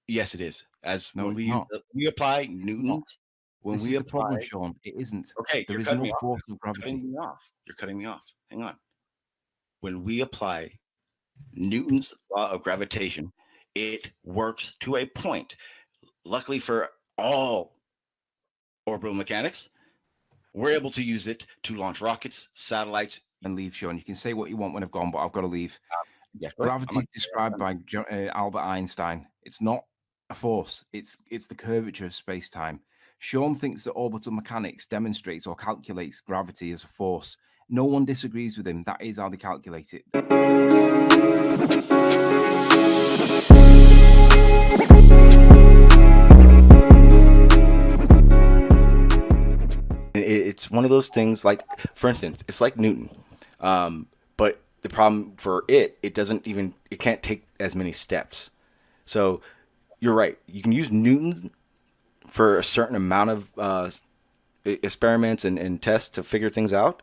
yes, it is. As
no,
when we apply Newton,
when we apply, problem, Sean, it isn't.
Okay,
there is no force of gravity.
You're cutting me off. Hang on. When we apply Newton's law of gravitation, it works to a point. Luckily for all orbital mechanics, we're able to use it to launch rockets, satellites,
and leave. Sean, you can say what you want when I've gone, but I've got to leave. Gravity is described by Albert Einstein. It's not a force. It's the curvature of space-time. Sean thinks that orbital mechanics demonstrates or calculates gravity as a force. No one disagrees with him. That is how they calculate it.
It's one of those things, like, for instance, it's like Newton. But the problem for it can't take as many steps. So you're right. You can use Newton for a certain amount of experiments and tests to figure things out.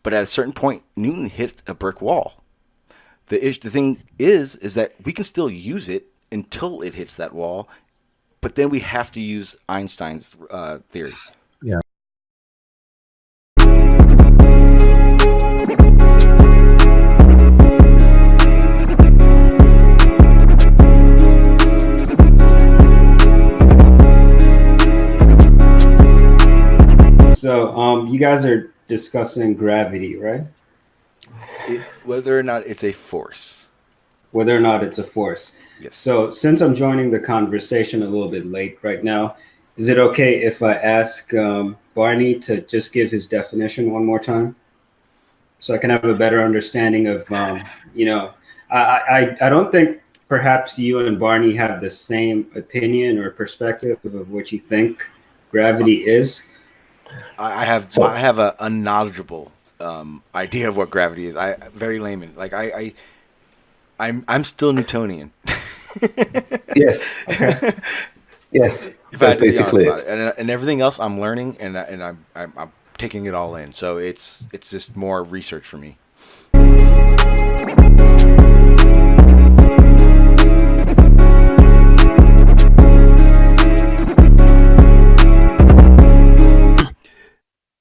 But at a certain point, Newton hit a brick wall. The thing is that we can still use it until it hits that wall. But then we have to use Einstein's theory.
Yeah.
So, you guys are discussing gravity, right?
Whether or not it's a force.
Whether or not it's a force.
Yes.
So, since I'm joining the conversation a little bit late right now, is it okay if I ask Barney to just give his definition one more time? So I can have a better understanding of, I don't think perhaps you and Barney have the same opinion or perspective of what you think gravity is.
I have a knowledgeable idea of what gravity is. Very layman. Like I'm still Newtonian.
Yes. Okay. Yes.
If I had to be honest about it. And everything else I'm learning and I'm taking it all in. So it's just more research for me.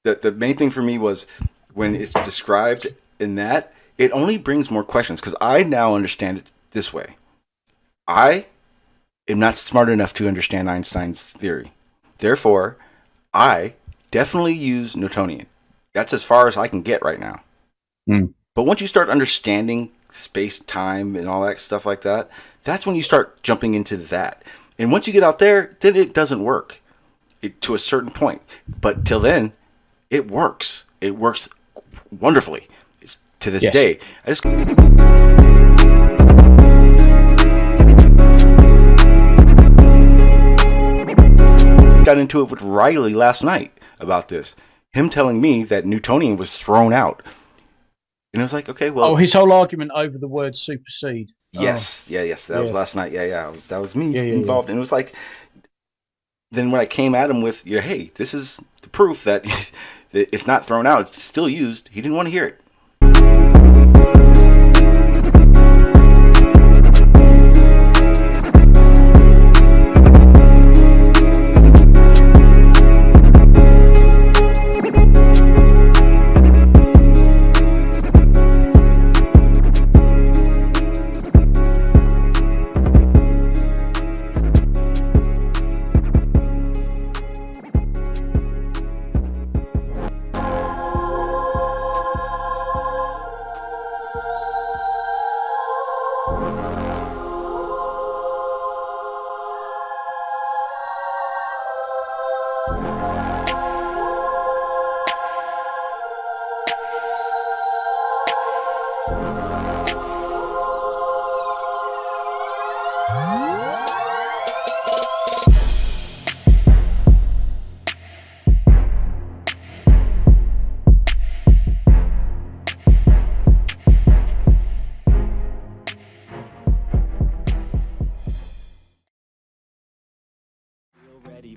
The main thing for me was when it's described in that, it only brings more questions because I now understand it this way. I am not smart enough to understand Einstein's theory. Therefore, I definitely use Newtonian. That's as far as I can get right now. But once you start understanding space, time, and all that stuff like that, that's when you start jumping into that. And once you get out there, then it doesn't work to a certain point. But till then, it works. It works wonderfully. To this day. I just got into it with Riley last night about this. Him telling me that Newtonian was thrown out. And it was like, okay, well.
Oh, his whole argument over the word supersede.
Yes, yes. That was last night. Yeah. That was me involved. And it was like, then when I came at him with, hey, this is the proof that it's not thrown out, it's still used. He didn't want to hear it.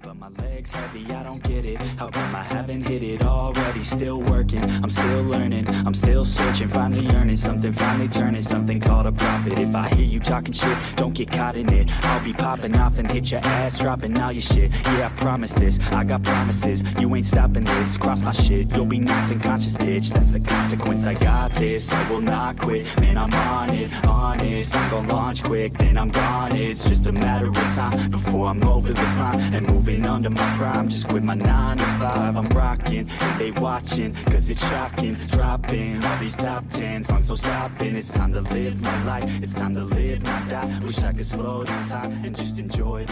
But my legs heavy, I don't get it. How come I haven't hit it already? Still working, I'm still learning, I'm still searching, finally earning something, finally turning something called a profit. If I hear you talking shit, don't get caught in it. I'll be popping off and hit your ass, dropping all your shit. Yeah, I promise this, I got promises. You ain't stopping this, cross my shit, you'll be knocked unconscious, bitch. That's the consequence, I got this, I will not quit. Man, I'm on it, honest, I'm gonna launch quick, then I'm gone. It's just a matter of time before I'm over the climb and moving under my prime. Just quit my 9 to 5, I'm rocking and they watching, cause it's shocking. Dropping all these top 10 songs, so stopping. It's time to live my life, it's time to live, not die. Wish I could slow down time and just enjoy